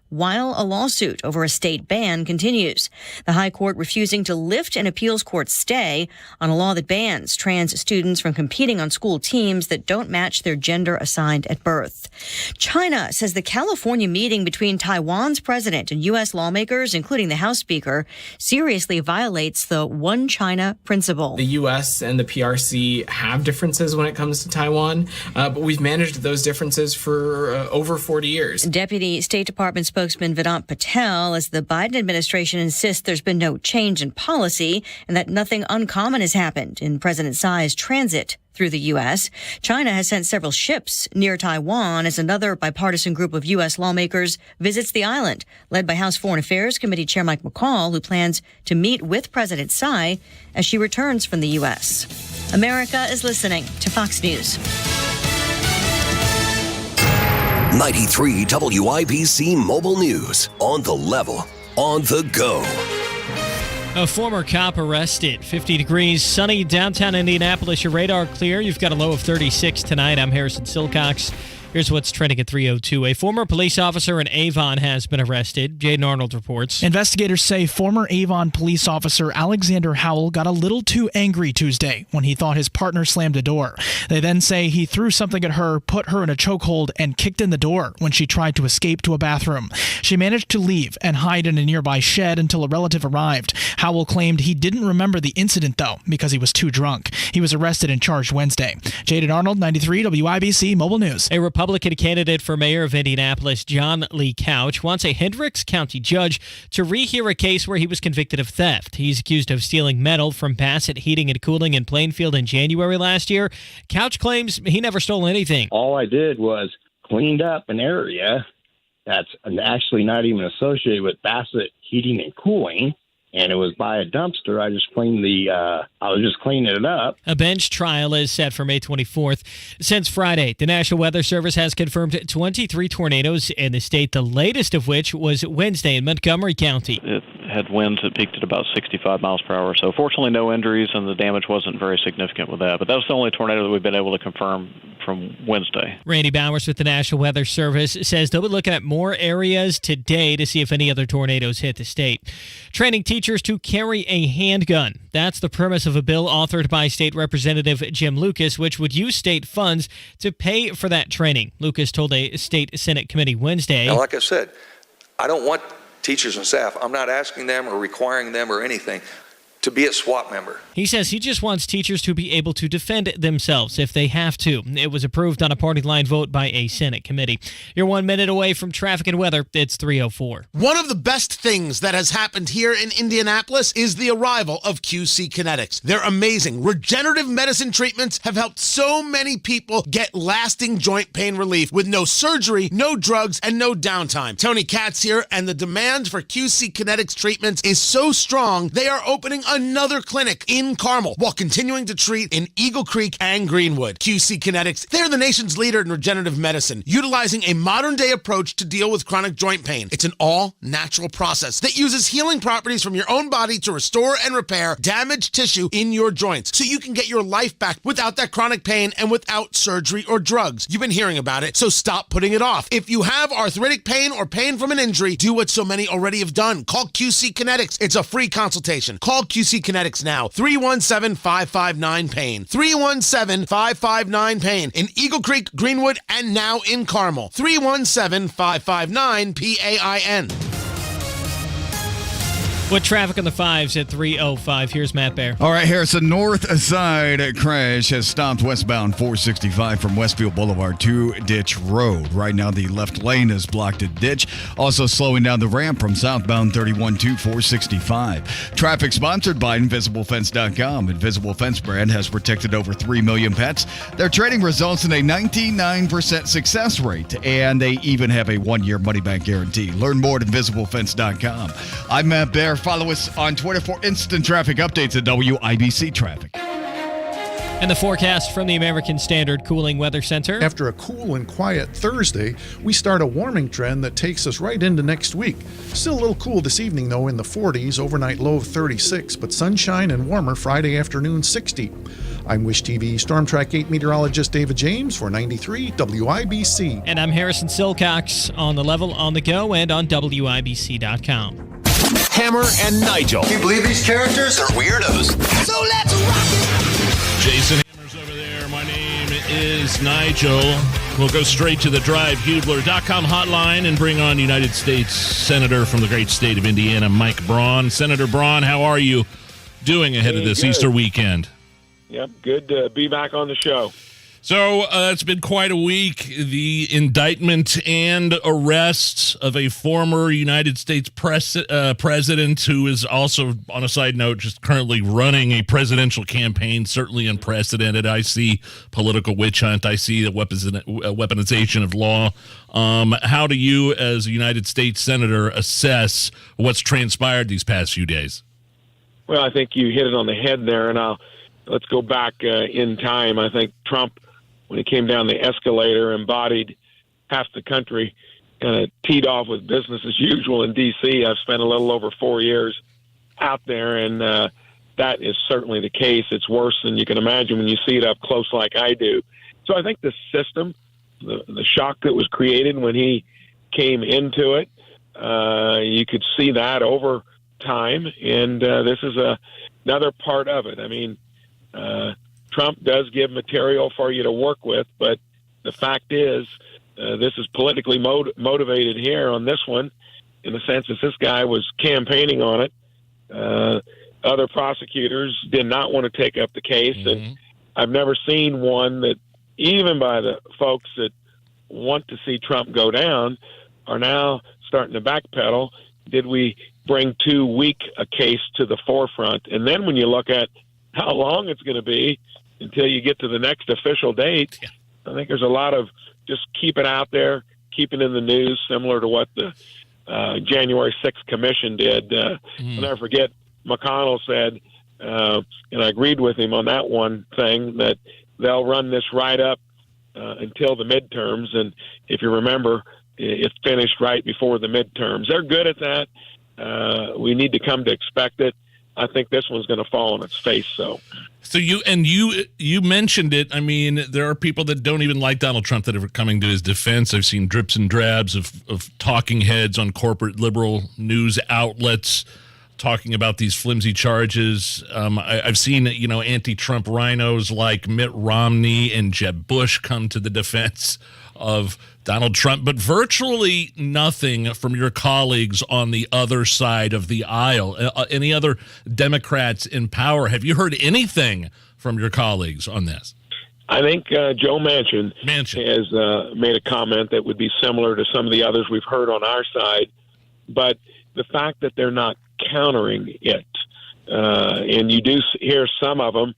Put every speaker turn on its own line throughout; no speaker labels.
while a lawsuit over a state ban continues. The High Court refusing to lift an appeals court stay on a law that bans trans students from competing on school teams that don't match their gender assigned at birth. China says the California meeting between Taiwan's president and U.S. lawmakers, including the House Speaker, seriously violates the One China principle.
The U.S. and the PRC have differences when it comes to Taiwan, but we've managed those differences for over 40 years.
Deputy State Department spokesman Vedant Patel, as the Biden administration insists there's been no change in policy and that nothing uncommon has happened in President Tsai's transit through the U.S. China has sent several ships near Taiwan as another bipartisan group of U.S. lawmakers visits the island, led by House Foreign Affairs Committee Chair Mike McCall, who plans to meet with President Tsai as she returns from the U.S. America is listening to Fox News.
93 WIBC Mobile News. On the level, on the go.
A former cop arrested. 50 degrees, sunny downtown Indianapolis. Your radar clear. You've got a low of 36 tonight. I'm Harrison Silcox. Here's what's trending at 3:02. A former police officer in Avon has been arrested. Jaden Arnold reports.
Investigators say former Avon police officer Alexander Howell got a little too angry Tuesday when he thought his partner slammed a door. They then say he threw something at her, put her in a chokehold, and kicked in the door when she tried to escape to a bathroom. She managed to leave and hide in a nearby shed until a relative arrived. Howell claimed he didn't remember the incident, though, because he was too drunk. He was arrested and charged Wednesday. Jaden Arnold, 93 WIBC Mobile News.
A Republican candidate for mayor of Indianapolis, John Lee Couch, wants a Hendricks County judge to rehear a case where he was convicted of theft. He's accused of stealing metal from Bassett Heating and Cooling in Plainfield in January last year. Couch claims he never stole anything.
All I did was cleaned up an area that's actually not even associated with Bassett Heating and Cooling. And it was by a dumpster. I was just cleaning it up.
A bench trial is set for May 24th. Since Friday, the National Weather Service has confirmed 23 tornadoes in the state, the latest of which was Wednesday in Montgomery County.
It had winds that peaked at about 65 miles per hour. So fortunately, no injuries, and the damage wasn't very significant with that. But that was the only tornado that we've been able to confirm from Wednesday.
Randy Bowers with the National Weather Service says they'll be looking at more areas today to see if any other tornadoes hit the state. Training teachers to carry a handgun. That's the premise of a bill authored by State Representative Jim Lucas, which would use state funds to pay for that training. Lucas told a state Senate committee Wednesday.
Now, like I said, I don't want teachers and staff. I'm not asking them or requiring them or anything to be a SWAT member.
He says he just wants teachers to be able to defend themselves if they have to. It was approved on a party line vote by a Senate committee. You're 1 minute away from traffic and weather. It's 3:04.
One of the best things that has happened here in Indianapolis is the arrival of QC Kinetics. Their amazing regenerative medicine treatments have helped so many people get lasting joint pain relief with no surgery, no drugs, and no downtime. Tony Katz here, and the demand for QC Kinetics treatments is so strong, they are opening another clinic in Carmel while continuing to treat in Eagle Creek and Greenwood. QC Kinetics, they're the nation's leader in regenerative medicine, utilizing a modern-day approach to deal with chronic joint pain. It's an all-natural process that uses healing properties from your own body to restore and repair damaged tissue in your joints so you can get your life back without that chronic pain and without surgery or drugs. You've been hearing about it, so stop putting it off. If you have arthritic pain or pain from an injury, do what so many already have done. Call QC Kinetics. It's a free consultation. Call QC Kinetics now. 317-559-PAIN. 317-559-PAIN. In Eagle Creek, Greenwood, and now in Carmel. 317-559-PAIN.
With traffic on the 5s at 3:05, here's Matt Bear.
All right, Harrison, north side crash has stopped westbound 465 from Westfield Boulevard to Ditch Road. Right now, the left lane is blocked at Ditch. Also slowing down the ramp from southbound 31 to 465. Traffic sponsored by InvisibleFence.com. Invisible Fence brand has protected over 3 million pets. Their training results in a 99% success rate, and they even have a 1-year money-back guarantee. Learn more at InvisibleFence.com. I'm Matt Bear. Follow us on Twitter for instant traffic updates at WIBC Traffic.
And the forecast from the American Standard Cooling Weather Center.
After a cool and quiet Thursday, we start a warming trend that takes us right into next week. Still a little cool this evening, though, in the 40s, overnight low of 36, but sunshine and warmer Friday afternoon, 60. I'm Wish TV Storm Track 8 meteorologist David James for 93 WIBC.
And I'm Harrison Silcox on the level, on the go, and on WIBC.com.
Hammer and Nigel.
Can you believe these characters are weirdos?
So let's rock it!
Jason Hammer's over there. My name is Nigel. We'll go straight to the drivehubler.com hotline and bring on United States Senator from the great state of Indiana, Mike Braun. Senator Braun, how are you doing ahead of this Easter weekend?
Yep, good to be back on the show.
So it's been quite a week. The indictment and arrest of a former United States president who is also, on a side note, just currently running a presidential campaign, certainly unprecedented. I see political witch hunt. I see the weaponization of law. How do you, as a United States Senator, assess what's transpired these past few days?
Well, I think you hit it on the head there, and let's go back in time. I think Trump, when he came down the escalator, embodied half the country, kind of teed off with business as usual in D.C. I've spent a little over 4 years out there, and that is certainly the case. It's worse than you can imagine when you see it up close like I do. So I think the system, the shock that was created when he came into it, you could see that over time, and this is another part of it. I mean, Trump does give material for you to work with, but the fact is this is politically motivated here on this one, in the sense that this guy was campaigning on it. Other prosecutors did not want to take up the case, and I've never seen one that, even by the folks that want to see Trump go down, are now starting to backpedal. Did we bring too weak a case to the forefront? And then when you look at how long it's going to be until you get to the next official date, I think there's a lot of just keep it out there, keep it in the news, similar to what the January 6th Commission did. I'll never forget, McConnell said, and I agreed with him on that one thing, that they'll run this right up until the midterms. And if you remember, it finished right before the midterms. They're good at that. We need to come to expect it. I think this one's going to fall on its face. So you mentioned it. I mean, there are people that don't even like Donald Trump that are coming to his defense. I've seen drips and drabs of talking heads on corporate liberal news outlets talking about these flimsy charges. I've seen, anti-Trump rhinos like Mitt Romney and Jeb Bush come to the defense of Donald Trump, but virtually nothing from your colleagues on the other side of the aisle. Any other Democrats in power? Have you heard anything from your colleagues on this? I think Joe Manchin has made a comment that would be similar to some of the others we've heard on our side, but the fact that they're not countering it, and you do hear some of them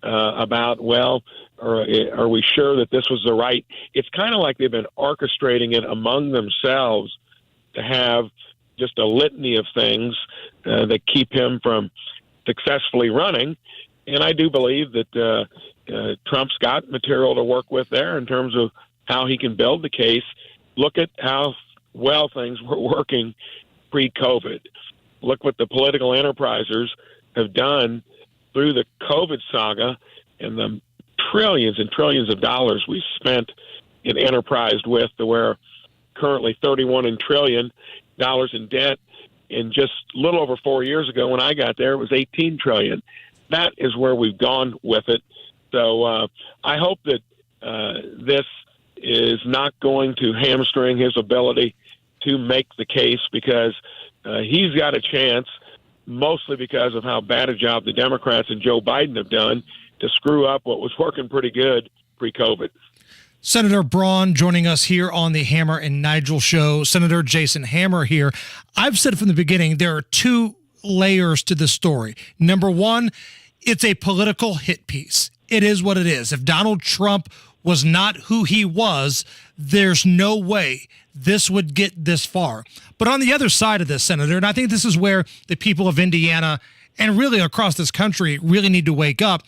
about, well, are we sure that this was the right? It's kind of like they've been orchestrating it among themselves to have just a litany of things that keep him from successfully running. And I do believe that Trump's got material to work with there in terms of how he can build the case. Look at how well things were working pre-COVID. Look what the political enterprisers have done through the COVID saga and the trillions and trillions of dollars we spent in enterprised with, to where currently $31 trillion in debt. And just a little over 4 years ago when I got there, it was $18 trillion. That is where we've gone with it. So I hope that this is not going to hamstring his ability to make the case, because he's got a chance, mostly because of how bad a job the Democrats and Joe Biden have done to screw up what was working pretty good pre-COVID.
Senator Braun joining us here on the Hammer and Nigel show. Senator Jason Hammer here. I've said from the beginning, there are two layers to the story. Number one, it's a political hit piece. It is what it is. If Donald Trump was not who he was, there's no way this would get this far. But on the other side of this, Senator, and I think this is where the people of Indiana and really across this country really need to wake up,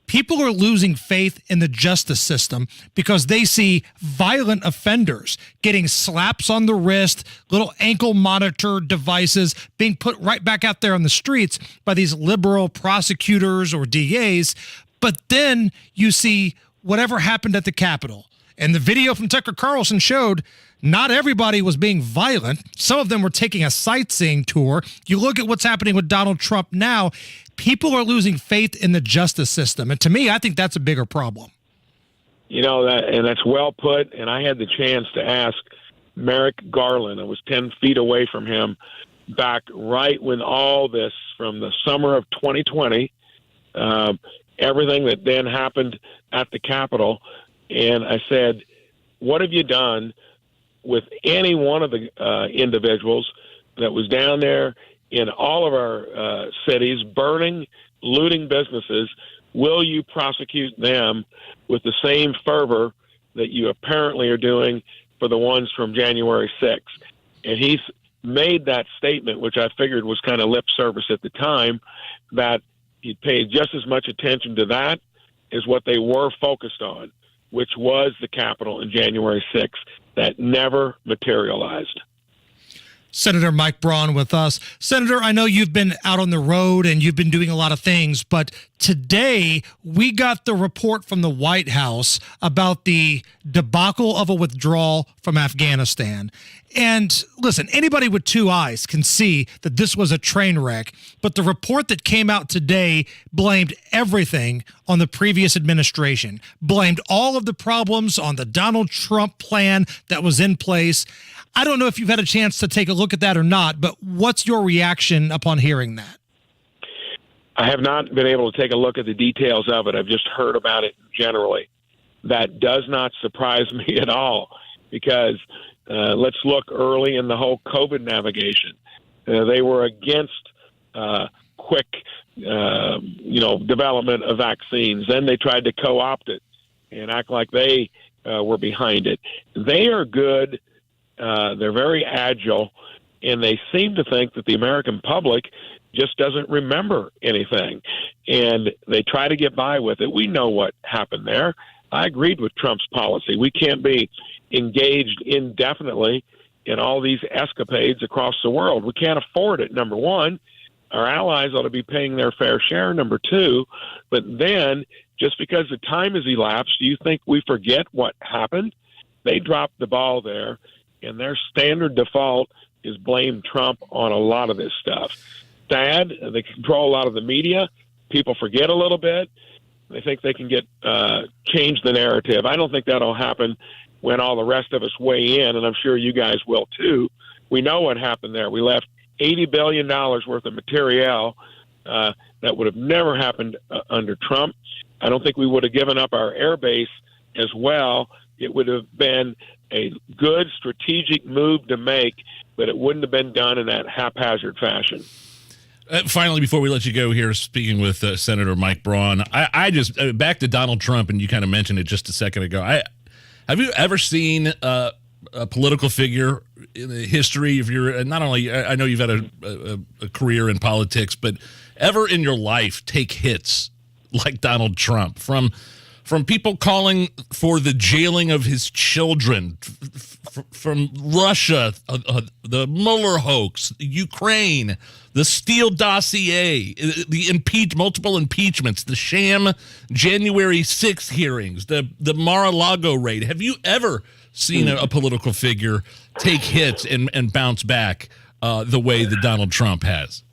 people are losing faith in the justice system because they see violent offenders getting slaps on the wrist, little ankle monitor devices being put right back out there on the streets by these liberal prosecutors or DAs. But then you see whatever happened at the Capitol. And the video from Tucker Carlson showed not everybody was being violent. Some of them were taking a sightseeing tour. You look at what's happening with Donald Trump now, people are losing faith in the justice system. And to me, I think that's a bigger problem.
You know, and that's well put. And I had the chance to ask Merrick Garland. I was 10 feet away from him back right when all this, from the summer of 2020, everything that then happened at the Capitol. And I said, what have you done with any one of the individuals that was down there in all of our cities, burning, looting businesses? Will you prosecute them with the same fervor that you apparently are doing for the ones from January 6th? And he's made that statement, which I figured was kind of lip service at the time, that he paid just as much attention to that as what they were focused on, which was the Capitol in January 6th. That never materialized.
Senator Mike Braun with us. Senator, I know you've been out on the road and you've been doing a lot of things, but today we got the report from the White House about the debacle of a withdrawal from Afghanistan. And listen, anybody with two eyes can see that this was a train wreck, but the report that came out today blamed everything on the previous administration, blamed all of the problems on the Donald Trump plan that was in place. I don't know if you've had a chance to take a look at that or not, but what's your reaction upon hearing that?
I have not been able to take a look at the details of it. I've just heard about it generally. That does not surprise me at all, because let's look early in the whole COVID navigation. They were against quick, development of vaccines. Then they tried to co-opt it and act like they were behind it. They are good. They're very agile, and they seem to think that the American public just doesn't remember anything. And they try to get by with it. We know what happened there. I agreed with Trump's policy. We can't be engaged indefinitely in all these escapades across the world. We can't afford it, number one. Our allies ought to be paying their fair share, number two. But then, just because the time has elapsed, do you think we forget what happened? They dropped the ball there, and their standard default is blame Trump on a lot of this stuff. Sad, they control a lot of the media. People forget a little bit. They think they can change the narrative. I don't think that'll happen when all the rest of us weigh in, and I'm sure you guys will too. We know what happened there. We left $80 billion worth of material that would have never happened under Trump. I don't think we would have given up our air base as well. It would have been a good strategic move to make, but it wouldn't have been done in that haphazard fashion.
Finally, before we let you go here, speaking with Senator Mike Braun, I just back to Donald Trump, and you kind of mentioned it just a second ago. Have you ever seen a political figure in the history of your, not only, I know you've had a career in politics, but ever in your life take hits like Donald Trump from people calling for the jailing of his children, from Russia, the Mueller hoax, Ukraine, the Steele dossier, the multiple impeachments, the sham January 6th hearings, the Mar-a-Lago raid. Have you ever seen a political figure take hits and bounce back the way that Donald Trump has?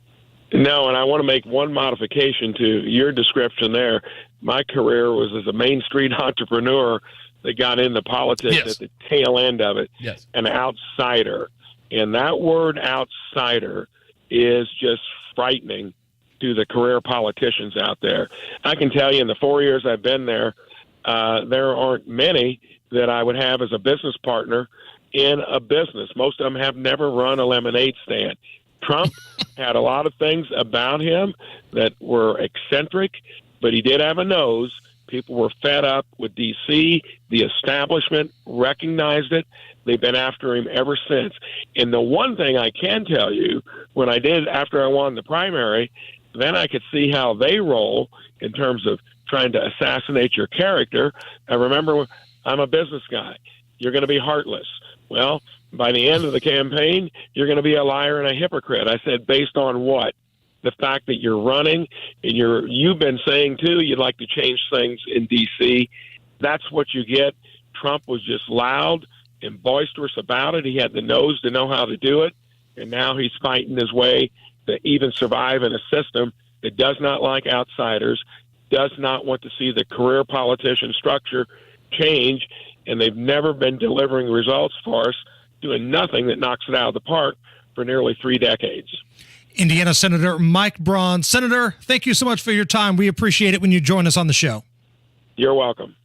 No, and I want to make one modification to your description there. My career was as a Main Street entrepreneur that got into politics at the tail end of it, an outsider. And that word outsider is just frightening to the career politicians out there. I can tell you in the 4 years I've been there, there aren't many that I would have as a business partner in a business. Most of them have never run a lemonade stand. Trump had a lot of things about him that were eccentric, but he did have a nose. People were fed up with D.C. The establishment recognized it. They've been after him ever since. And the one thing I can tell you, when I did after I won the primary, then I could see how they roll in terms of trying to assassinate your character. I remember, I'm a business guy. You're going to be heartless. Well, by the end of the campaign, you're going to be a liar and a hypocrite. I said, based on what? the fact that you're running and you've been saying too you'd like to change things in D.C. That's what you get. Trump was just loud and boisterous about it. He had the nose to know how to do it, and now he's fighting his way to even survive in a system that does not like outsiders, does not want to see the career politician structure change, and they've never been delivering results for us, doing nothing that knocks it out of the park for nearly 3 decades.
Indiana Senator Mike Braun. Senator, thank you so much for your time. We appreciate it when you join us on the show.
You're welcome.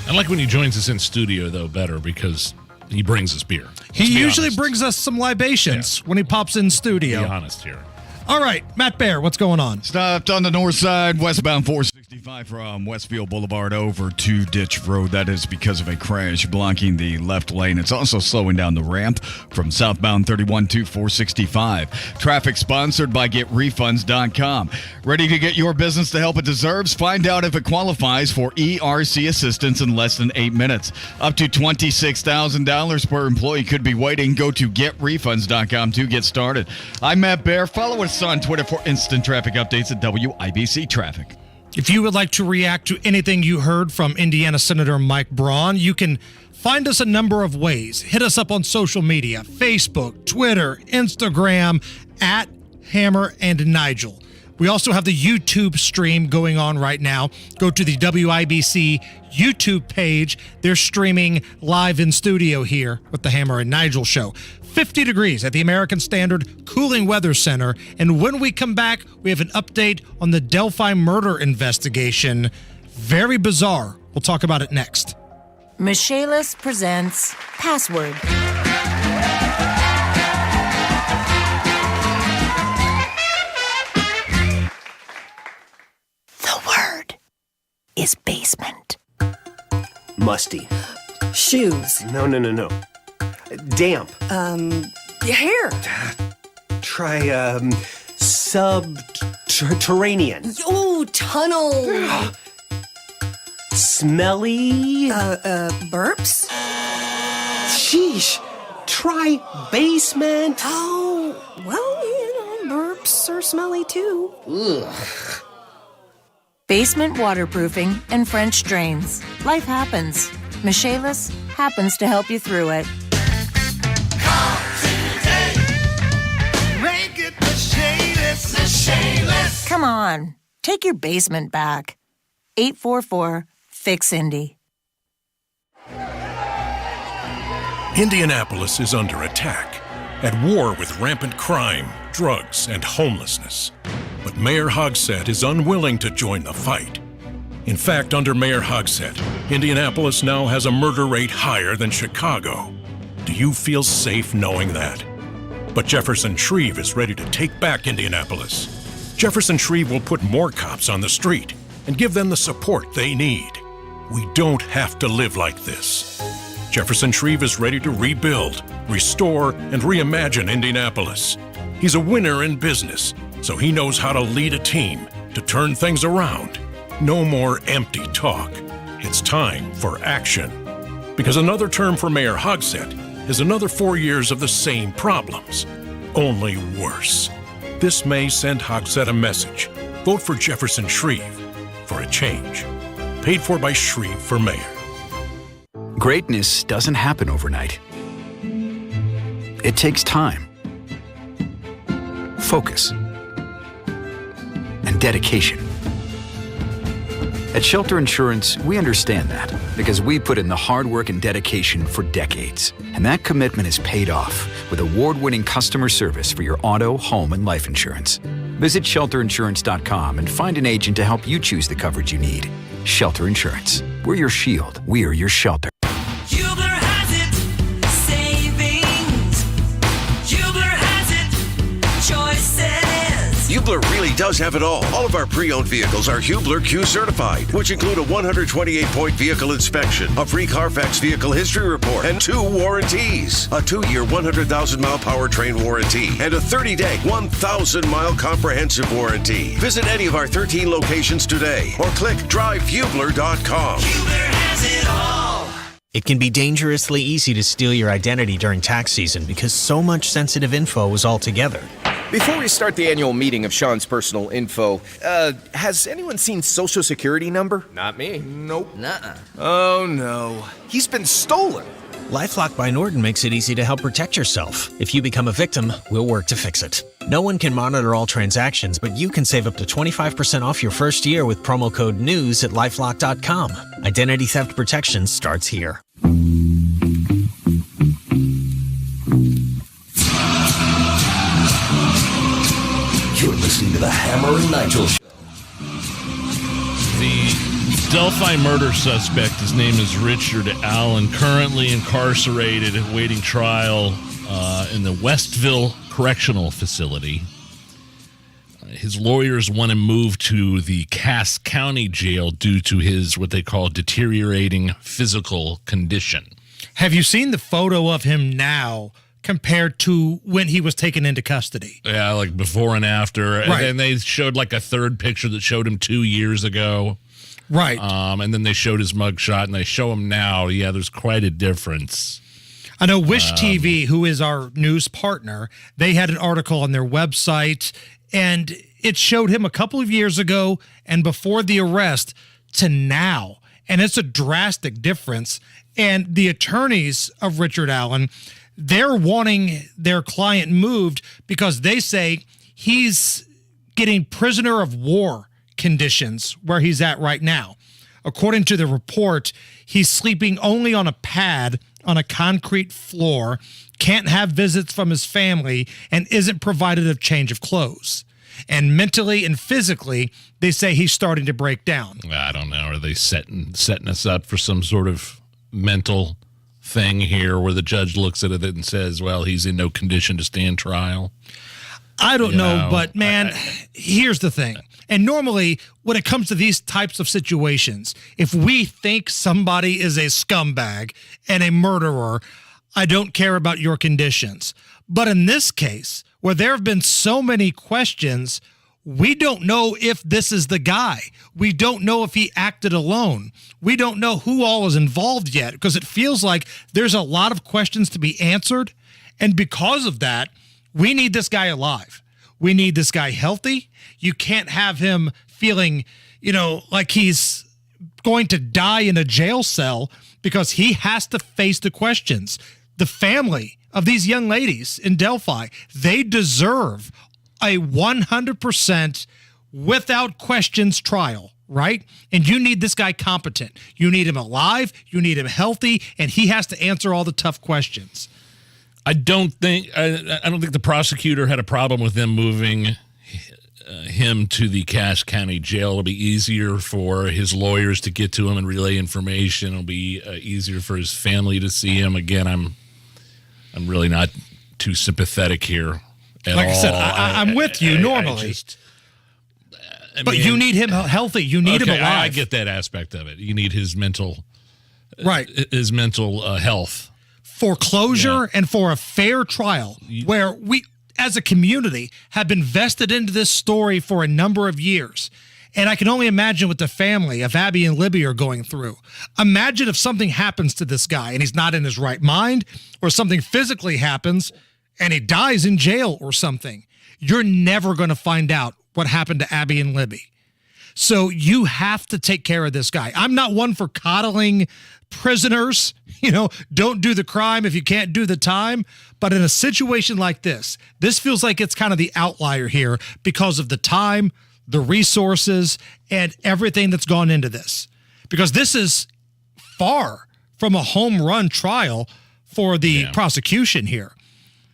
I like when he joins us in studio, though, better because he brings us beer.
He usually brings us some libations when he pops in studio.
Be honest here.
All right, Matt Bear, what's going on?
Stopped on the north side, westbound 465 from Westfield Boulevard over to Ditch Road. That is because of a crash blocking the left lane. It's also slowing down the ramp from southbound 31 to 465. Traffic sponsored by GetRefunds.com. Ready to get your business the help it deserves? Find out if it qualifies for ERC assistance in less than 8 minutes. Up to $26,000 per employee could be waiting. Go to GetRefunds.com to get started. I'm Matt Bear. Follow us on Twitter for instant traffic updates at WIBC Traffic.
If you would like to react to anything you heard from Indiana Senator Mike Braun, you can find us a number of ways. Hit us up on social media, Facebook, Twitter, Instagram, at Hammer and Nigel. We also have the YouTube stream going on right now. Go to the WIBC YouTube page. They're streaming live in studio here with the Hammer and Nigel show. 50 degrees at the American Standard Cooling Weather Center. And when we come back, we have an update on the Delphi murder investigation. Very bizarre. We'll talk about it next.
Michaelis presents Password. The word is basement.
Musty.
Shoes.
No. Damp.
Your hair.
Try, subterranean.
Ooh, tunnel.
Smelly.
Burps.
Sheesh. Try basement.
Oh, well, burps are smelly too.
Ugh.
Basement waterproofing and French drains. Life happens. Michaelis happens to help you through it.
Make it Michaelis.
Come on, take your basement back. 844-FIX-INDY.
Indianapolis is under attack, at war with rampant crime, drugs, and homelessness. But Mayor Hogsett is unwilling to join the fight. In fact, under Mayor Hogsett, Indianapolis now has a murder rate higher than Chicago. Do you feel safe knowing that? But Jefferson Shreve is ready to take back Indianapolis. Jefferson Shreve will put more cops on the street and give them the support they need. We don't have to live like this. Jefferson Shreve is ready to rebuild, restore, and reimagine Indianapolis. He's a winner in business, so he knows how to lead a team to turn things around. No more empty talk. It's time for action. Because another term for Mayor Hogsett is another 4 years of the same problems, only worse. This may send Hogsett a message. Vote for Jefferson Shreve for a change. Paid for by Shreve for Mayor.
Greatness doesn't happen overnight. It takes time, focus, and dedication. At Shelter Insurance, we understand that because we put in the hard work and dedication for decades. And that commitment is paid off with award-winning customer service for your auto, home, and life insurance. Visit shelterinsurance.com and find an agent to help you choose the coverage you need. Shelter Insurance. We're your shield. We're your shelter.
Hubler has it. Savings. Hubler has it. Choices.
Hubler really does have it all. All of our pre-owned vehicles are Hubler Q certified, which include a 128-point vehicle inspection, a free Carfax vehicle history report, and 2 warranties. A 2-year, 100,000-mile powertrain warranty, and a 30-day, 1,000-mile comprehensive warranty. Visit any of our 13 locations today, or click drivehubler.com.
Hubler has it all.
It can be dangerously easy to steal your identity during tax season because so much sensitive info is all together.
Before we start the annual meeting of Sean's personal info, has anyone seen Social Security number?
Not me.
Nope.
Nuh-uh.
Oh, no. He's been stolen.
LifeLock by Norton makes it easy to help protect yourself. If you become a victim, we'll work to fix it. No one can monitor all transactions, but you can save up to 25% off your first year with promo code NEWS at LifeLock.com. Identity theft protection starts here.
You're listening to the Hammer and Nigel Show.
The Delphi murder suspect, his name is Richard Allen, currently incarcerated awaiting trial in the Westville Correctional Facility. His lawyers want him moved to the Cass County Jail due to his, what they call, deteriorating physical condition.
Have you seen the photo of him now compared to when he was taken into custody?
Yeah, like before and after.
Right.
And then they showed like a third picture that showed him 2 years ago.
Right.
And then they showed his mugshot, and they show him now. Yeah, there's quite a difference.
I know Wish TV, who is our news partner, they had an article on their website, and it showed him a couple of years ago and before the arrest to now. And it's a drastic difference. And the attorneys of Richard Allen, they're wanting their client moved because they say he's getting prisoner of war conditions where he's at right now. According to the report, he's sleeping only on a pad on a concrete floor, can't have visits from his family, and isn't provided a change of clothes. And mentally and physically, they say he's starting to break down.
I don't know. Are they setting us up for some sort of mental thing here where the judge looks at it and says, well, he's in no condition to stand trial?
I don't know, but man, here's the thing. And normally, when it comes to these types of situations, if we think somebody is a scumbag and a murderer, I don't care about your conditions. But in this case, where there have been so many questions, we don't know if this is the guy. We don't know if he acted alone. We don't know who all is involved yet, because it feels like there's a lot of questions to be answered. And because of that, we need this guy alive. We need this guy healthy. You can't have him feeling, like he's going to die in a jail cell, because he has to face the questions. The family of these young ladies in Delphi, they deserve a 100% without questions trial, right? And you need this guy competent. You need him alive. You need him healthy, and he has to answer all the tough questions.
I don't think the prosecutor had a problem with them moving him to the Cass County Jail. It'll be easier for his lawyers to get to him and relay information. It'll be easier for his family to see him. Again, I'm really not too sympathetic here at all.
Like I said, I'm with you normally. But you need him healthy. You need him alive.
I get that aspect of it. You need his mental,
right?
His mental health.
For closure and for a fair trial, where we, as a community, have been vested into this story for a number of years. And I can only imagine what the family of Abby and Libby are going through. Imagine if something happens to this guy and he's not in his right mind, or something physically happens and he dies in jail or something. You're never going to find out what happened to Abby and Libby. So you have to take care of this guy. I'm not one for coddling prisoners. Don't do the crime if you can't do the time. But in a situation like this feels like it's kind of the outlier here because of the time, the resources, and everything that's gone into this. Because this is far from a home run trial for the prosecution here.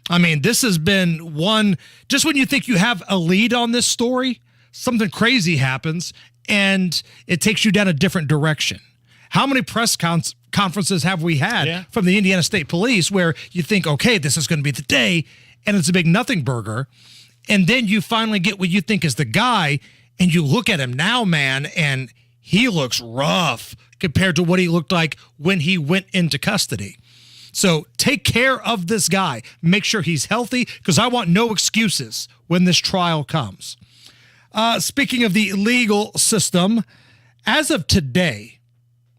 I mean, this has been one, just when you think you have a lead on this story, something crazy happens and it takes you down a different direction. How many press conferences have we had from the Indiana State Police where you think, okay, this is going to be the day, and it's a big nothing burger, and then you finally get what you think is the guy, and you look at him now, man, and he looks rough compared to what he looked like when he went into custody. So take care of this guy. Make sure he's healthy, because I want no excuses when this trial comes. Speaking of the legal system, as of today,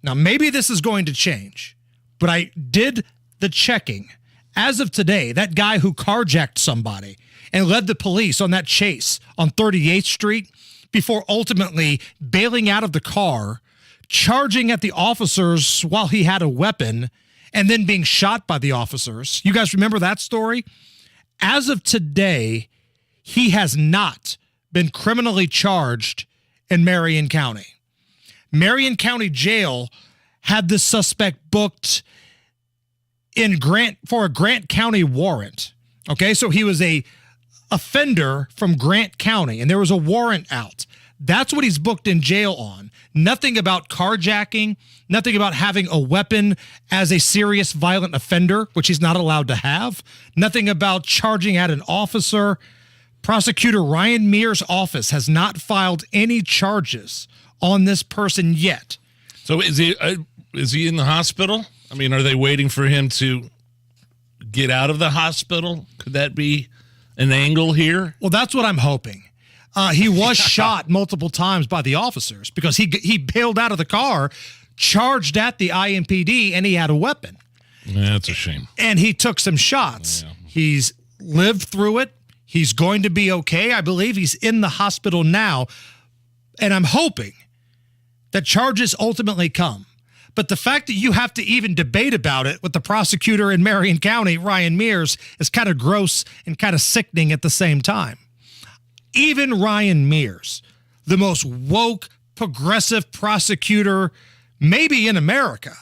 now maybe this is going to change, but I did the checking. As of today, that guy who carjacked somebody and led the police on that chase on 38th Street before ultimately bailing out of the car, charging at the officers while he had a weapon, and then being shot by the officers. You guys remember that story? As of today, he has not been criminally charged in Marion County. Marion County Jail had this suspect booked for a Grant County warrant. Okay, so he was a offender from Grant County, and there was a warrant out. That's what he's booked in jail on. Nothing about carjacking, nothing about having a weapon as a serious violent offender, which he's not allowed to have, nothing about charging at an officer. Prosecutor Ryan Mears' office has not filed any charges on this person yet.
So is he in the hospital? I mean, are they waiting for him to get out of the hospital? Could that be an angle here?
Well, that's what I'm hoping. He was shot multiple times by the officers because he bailed out of the car, charged at the IMPD, and he had a weapon.
That's a shame.
And he took some shots. Yeah. He's lived through it. He's going to be okay. I believe he's in the hospital now. And I'm hoping that charges ultimately come. But the fact that you have to even debate about it with the prosecutor in Marion County, Ryan Mears, is kind of gross and kind of sickening at the same time. Even Ryan Mears, the most woke, progressive prosecutor maybe in America,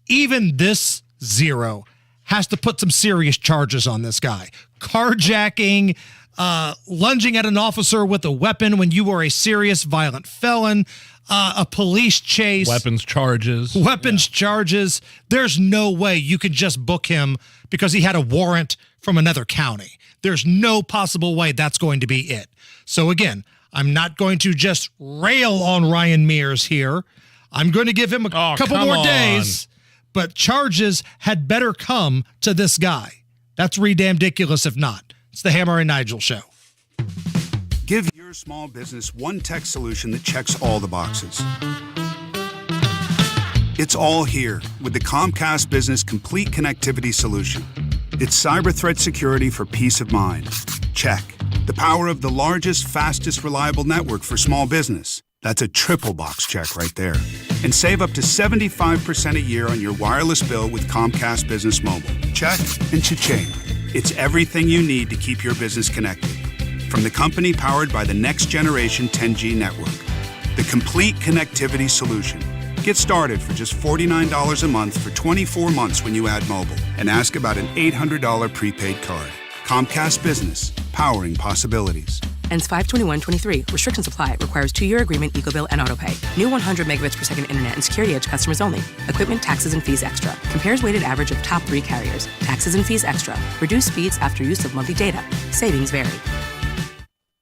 even this zero has to put some serious charges on this guy. Carjacking, lunging at an officer with a weapon when you were a serious violent felon, a police chase.
Weapons charges.
Charges. There's no way you could just book him because he had a warrant from another county. There's no possible way that's going to be it. So again, I'm not going to just rail on Ryan Mears here. I'm going to give him a couple more days, but charges had better come to this guy. That's ridiculous if not. It's the Hammer and Nigel Show.
Give your small business one tech solution that checks all the boxes. It's all here with the Comcast Business Complete Connectivity Solution. It's cyber threat security for peace of mind. Check. The power of the largest, fastest, reliable network for small business. That's a triple box check right there. And save up to 75% a year on your wireless bill with Comcast Business Mobile. Check and cha-ching. It's everything you need to keep your business connected. From the company powered by the next generation 10G network. The complete connectivity solution. Get started for just $49 a month for 24 months when you add mobile. And ask about an $800 prepaid card. Comcast Business, powering possibilities.
Ends 5/21/23. Restrictions apply. Requires 2-year agreement, EcoBill, and AutoPay. New 100 megabits per second internet and security edge customers only. Equipment, taxes, and fees extra. Compares weighted average of top 3 carriers. Taxes and fees extra. Reduced speeds after use of monthly data. Savings vary.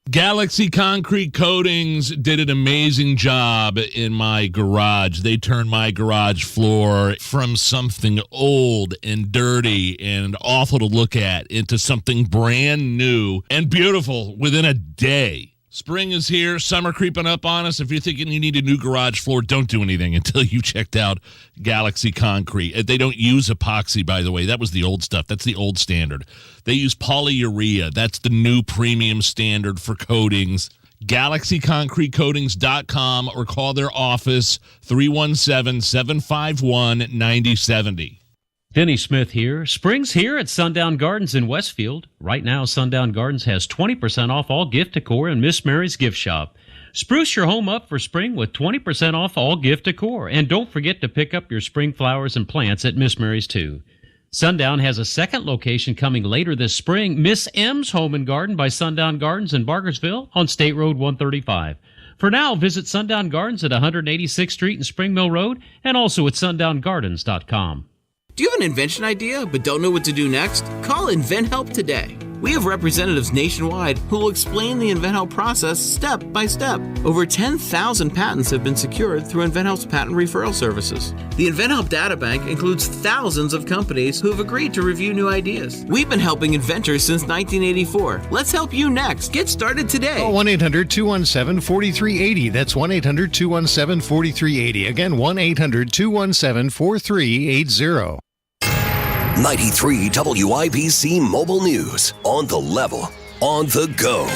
Galaxy Concrete Coatings did an amazing job in my garage. They turned my garage floor from something old and dirty and awful to look at into something brand new and beautiful within a day. Spring is here. Summer creeping up on us. If you're thinking you need a new garage floor, don't do anything until you checked out Galaxy Concrete. They don't use epoxy, by the way. That was the old stuff. That's the old standard. They use polyurea. That's the new premium standard for coatings. GalaxyConcreteCoatings.com or call their office 317-751-9070.
Denny Smith here. Spring's here at Sundown Gardens in Westfield. Right now, Sundown Gardens has 20% off all gift decor in Miss Mary's gift shop. Spruce your home up for spring with 20% off all gift decor. And don't forget to pick up your spring flowers and plants at Miss Mary's too. Sundown has a second location coming later this spring, Miss M's Home and Garden by Sundown Gardens in Bargersville on State Road 135. For now, visit Sundown Gardens at 186th Street and Spring Mill Road and also at sundown.gardens.com.
Do you have an invention idea but don't know what to do next? Call InventHelp today. We have representatives nationwide who will explain the InventHelp process step by step. Over 10,000 patents have been secured through InventHelp's patent referral services. The InventHelp databank includes thousands of companies who have agreed to review new ideas. We've been helping inventors since 1984. Let's help you next. Get started today.
Call 1-800-217-4380. That's 1-800-217-4380. Again, 1-800-217-4380.
93 WIBC Mobile News. On the level, on the go.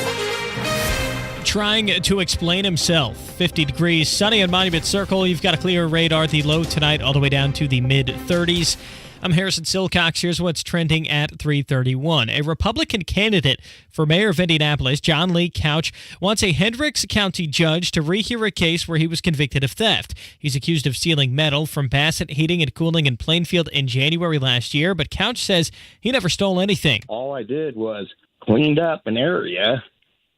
Trying to explain himself. 50 degrees, sunny on Monument Circle. You've got a clear radar. The low tonight all the way down to the mid-30s. I'm Harrison Silcox. Here's what's trending at 3:31. A Republican candidate for mayor of Indianapolis, John Lee Couch, wants a Hendricks County judge to rehear a case where he was convicted of theft. He's accused of stealing metal from Bassett Heating and Cooling in Plainfield in January last year, but Couch says he never stole anything.
All I did was cleaned up an area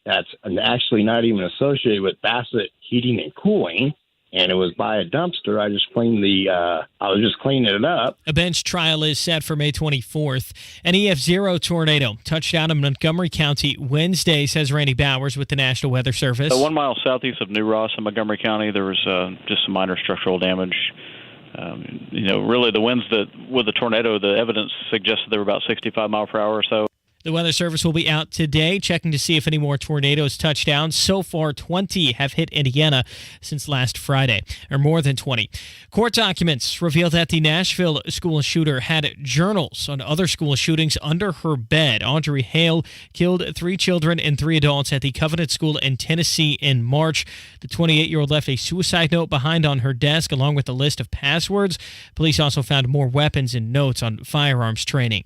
that's actually not even associated with Bassett Heating and Cooling, and it was by a dumpster. I just cleaned I was just cleaning it up.
A bench trial is set for May 24th. An EF0 tornado touched down in Montgomery County Wednesday, says Randy Bowers with the National Weather Service.
1 mile southeast of New Ross in Montgomery County, there was just some minor structural damage. Really the winds with the tornado, the evidence suggested they were about 65 miles per hour or so.
The Weather Service will be out today checking to see if any more tornadoes touch down. So far, 20 have hit Indiana since last Friday, or more than 20. Court documents reveal that the Nashville school shooter had journals on other school shootings under her bed. Audrey Hale killed 3 children and 3 adults at the Covenant School in Tennessee in March. The 28-year-old left a suicide note behind on her desk along with a list of passwords. Police also found more weapons and notes on firearms training.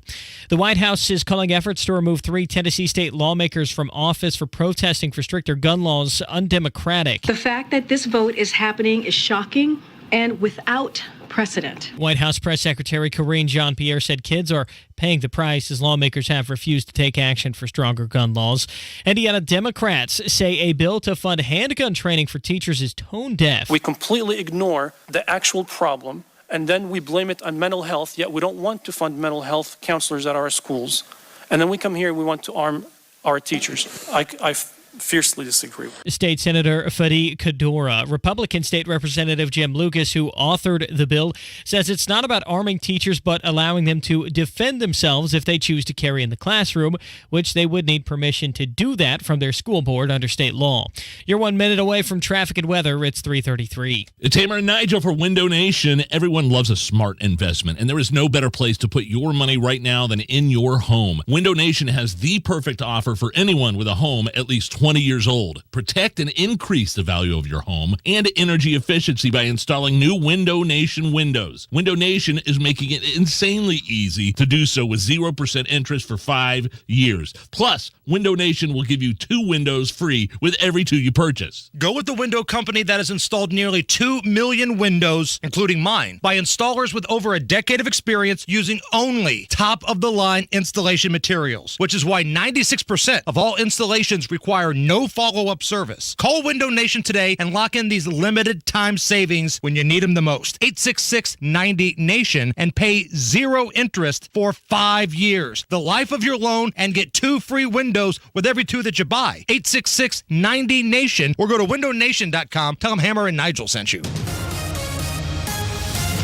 The White House is calling efforts to remove 3 Tennessee state lawmakers from office for protesting for stricter gun laws undemocratic.
The fact that this vote is happening is shocking and without precedent.
White House Press Secretary Karine Jean-Pierre said kids are paying the price as lawmakers have refused to take action for stronger gun laws. Indiana Democrats say a bill to fund handgun training for teachers is tone deaf.
We completely ignore the actual problem, and then we blame it on mental health, yet we don't want to fund mental health counselors at our schools. And then we come here, we want to arm our teachers. I fiercely disagree.
State Senator Fadi Kadora, Republican State Representative Jim Lucas, who authored the bill, says it's not about arming teachers but allowing them to defend themselves if they choose to carry in the classroom, which they would need permission to do that from their school board under state law. You're 1 minute away from traffic and weather. It's 3:33.
Tamer and Nigel for Window Nation. Everyone loves a smart investment, and there is no better place to put your money right now than in your home. Window Nation has the perfect offer for anyone with a home at least 20 years old. Protect and increase the value of your home and energy efficiency by installing new Window Nation windows. Window Nation is making it insanely easy to do so with 0% interest for 5 years. Plus, Window Nation will give you 2 windows free with every 2 you purchase.
Go with the window company that has installed nearly 2 million windows, including mine, by installers with over a decade of experience using only top-of-the-line installation materials, which is why 96% of all installations require no follow-up service. Call Window Nation today and lock in these limited time savings when you need them the most. 866-90-NATION and pay 0 interest for 5 years. The life of your loan, and get 2 free windows with every 2 that you buy. 866-90-NATION or go to windownation.com. Tell them Hammer and Nigel sent you.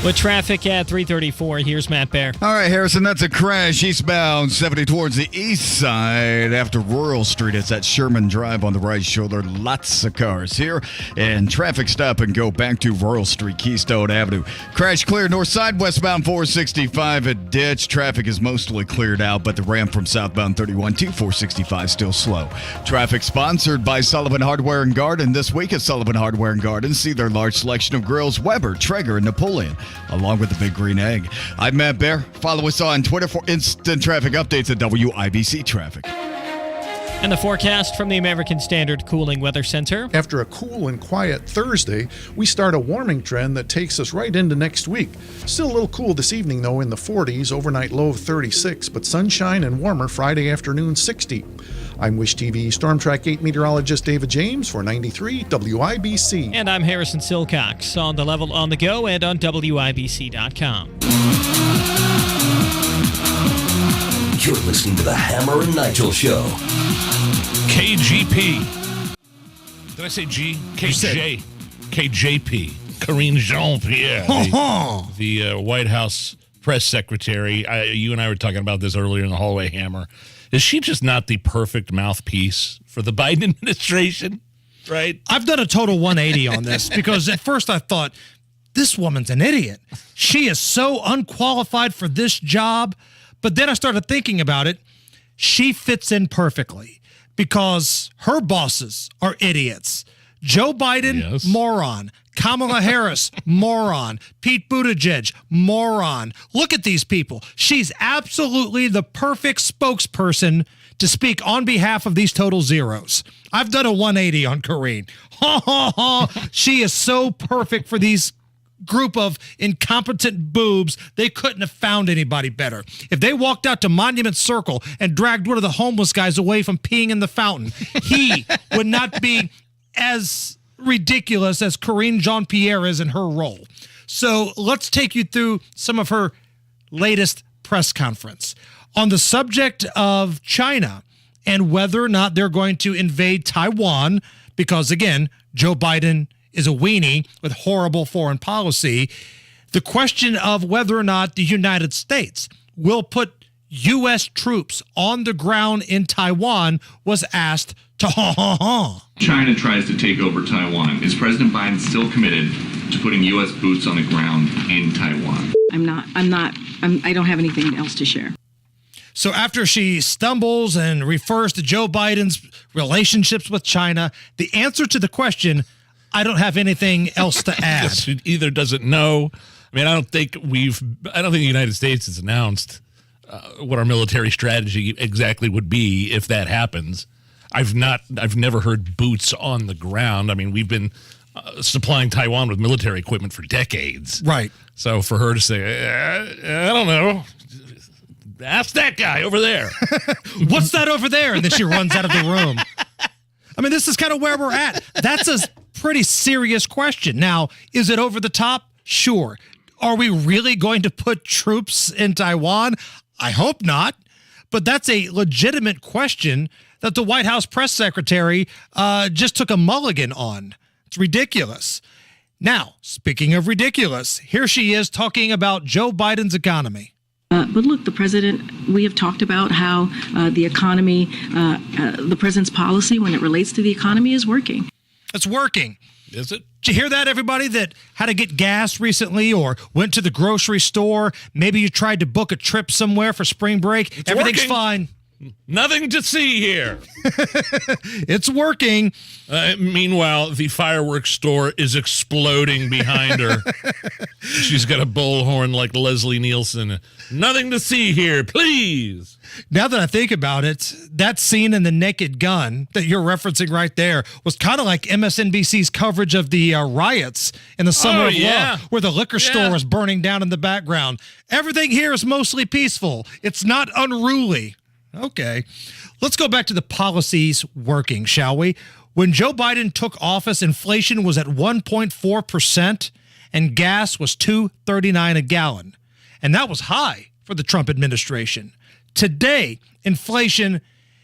With traffic at 3:34, here's Matt Bear.
All right, Harrison, that's a crash eastbound 70 towards the east side after Rural Street. It's at Sherman Drive on the right shoulder. Lots of cars here. And traffic stop and go back to Rural Street, Keystone Avenue. Crash clear north side, westbound 465 at Ditch. Traffic is mostly cleared out, but the ramp from southbound 31 to 465 still slow. Traffic sponsored by Sullivan Hardware and Garden. This week at Sullivan Hardware and Garden, see their large selection of grills, Weber, Traeger, and Napoleon, along with the Big Green Egg. I'm Matt Bear. Follow us on Twitter for instant traffic updates at WIBC Traffic.
And the forecast from the American Standard Cooling Weather Center.
After a cool and quiet Thursday, we start a warming trend that takes us right into next week. Still a little cool this evening, though, in the 40s, overnight low of 36, but sunshine and warmer Friday afternoon, 60. I'm Wish TV Storm Track 8 meteorologist David James for 93 WIBC.
And I'm Harrison Silcox on the level on the go and on WIBC.com.
You're listening to the Hammer and Nigel Show.
KGP. Did I say G? KJ. KJP. Karine Jean-Pierre. The White House press secretary. You and I were talking about this earlier in the hallway, Hammer. Is she just not the perfect mouthpiece for the Biden administration? Right?
I've done a total 180 on this because at first I thought, this woman's an idiot. She is so unqualified for this job. But then I started thinking about it. She fits in perfectly because her bosses are idiots. Joe Biden, moron. Kamala Harris, moron. Pete Buttigieg, moron. Look at these people. She's absolutely the perfect spokesperson to speak on behalf of these total zeros. I've done a 180 on Karine. Ha, ha, ha. She is so perfect for these group of incompetent boobs. They couldn't have found anybody better. If they walked out to Monument Circle and dragged one of the homeless guys away from peeing in the fountain, he would not be as ridiculous as Karine Jean-Pierre is in her role. So let's take you through some of her latest press conference on the subject of China and whether or not they're going to invade Taiwan, because again, Joe Biden is a weenie with horrible foreign policy. The question of whether or not the United States will put U.S. troops on the ground in Taiwan was asked to
China tries to take over Taiwan. Is President Biden still committed to putting U.S. boots on the ground in Taiwan?
I don't have anything else to share.
So after she stumbles and refers to Joe Biden's relationships with China, the answer to the question, I don't have anything else to add.
She either doesn't know. I mean, I don't think the United States has announced what our military strategy exactly would be if that happens. I've never heard boots on the ground. I mean, we've been supplying Taiwan with military equipment for decades.
Right.
So for her to say, I don't know, ask that guy over there.
What's that over there? And then she runs out of the room. I mean, this is kind of where we're at. That's a pretty serious question. Now, is it over the top? Sure. Are we really going to put troops in Taiwan? I hope not. But that's a legitimate question that the White House press secretary just took a mulligan on. It's ridiculous. Now, speaking of ridiculous, here she is talking about Joe Biden's economy.
But look, the president, we have talked about how the economy, the president's policy when it relates to the economy is working.
It's working.
Is it?
Did you hear that, everybody, that had to get gas recently or went to the grocery store? Maybe you tried to book a trip somewhere for spring break. Everything's
working.
fine.
Nothing to see here.
It's working.
Meanwhile, the fireworks store is exploding behind her. She's got a bullhorn like Leslie Nielsen. Nothing to see here, please.
Now that I think about it, that scene in The Naked Gun that you're referencing right there was kind of like MSNBC's coverage of the riots in the Summer of Love, where the liquor store was burning down in the background. Everything here is mostly peaceful. It's not unruly. Okay, let's go back to the policies working, shall we? When Joe Biden took office, inflation was at 1.4% and gas was $2.39 a gallon. And that was high for the Trump administration. Today, inflation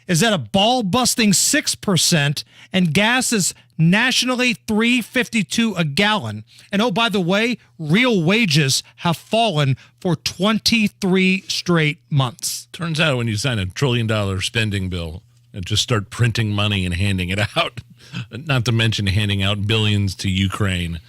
is at a ball-busting 6% and gas is nationally $3.52 a gallon. And oh, by the way, real wages have fallen for 23 straight months.
Turns out when you sign $1 trillion spending bill and just start printing money and handing it out, not to mention handing out billions to Ukraine,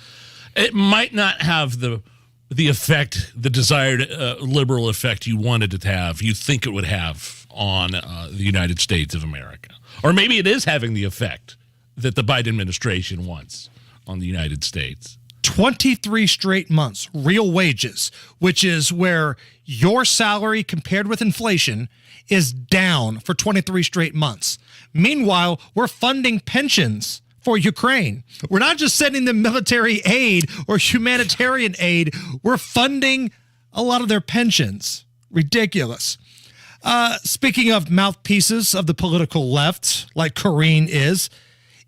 it might not have the effect, the desired liberal effect you wanted it to have, you think it would have on the United States of America. Or maybe it is having the effect that the Biden administration wants on the United States.
23 straight months, real wages, which is where your salary compared with inflation is down for 23 straight months. Meanwhile, we're funding pensions for Ukraine. We're not just sending them military aid or humanitarian aid. We're funding a lot of their pensions. Ridiculous. Speaking of mouthpieces of the political left, like Karine is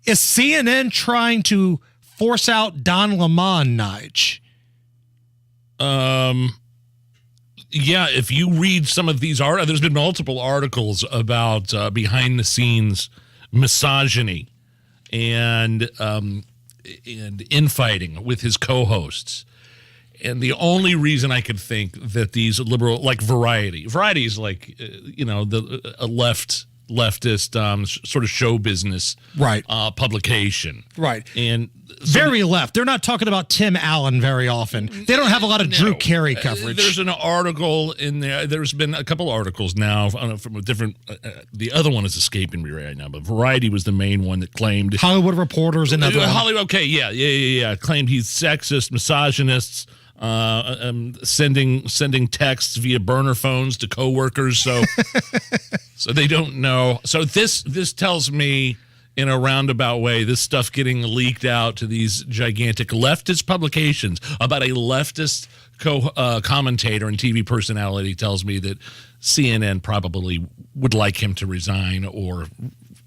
CNN trying to force out Don Lemon, Nige?
Yeah, if you read some of these articles, there's been multiple articles about behind-the-scenes misogyny and infighting with his co-hosts. And the only reason I could think that these liberal, like Variety is like, a left leftist sort of show business publication.
Right.
And
very left. They're not talking about Tim Allen very often. They don't have a lot of Drew Carey coverage.
There's an article in there. There's been a couple articles now from a different. The other one is escaping me right now, but Variety was the main one that claimed
Hollywood Reporter's another one.
Hollywood. Okay, yeah. Claimed he's sexist, misogynist. Sending texts via burner phones to coworkers, so they don't know. So this tells me, in a roundabout way, this stuff getting leaked out to these gigantic leftist publications about a leftist commentator and TV personality tells me that CNN probably would like him to resign or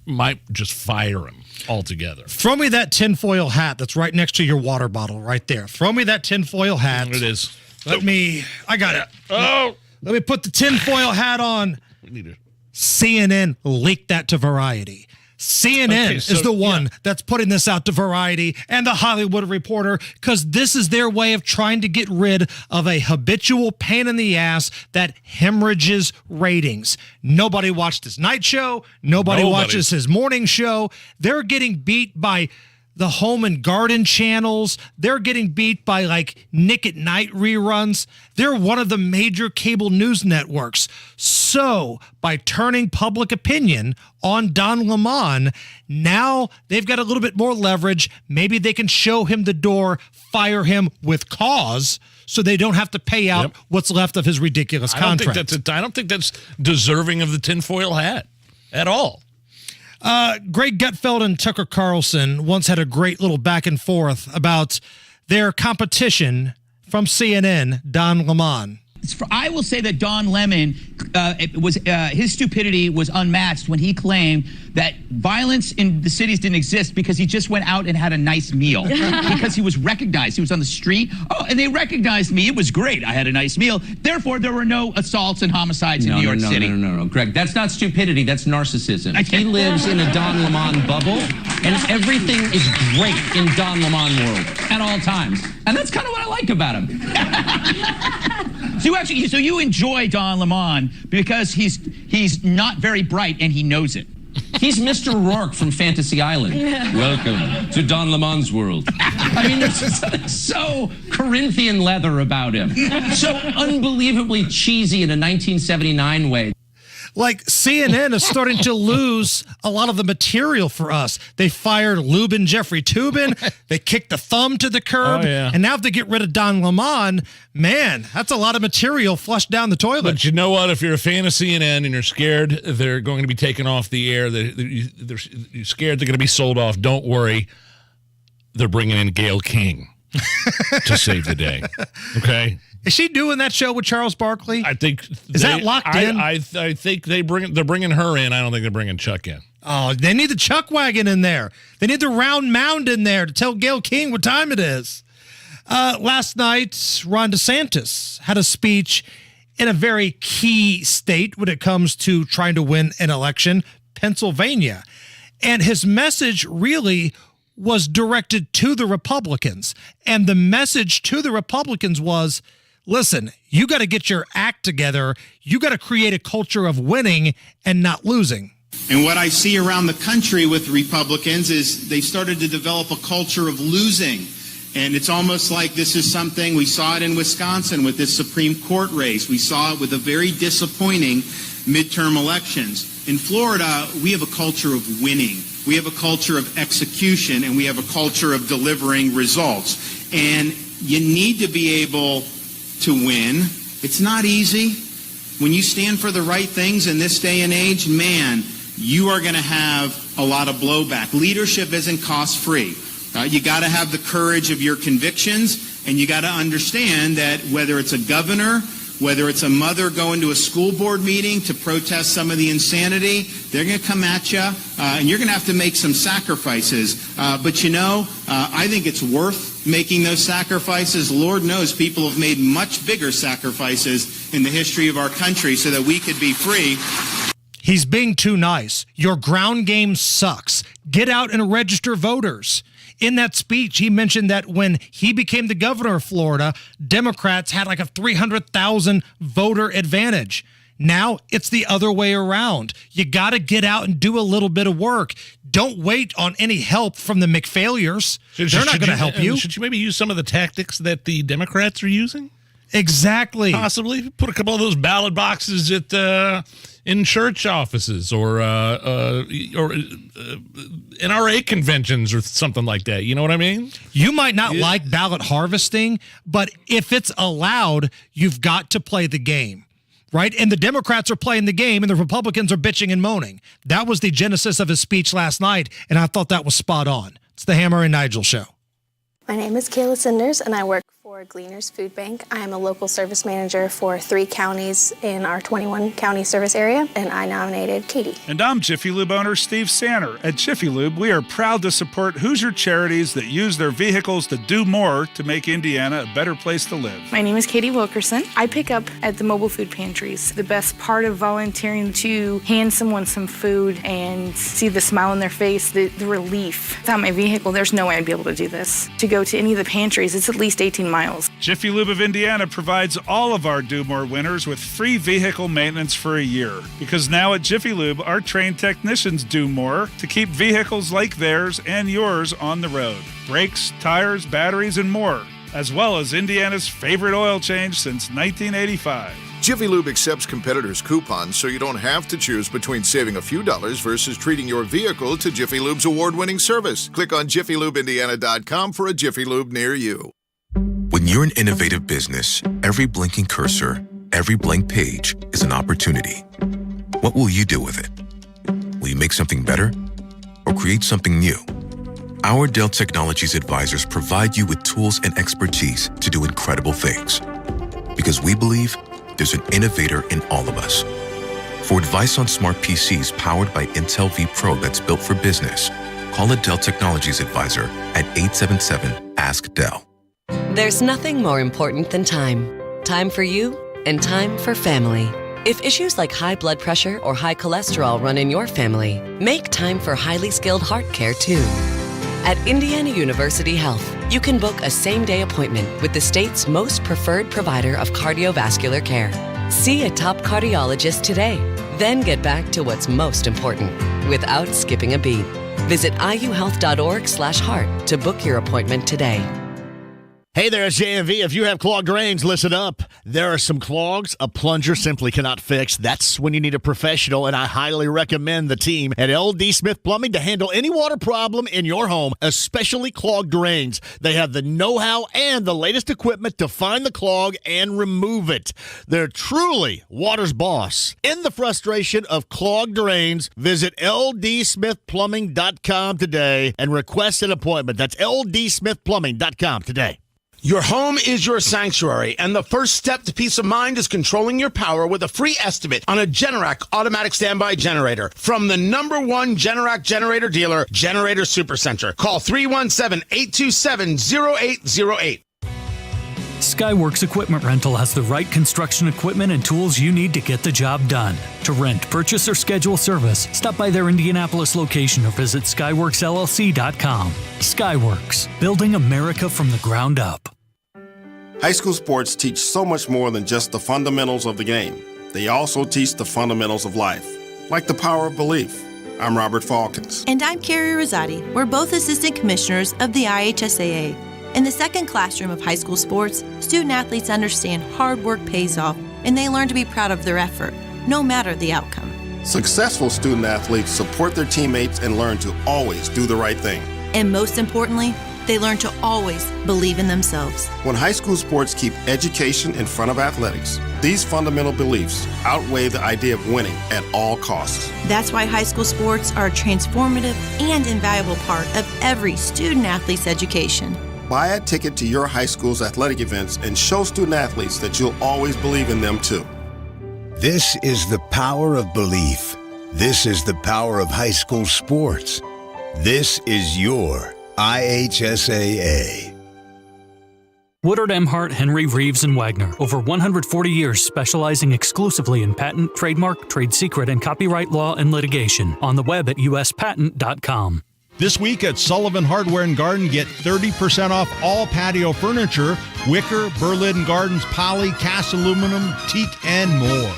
might just fire him altogether.
Throw me that tinfoil hat that's right next to your water bottle right there. Throw me that tinfoil hat.
It is.
I got it.
Oh.
Let me put the tinfoil hat on.
We need to.
CNN leaked that to Variety. CNN is the one that's putting this out to Variety and the Hollywood Reporter because this is their way of trying to get rid of a habitual pain in the ass that hemorrhages ratings. Nobody watched his night show. Nobody watches his morning show. They're getting beat by the home and garden channels. They're getting beat by like Nick at Night reruns. They're one of the major cable news networks. So by turning public opinion on Don Lemon, now they've got a little bit more leverage. Maybe they can show him the door, fire him with cause, so they don't have to pay out what's left of his ridiculous contract.
I don't think that's deserving of the tinfoil hat at all.
Greg Gutfeld and Tucker Carlson once had a great little back and forth about their competition from CNN, Don Lemon.
I will say that Don Lemon his stupidity was unmatched when he claimed that violence in the cities didn't exist because he just went out and had a nice meal because he was recognized. He was on the street. Oh, and they recognized me. It was great. I had a nice meal. Therefore, there were no assaults and homicides in New York City.
No, Greg. That's not stupidity. That's narcissism. He lives in a Don Lemon bubble, and everything is great in Don Lemon world at all times. And that's kind of what I like about him.
So you enjoy Don Lemon because he's not very bright and he knows it.
He's Mr. Rourke from Fantasy Island. Welcome to Don Lemon's world. I mean, there's just so Corinthian leather about him. So unbelievably cheesy in a 1979 way.
Like CNN is starting to lose a lot of the material for us. They fired Lubin Jeffrey Toobin. They kicked the thumb to the curb. And now if they get rid of Don Lemon, man, that's a lot of material flushed down the toilet.
But you know what? If you're a fan of CNN and you're scared they're going to be taken off the air, you're scared they're going to be sold off, don't worry. They're bringing in Gayle King to save the day. Okay?
Is she doing that show with Charles Barkley?
I think
that locked in?
I think they're bringing her in. I don't think they're bringing Chuck in.
Oh, they need the Chuck wagon in there. They need the round mound in there to tell Gayle King what time it is. Last night, Ron DeSantis had a speech in a very key state when it comes to trying to win an election, Pennsylvania. And his message really was directed to the Republicans. And the message to the Republicans was, listen, you got to get your act together. You got to create a culture of winning and not losing.
And what I see around the country with Republicans is they started to develop a culture of losing. And it's almost like this is something, we saw it in Wisconsin with this Supreme Court race. We saw it with a very disappointing midterm elections. In Florida, we have a culture of winning. We have a culture of execution, and we have a culture of delivering results. And you need to be able to win. It's not easy. When you stand for the right things in this day and age, man, you are going to have a lot of blowback. Leadership isn't cost-free. You got to have the courage of your convictions, and you got to understand that whether it's a governor, whether it's a mother going to a school board meeting to protest some of the insanity, they're going to come at you, and you're going to have to make some sacrifices. But I think it's worth making those sacrifices. Lord knows people have made much bigger sacrifices in the history of our country so that we could be free.
He's being too nice. Your ground game sucks. Get out and register voters. In that speech, he mentioned that when he became the governor of Florida, Democrats had like a 300,000 voter advantage. Now it's the other way around. You got to get out and do a little bit of work. Don't wait on any help from the McFailures. They're not going to help you.
Should you maybe use some of the tactics that the Democrats are using?
Exactly.
Possibly put a couple of those ballot boxes at in church offices or NRA conventions or something like that. You know what I mean?
You might not like ballot harvesting, but if it's allowed, you've got to play the game. Right? And the Democrats are playing the game and the Republicans are bitching and moaning. That was the genesis of his speech last night, and I thought that was spot on. It's the Hammer and Nigel Show.
My name is Kayla Sinders, and I work for Gleaners Food Bank. I am a local service manager for 3 counties in our 21-county service area, and I nominated Katie.
And I'm Jiffy Lube owner Steve Sanner. At Jiffy Lube, we are proud to support Hoosier charities that use their vehicles to do more to make Indiana a better place to live.
My name is Katie Wilkerson. I pick up at the mobile food pantries. The best part of volunteering to hand someone some food and see the smile on their face, the relief. Without my vehicle, there's no way I'd be able to do this. To go to any of the pantries, it's at least 18 miles.
Jiffy Lube of Indiana provides all of our Do More winners with free vehicle maintenance for a year. Because now at Jiffy Lube, our trained technicians do more to keep vehicles like theirs and yours on the road. Brakes, tires, batteries, and more, as well as Indiana's favorite oil change since 1985.
Jiffy Lube accepts competitors' coupons, so you don't have to choose between saving a few dollars versus treating your vehicle to Jiffy Lube's award-winning service. Click on JiffyLubeIndiana.com for a Jiffy Lube near you.
When you're an innovative business, every blinking cursor, every blank page is an opportunity. What will you do with it? Will you make something better or create something new? Our Dell Technologies advisors provide you with tools and expertise to do incredible things. Because we believe there's an innovator in all of us. For advice on smart PCs powered by Intel vPro that's built for business, call a Dell Technologies advisor at 877-ASK-DELL.
There's nothing more important than time. Time for you and time for family. If issues like high blood pressure or high cholesterol run in your family, make time for highly skilled heart care too. At Indiana University Health, you can book a same-day appointment with the state's most preferred provider of cardiovascular care. See a top cardiologist today, then get back to what's most important without skipping a beat. Visit iuhealth.org/heart to book your appointment today.
Hey there, it's JMV. If you have clogged drains, listen up. There are some clogs a plunger simply cannot fix. That's when you need a professional, and I highly recommend the team at LD Smith Plumbing to handle any water problem in your home, especially clogged drains. They have the know-how and the latest equipment to find the clog and remove it. They're truly water's boss. In the frustration of clogged drains, visit LDSmithPlumbing.com today and request an appointment. That's LDSmithPlumbing.com today.
Your home is your sanctuary, and the first step to peace of mind is controlling your power with a free estimate on a Generac automatic standby generator from the #1 Generac generator dealer, Generator Supercenter. Call 317-827-0808.
Skyworks Equipment Rental has the right construction equipment and tools you need to get the job done. To rent, purchase, or schedule service, stop by their Indianapolis location or visit SkyworksLLC.com. Skyworks, building America from the ground up.
High school sports teach so much more than just the fundamentals of the game. They also teach the fundamentals of life, like the power of belief. I'm Robert Falkins.
And I'm Carrie Rosati. We're both assistant commissioners of the IHSAA. In the second classroom of high school sports, student-athletes understand hard work pays off, and they learn to be proud of their effort, no matter the outcome.
Successful student-athletes support their teammates and learn to always do the right thing.
And most importantly, they learn to always believe in themselves.
When high school sports keep education in front of athletics, these fundamental beliefs outweigh the idea of winning at all costs.
That's why high school sports are a transformative and invaluable part of every student-athlete's education.
Buy a ticket to your high school's athletic events and show student-athletes that you'll always believe in them too.
This is the power of belief. This is the power of high school sports. This is your IHSAA.
Woodard, Emhart, Henry, Reeves, and Wagner. Over 140 years specializing exclusively in patent, trademark, trade secret, and copyright law and litigation. On the web at uspatent.com.
This week at Sullivan Hardware and Garden, get 30% off all patio furniture, wicker, Berlin Gardens, poly, cast aluminum, teak, and more.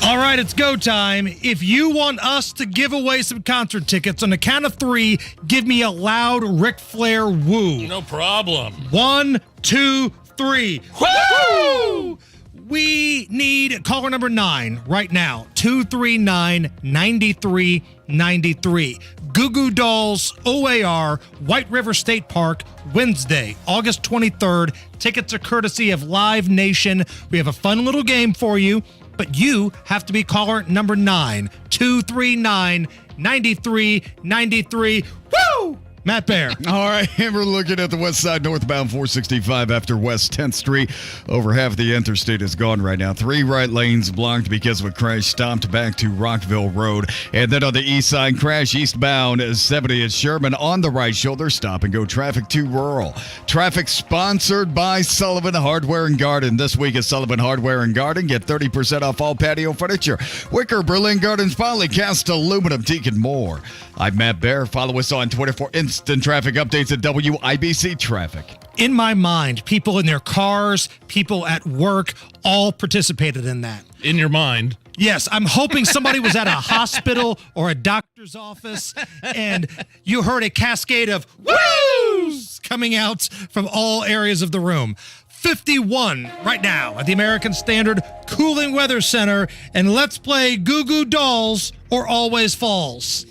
All right, it's go time. If you want us to give away some concert tickets, on the count of 3, give me a loud Ric Flair woo.
No problem.
1, 2, 3. Woo! We need caller number 9 right now. 239-9393. Goo Goo Dolls, OAR, White River State Park, Wednesday, August 23rd. Tickets are courtesy of Live Nation. We have a fun little game for you, but you have to be caller number 9. 239-9393. Woo! Matt Bear.
All right, and we're looking at the west side, northbound 465 after West 10th Street. Over half the interstate is gone right now. 3 right lanes blocked because of a crash stopped back to Rockville Road. And then on the east side, crash eastbound 70 at Sherman on the right shoulder. Stop and go traffic to Rural. Traffic sponsored by Sullivan Hardware and Garden. This week at Sullivan Hardware and Garden, get 30% off all patio furniture. Wicker, Berlin Gardens, Polycast, aluminum, teak, and more. I'm Matt Bear. Follow us on Twitter for instant traffic updates at WIBC Traffic.
In my mind, people in their cars, people at work, all participated in that.
In your mind.
Yes, I'm hoping somebody was at a hospital or a doctor's office and you heard a cascade of woos coming out from all areas of the room. 51 right now at the American Standard Cooling Weather Center, and let's play Goo Goo Dolls or Always Falls.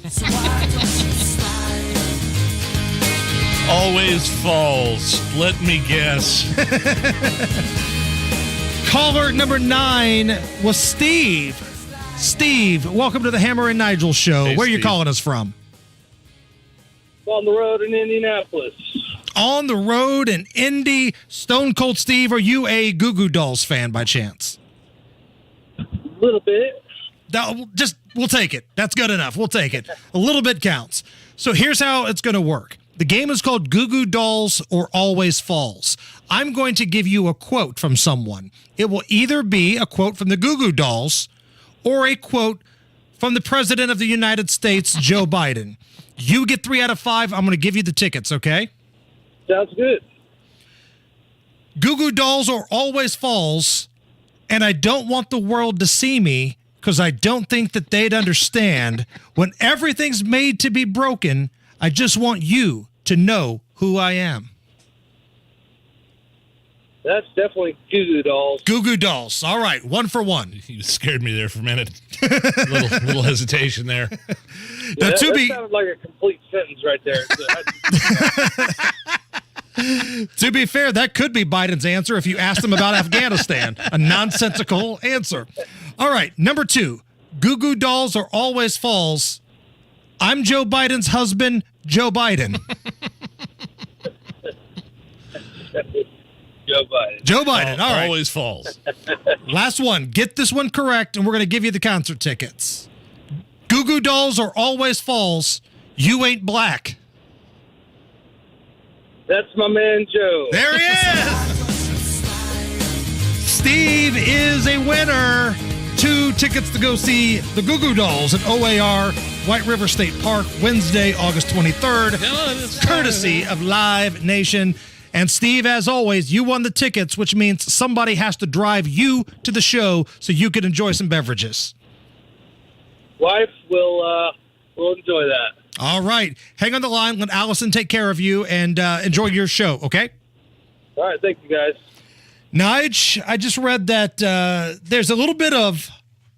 Always falls. Let me guess.
Caller number 9 was Steve. Steve, welcome to the Hammer and Nigel show.
Hey,
Where are you
Steve.
calling us from?
On the road in Indianapolis.
On the road in Indy. Stone Cold Steve, are you a Goo Goo Dolls fan by chance?
A little bit.
No, we'll take it. That's good enough. We'll take it. A little bit counts. So here's how it's going to work. The game is called Goo Goo Dolls or Always Falls. I'm going to give you a quote from someone. It will either be a quote from the Goo Goo Dolls or a quote from the President of the United States, Joe Biden. You get 3 out of 5. I'm going to give you the tickets, okay?
Sounds good.
Goo Goo Dolls or Always Falls, and I don't want the world to see me because I don't think that they'd understand. When everything's made to be broken, I just want you to know who I am.
That's definitely Goo Goo Dolls.
Goo Goo Dolls. All right, 1 for 1.
You scared me there for a minute. little hesitation there.
Yeah, that sounded like a complete sentence right there.
To be fair, that could be Biden's answer if you asked him about Afghanistan. A nonsensical answer. All right, number 2. Goo Goo Dolls or Always Falls. I'm Joe Biden's husband, Joe Biden.
Joe Biden.
Joe Biden. All right.
Always falls.
Last one. Get this one correct, and we're going to give you the concert tickets. Goo Goo Dolls or Always Falls. You ain't black.
That's my man, Joe.
There he is. Steve is a winner. 2 tickets to go see the Goo Goo Dolls at OAR, White River State Park, Wednesday, August 23rd, courtesy of Live Nation. And Steve, as always, you won the tickets, which means somebody has to drive you to the show so you can enjoy some beverages.
Wife will enjoy that.
All right. Hang on the line. Let Allison take care of you and enjoy your show, okay?
All right, thank you, guys.
Nige, I just read that there's a little bit of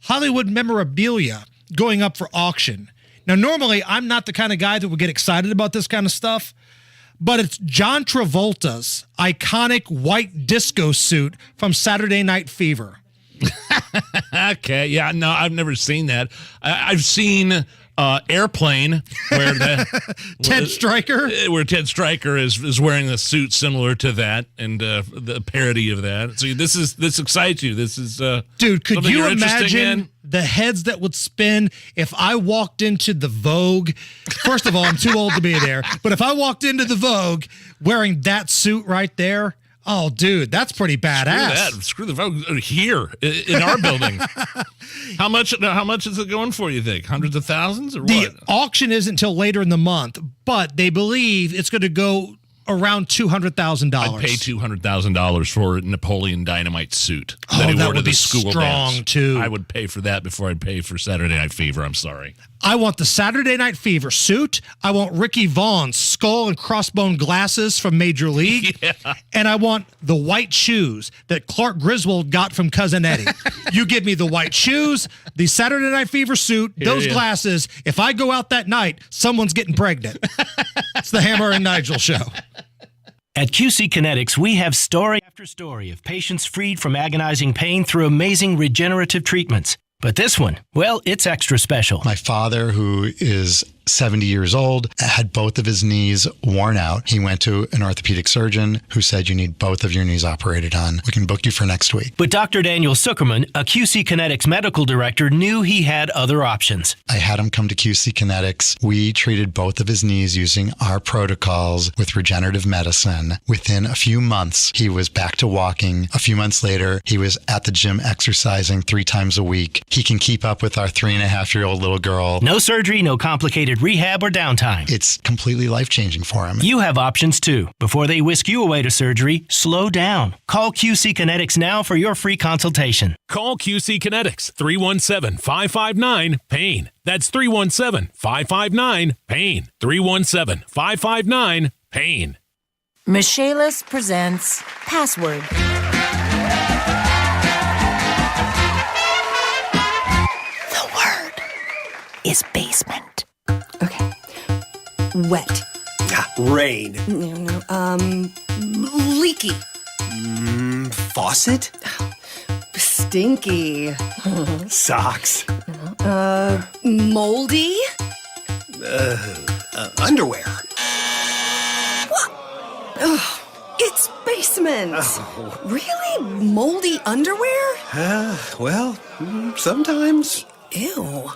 Hollywood memorabilia going up for auction. Now, normally, I'm not the kind of guy that would get excited about this kind of stuff, but it's John Travolta's iconic white disco suit from Saturday Night Fever.
Okay, yeah, no, I've never seen that. I've seen Airplane, where
Ted Stryker,
where Ted Stryker is wearing a suit similar to that, and the parody of that. So this excites you. This is
dude. Could
something
you
you're interested
imagine
in?
the heads that would spin if I walked into the Vogue? First of all, I'm too old to be there, but if I walked into the Vogue wearing that suit right there. Oh, dude, that's pretty badass.
Screw the Vogue here in our building. How much is it going for, you think? Hundreds of thousands or what?
The auction isn't until later in the month, but they believe it's going to go around $200,000.
I'd pay $200,000 for a Napoleon Dynamite suit
that
he wore
would
to the
be
school
strong,
dance.
too.
I would pay for that before I'd pay for Saturday Night Fever. I'm sorry.
I want the Saturday Night Fever suit. I want Ricky Vaughn's skull and crossbone glasses from Major League.
Yeah.
And I want the white shoes that Clark Griswold got from Cousin Eddie. You give me the white shoes, the Saturday Night Fever suit, those glasses. If I go out that night, someone's getting pregnant. It's the Hammer and Nigel Show.
At QC Kinetics, we have story after story of patients freed from agonizing pain through amazing regenerative treatments. But this one, well, it's extra special.
My father, who is 70 years old, had both of his knees worn out. He went to an orthopedic surgeon who said, you need both of your knees operated on. We can book you for next week.
But Dr. Daniel Zuckerman, a QC Kinetics medical director, knew he had other options.
I had him come to QC Kinetics. We treated both of his knees using our protocols with regenerative medicine. Within a few months, he was back to walking. A few months later, he was at the gym exercising 3 times a week. He can keep up with our 3.5-year-old little girl.
No surgery, no complicated rehab or downtime.
It's completely life-changing for him.
You have options too. Before they whisk you away to surgery, slow down. Call QC Kinetics now for your free consultation.
Call QC Kinetics 317-559-PAIN. That's 317-559-PAIN. 317-559-PAIN.
Michaelis presents Password. The word is basement. Okay. Wet.
Rain.
Leaky.
Faucet.
Stinky.
Socks.
Moldy.
Underwear.
It's basement.
Oh.
Really? Moldy underwear?
Well, sometimes.
Ew.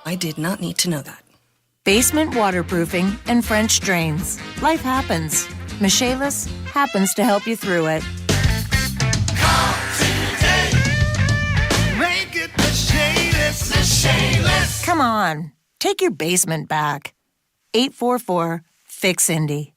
I did not need to know that. Basement waterproofing and French drains. Life happens. Michaelis happens to help you through it.
Make it Michaelis. Michaelis.
Come on. Take your basement back. 844-FIX-INDY.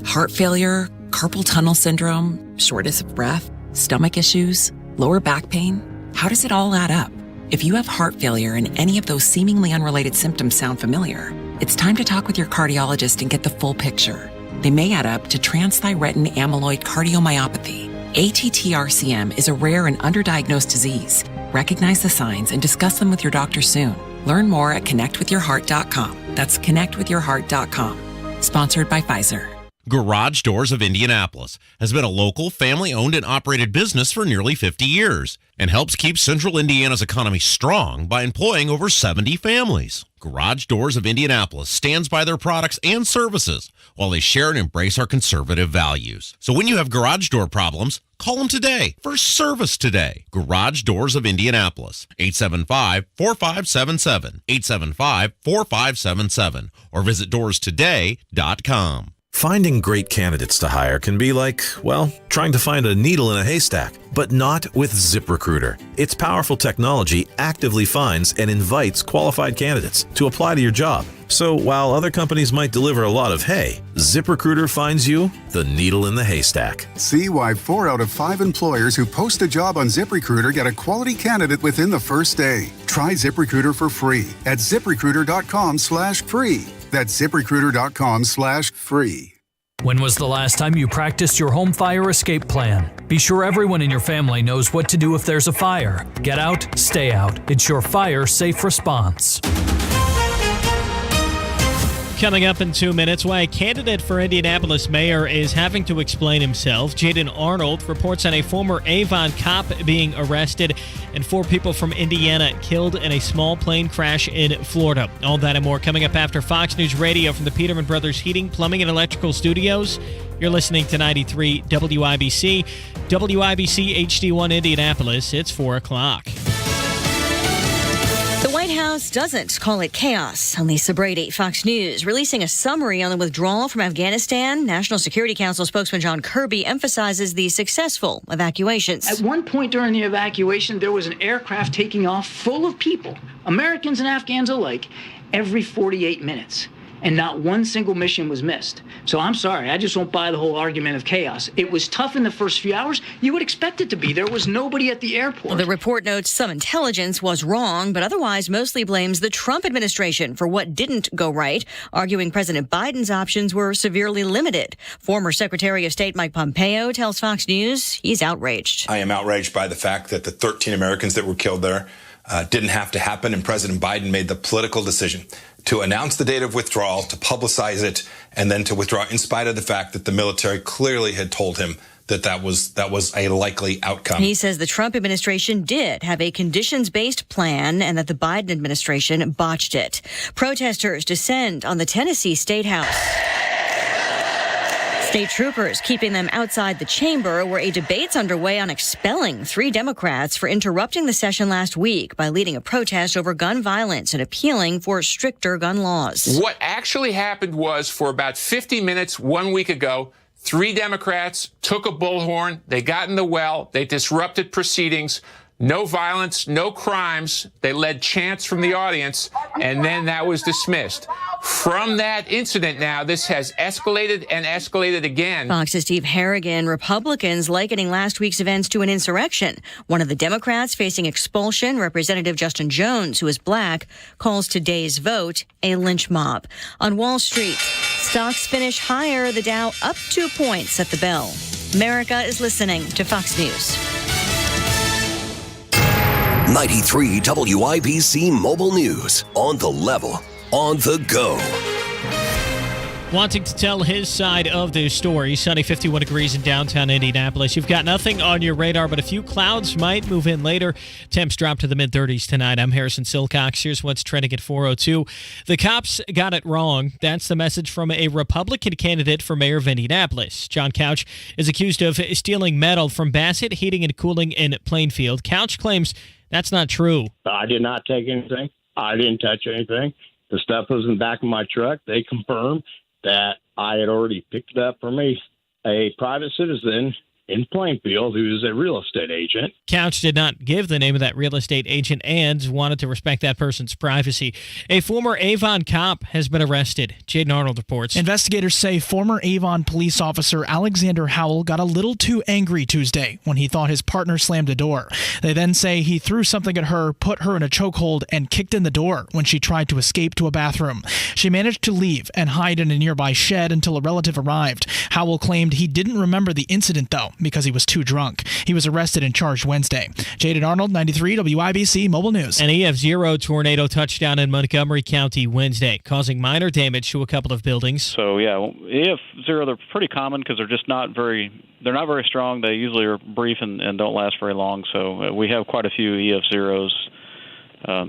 Heart failure, carpal tunnel syndrome, shortness of breath, stomach issues, lower back pain. How does it all add up? If you have heart failure and any of those seemingly unrelated symptoms sound familiar, it's time to talk with your cardiologist and get the full picture. They may add up to transthyretin amyloid cardiomyopathy. ATTR-CM is a rare and underdiagnosed disease. Recognize the signs and discuss them with your doctor soon. Learn more at connectwithyourheart.com. That's connectwithyourheart.com. Sponsored by Pfizer.
Garage Doors of Indianapolis has been a local, family-owned and operated business for nearly 50 years and helps keep Central Indiana's economy strong by employing over 70 families. Garage Doors of Indianapolis stands by their products and services while they share and embrace our conservative values. So when you have garage door problems, call them today for service today. Garage Doors of Indianapolis, 875-4577, 875-4577, or visit doorstoday.com.
Finding great candidates to hire can be like, well, trying to find a needle in a haystack, but not with ZipRecruiter. Its powerful technology actively finds and invites qualified candidates to apply to your job. So while other companies might deliver a lot of hay, ZipRecruiter finds you the needle in the haystack.
See why 4 out of 5 employers who post a job on ZipRecruiter get a quality candidate within the first day. Try ZipRecruiter for free at ZipRecruiter.com/free. That's ZipRecruiter.com/free.
When was the last time you practiced your home fire escape plan? Be sure everyone in your family knows what to do if there's a fire. Get out, stay out. It's your fire safe response.
Coming up in 2 minutes, why a candidate for Indianapolis mayor is having to explain himself. Jaden Arnold reports on a former Avon cop being arrested and 4 people from Indiana killed in a small plane crash in Florida. All that and more coming up after Fox News Radio from the Peterman Brothers Heating, Plumbing, and Electrical Studios. You're listening to 93 WIBC, WIBC HD1 Indianapolis. It's 4 o'clock.
The White House doesn't call it chaos. Lisa Brady, Fox News, releasing a summary on the withdrawal from Afghanistan. National Security Council spokesman John Kirby emphasizes the successful evacuations.
At one point during the evacuation, there was an aircraft taking off full of people, Americans and Afghans alike, every 48 minutes. and not one single mission was missed. So I'm sorry, I just won't buy the whole argument of chaos. It was tough in the first few hours. You would expect it to be. There was nobody at the airport.
The report notes some intelligence was wrong, but otherwise mostly blames the Trump administration for what didn't go right, arguing President Biden's options were severely limited. Former Secretary of State Mike Pompeo tells Fox News he's outraged.
I am outraged by the fact that the 13 Americans that were killed there didn't have to happen, and President Biden made the political decision to announce the date of withdrawal, to publicize it, and then to withdraw in spite of the fact that the military clearly had told him that was a likely outcome.
He says the Trump administration did have a conditions-based plan and that the Biden administration botched it. Protesters descend on the Tennessee State House. State troopers keeping them outside the chamber where a debate's underway on expelling 3 Democrats for interrupting the session last week by leading a protest over gun violence and appealing for stricter gun laws.
What actually happened was, for about 50 minutes 1 week ago, 3 Democrats took a bullhorn, they got in the well, they disrupted proceedings. No violence, no crimes. They led chants from the audience, and then that was dismissed. From that incident now, this has escalated and escalated again.
Fox's Steve Harrigan, Republicans likening last week's events to an insurrection. One of the Democrats facing expulsion, Representative Justin Jones, who is black, calls today's vote a lynch mob. On Wall Street, stocks finish higher, the Dow up 2 points at the bell. America is listening to Fox News.
93 WIBC Mobile News. On the level, on the go.
Wanting to tell his side of the story, sunny 51 degrees in downtown Indianapolis. You've got nothing on your radar, but a few clouds might move in later. Temps drop to the mid-30s tonight. I'm Harrison Silcox. Here's what's trending at 4:02. The cops got it wrong. That's the message from a Republican candidate for mayor of Indianapolis. John Couch is accused of stealing metal from Bassett Heating and Cooling in Plainfield. Couch claims that's not true.
I did not take anything. I didn't touch anything. The stuff was in the back of my truck. They confirmed that I had already picked it up from a private citizen in Plainfield who is a real estate agent.
Couch did not give the name of that real estate agent and wanted to respect that person's privacy. A former Avon cop has been arrested. Jaden Arnold reports.
Investigators say former Avon police officer Alexander Howell got a little too angry Tuesday when he thought his partner slammed a door. They then say he threw something at her, put her in a chokehold, and kicked in the door when she tried to escape to a bathroom. She managed to leave and hide in a nearby shed until a relative arrived. Howell claimed he didn't remember the incident, though, because he was too drunk. He was arrested and charged Wednesday. Jaden Arnold, 93 WIBC Mobile News.
An EF0 tornado touched down in Montgomery County Wednesday, causing minor damage to a couple of buildings.
So yeah, EF0, they're pretty common because they're not very strong. They usually are brief and don't last very long. So we have quite a few EF0s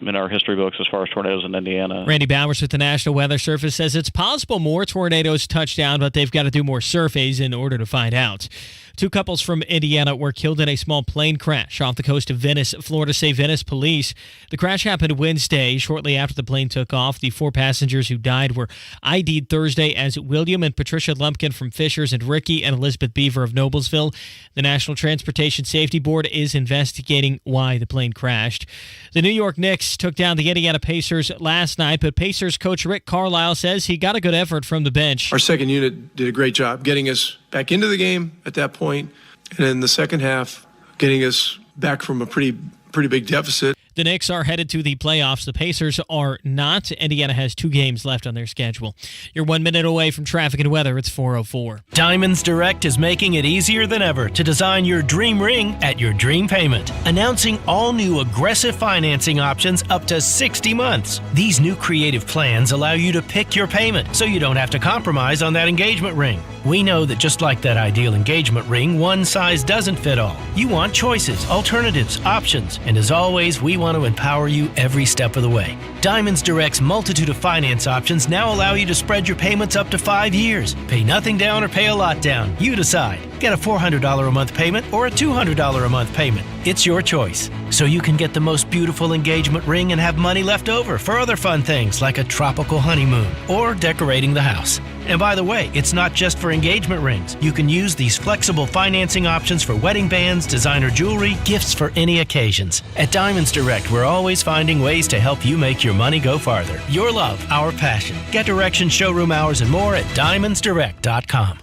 in our history books as far as tornadoes in Indiana.
Randy Bowers with the National Weather Service says it's possible more tornadoes touch down, but they've got to do more surveys in order to find out. 2 couples from Indiana were killed in a small plane crash off the coast of Venice. Florida say Venice police. The crash happened Wednesday, shortly after the plane took off. The 4 passengers who died were ID'd Thursday as William and Patricia Lumpkin from Fishers and Ricky and Elizabeth Beaver of Noblesville. The National Transportation Safety Board is investigating why the plane crashed. The New York Knicks took down the Indiana Pacers last night, but Pacers coach Rick Carlisle says he got a good effort from the bench.
Our second unit did a great job getting us back into the game at that point, and in the second half, getting us back from a pretty big deficit.
The Knicks are headed to the playoffs. The Pacers are not. Indiana has 2 games left on their schedule. You're 1 minute away from traffic and weather. It's 4:04.
Diamonds Direct is making it easier than ever to design your dream ring at your dream payment. Announcing all new aggressive financing options up to 60 months. These new creative plans allow you to pick your payment so you don't have to compromise on that engagement ring. We know that just like that ideal engagement ring, one size doesn't fit all. You want choices, alternatives, options, and as always, we want to empower you every step of the way. Diamonds Direct's multitude of finance options now allow you to spread your payments up to 5 years. Pay nothing down or pay a lot down. You decide. Get a $400 a month payment or a $200 a month payment. It's your choice. So you can get the most beautiful engagement ring and have money left over for other fun things like a tropical honeymoon or decorating the house. And by the way, it's not just for engagement rings. You can use these flexible financing options for wedding bands, designer jewelry, gifts for any occasions. At Diamonds Direct, we're always finding ways to help you make your money go farther. Your love, our passion. Get directions, showroom hours, and more at DiamondsDirect.com.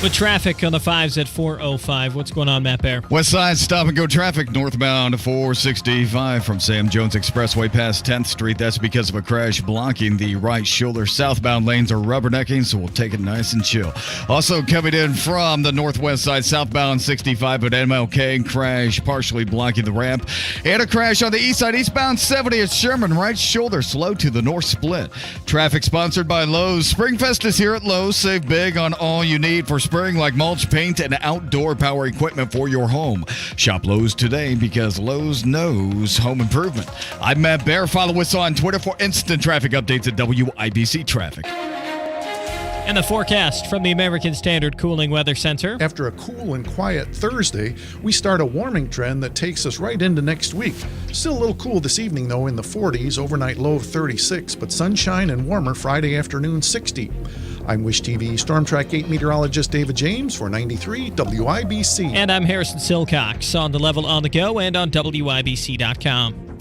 With traffic on the 5s at 4:05, what's going on, Matt Bear?
West side stop-and-go traffic northbound 465 from Sam Jones Expressway past 10th Street. That's because of a crash blocking the right shoulder. Southbound lanes are rubbernecking, so we'll take it nice and chill. Also coming in from the northwest side, southbound 65 at MLK, crash partially blocking the ramp. And a crash on the east side, eastbound 70 at Sherman, right shoulder slow to the north split. Traffic sponsored by Lowe's. Springfest is here at Lowe's. Save big on all you need for spring, like mulch, paint, and outdoor power equipment for your home. Shop Lowe's today because Lowe's knows home improvement. I'm Matt Bear. Follow us on Twitter for instant traffic updates at WIBC Traffic.
And the forecast from the American Standard Cooling Weather Center.
After a cool and quiet Thursday, we start a warming trend that takes us right into next week. Still a little cool this evening, though, in the 40s, overnight low of 36, but sunshine and warmer Friday afternoon, 60. I'm Wish TV Storm Track 8 meteorologist David James for 93 WIBC.
And I'm Harrison Silcox on the level on the go and on WIBC.com.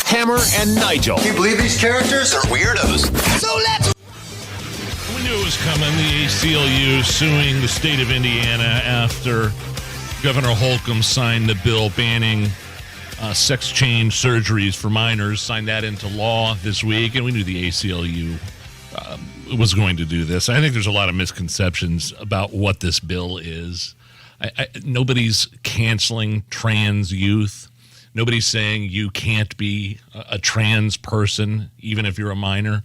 Hammer and Nigel.
Can you believe these characters are weirdos? So let's...
We knew it was coming. The ACLU suing the state of Indiana after Governor Holcomb signed the bill banning sex change surgeries for minors, signed that into law this week, and we knew the ACLU was going to do this. I think there's a lot of misconceptions about what this bill is. Nobody's canceling trans youth. Nobody's saying you can't be a trans person, even if you're a minor.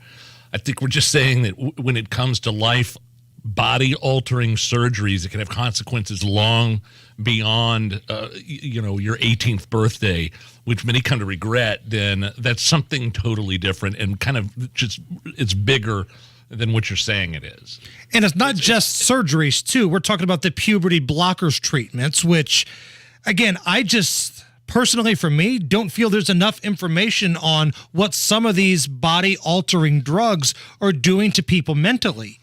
I think we're just saying that when it comes to life, body-altering surgeries that can have consequences long beyond, your 18th birthday, which many come to regret, then that's something totally different and kind of just it's bigger than what you're saying it is.
And it's not just surgeries, too. We're talking about the puberty blockers treatments, which, again, I just personally, for me, don't feel there's enough information on what some of these body-altering drugs are doing to people mentally.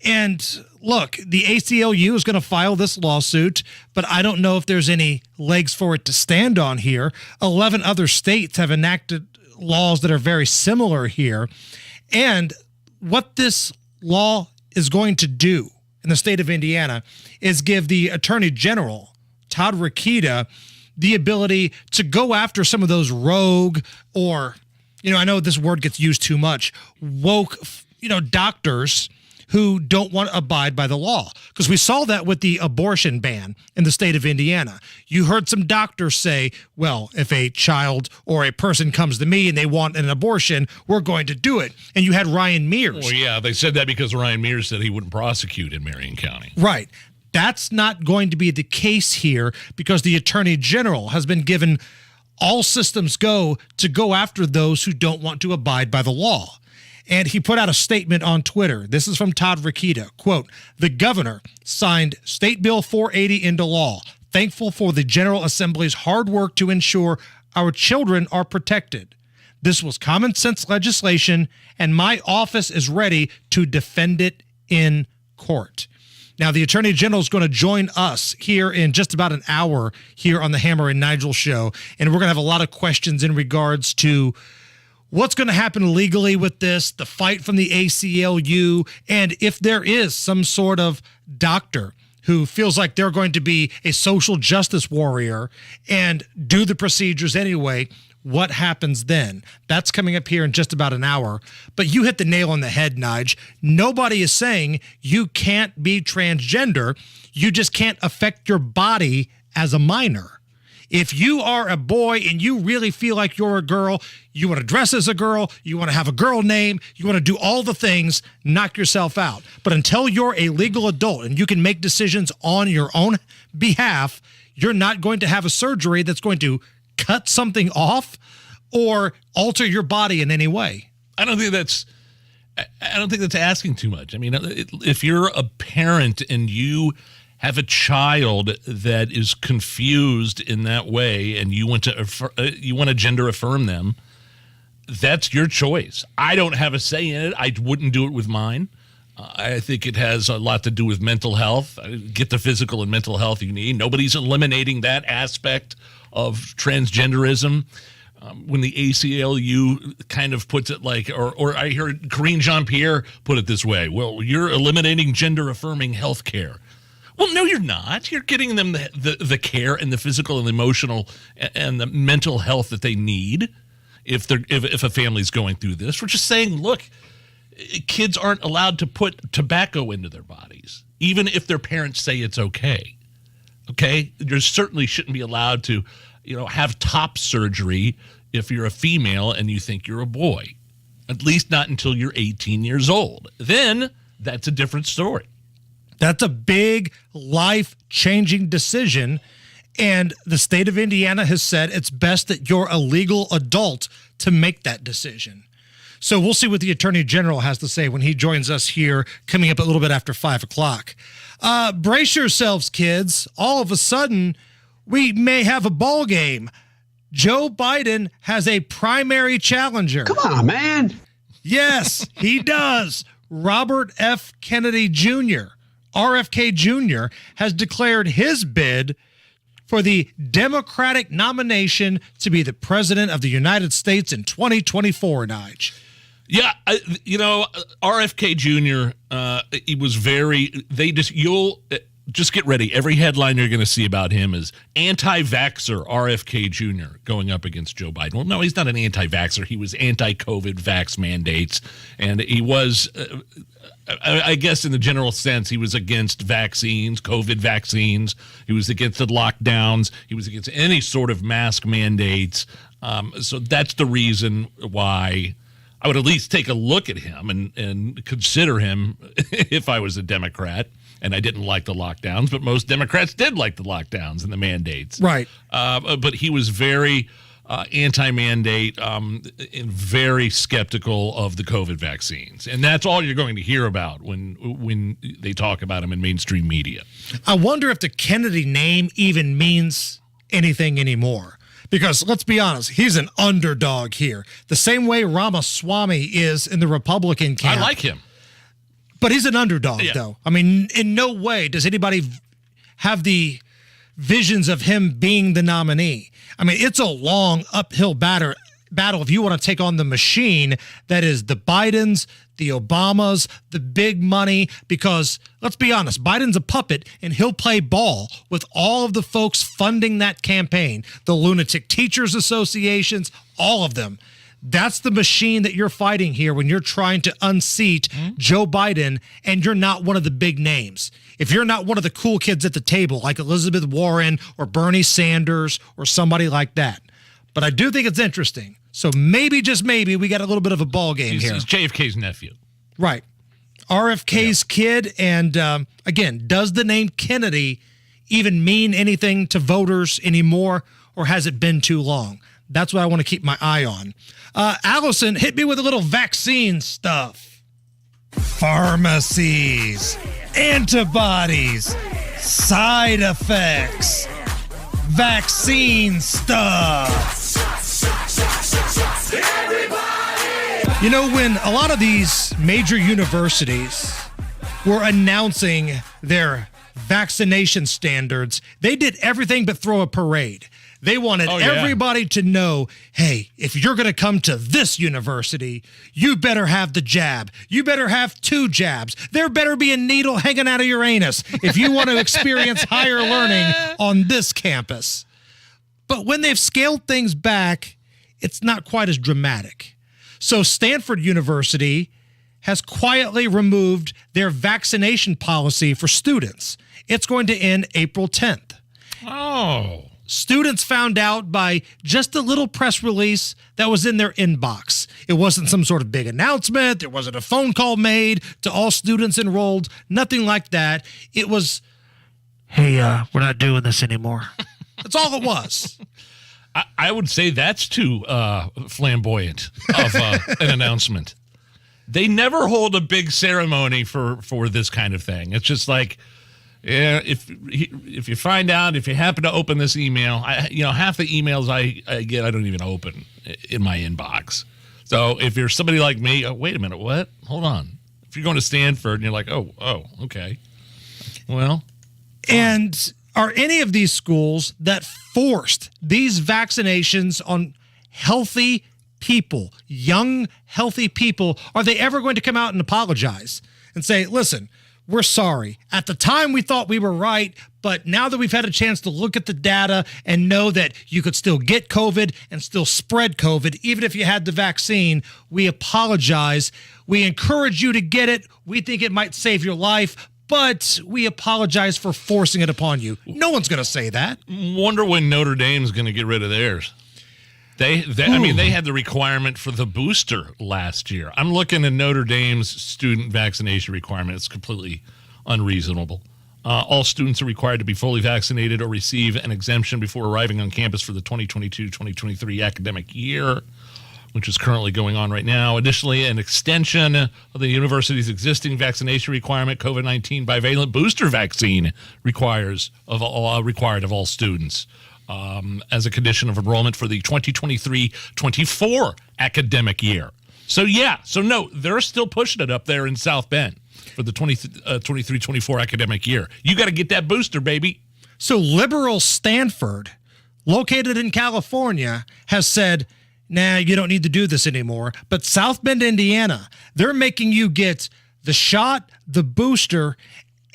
And look, the ACLU is going to file this lawsuit, but I don't know if there's any legs for it to stand on here. 11 other states have enacted laws that are very similar here. And what this law is going to do in the state of Indiana is give the Attorney General, Todd Rokita, the ability to go after some of those rogue or, I know this word gets used too much, woke, doctors who don't want to abide by the law. Because we saw that with the abortion ban in the state of Indiana. You heard some doctors say, well, if a child or a person comes to me and they want an abortion, we're going to do it. And you had Ryan Mears.
Well, yeah, they said that because Ryan Mears said he wouldn't prosecute in Marion County.
Right. That's not going to be the case here because the Attorney General has been given all systems go to go after those who don't want to abide by the law. And he put out a statement on Twitter. This is from Todd Rokita. Quote, "The governor signed State Bill 480 into law. Thankful for the General Assembly's hard work to ensure our children are protected. This was common sense legislation, and my office is ready to defend it in court." Now, the Attorney General is going to join us here in just about an hour here on the Hammer and Nigel show, and we're going to have a lot of questions in regards to what's going to happen legally with this, the fight from the ACLU, and if there is some sort of doctor who feels like they're going to be a social justice warrior and do the procedures anyway, what happens then? That's coming up here in just about an hour. But you hit the nail on the head, Nige. Nobody is saying you can't be transgender. You just can't affect your body as a minor. If you are a boy and you really feel like you're a girl, you want to dress as a girl, you want to have a girl name, you want to do all the things, knock yourself out. But until you're a legal adult and you can make decisions on your own behalf, you're not going to have a surgery that's going to cut something off or alter your body in any way.
I don't think that's I don't think that's asking too much. I mean, if you're a parent and you have a child that is confused in that way and you want to gender affirm them, that's your choice. I don't have a say in it. I wouldn't do it with mine. I think it has a lot to do with mental health. Get the physical and mental health you need. Nobody's eliminating that aspect of transgenderism. When the ACLU kind of puts it like, or I heard Karine Jean-Pierre put it this way, well, you're eliminating gender-affirming health care. Well, no, you're not. You're getting them the care and the physical and the emotional and the mental health that they need if a family's going through this. We're just saying, look, kids aren't allowed to put tobacco into their bodies, even if their parents say it's okay. Okay? You certainly shouldn't be allowed to, have top surgery if you're a female and you think you're a boy. At least not until you're 18 years old. Then that's a different story.
That's a big life-changing decision, and the state of Indiana has said it's best that you're a legal adult to make that decision. So we'll see what the Attorney General has to say when he joins us here coming up a little bit after 5 o'clock. Brace yourselves, kids. All of a sudden, we may have a ball game. Joe Biden has a primary challenger.
Come on, man.
Yes, he does. Robert F. Kennedy Jr., RFK Jr., has declared his bid for the Democratic nomination to be the president of the United States in 2024, Nige.
Yeah, RFK Jr., he was you'll just get ready. Every headline you're going to see about him is anti-vaxxer RFK Jr. going up against Joe Biden. Well, no, he's not an anti-vaxxer. He was anti-COVID vax mandates, and he was, I guess in the general sense, he was against vaccines, COVID vaccines. He was against the lockdowns. He was against any sort of mask mandates. So that's the reason why I would at least take a look at him and consider him if I was a Democrat. And I didn't like the lockdowns, but most Democrats did like the lockdowns and the mandates.
Right.
But he was very anti-mandate and very skeptical of the COVID vaccines. And that's all you're going to hear about when they talk about him in mainstream media.
I wonder if the Kennedy name even means anything anymore. Because let's be honest, he's an underdog here. The same way Ramaswamy is in the Republican camp.
I like him.
But he's an underdog,
Yeah.
though. I mean, in no way does anybody have the visions of him being the nominee. I mean, it's a long uphill battle if you want to take on the machine that is the Bidens, the Obamas, the big money, because let's be honest, Biden's a puppet and he'll play ball with all of the folks funding that campaign, the lunatic teachers associations, all of them. That's the machine that you're fighting here when you're trying to unseat Joe Biden and you're not one of the big names. If you're not one of the cool kids at the table like Elizabeth Warren or Bernie Sanders or somebody like that. But I do think it's interesting. So maybe, just maybe, we got a little bit of a ball game here.
He's JFK's nephew.
Right. RFK's kid. And again, does the name Kennedy even mean anything to voters anymore, or has it been too long? That's what I want to keep my eye on. Allison, hit me with a little vaccine stuff. Pharmacies, antibodies, side effects, vaccine stuff. You know, when a lot of these major universities were announcing their vaccination standards, they did everything but throw a parade. They wanted everybody to know, hey, if you're going to come to this university, you better have the jab. You better have 2 jabs. There better be a needle hanging out of your anus if you want to experience higher learning on this campus. But when they've scaled things back, it's not quite as dramatic. So Stanford University has quietly removed their vaccination policy for students. It's going to end April 10th.
Oh.
Students found out by just a little press release that was in their inbox. It wasn't some sort of big announcement. There wasn't a phone call made to all students enrolled. Nothing like that. It was, hey, we're not doing this anymore. That's all it was.
I would say that's too flamboyant of an announcement. They never hold a big ceremony for this kind of thing. It's just like, yeah, if you find out, if you happen to open this email, half the emails I get, I don't even open in my inbox. So if you're somebody like me, wait a minute, what? Hold on. If you're going to Stanford and you're like, oh, okay. Well.
And are any of these schools that forced these vaccinations on healthy people, young, healthy people, are they ever going to come out and apologize and say, listen, we're sorry. At the time, we thought we were right, but now that we've had a chance to look at the data and know that you could still get COVID and still spread COVID, even if you had the vaccine, we apologize. We encourage you to get it. We think it might save your life, but we apologize for forcing it upon you. No one's going to say that.
Wonder when Notre Dame's going to get rid of theirs. They had the requirement for the booster last year. I'm looking at Notre Dame's student vaccination requirement. It's completely unreasonable. All students are required to be fully vaccinated or receive an exemption before arriving on campus for the 2022-2023 academic year, which is currently going on right now. Additionally, an extension of the university's existing vaccination requirement, COVID-19 bivalent booster vaccine required of all students. As a condition of enrollment for the 2023-24 academic year. So no, they're still pushing it up there in South Bend for the 23-24 academic year. You got to get that booster, baby.
So liberal Stanford, located in California, has said, nah, you don't need to do this anymore. But South Bend, Indiana, they're making you get the shot, the booster,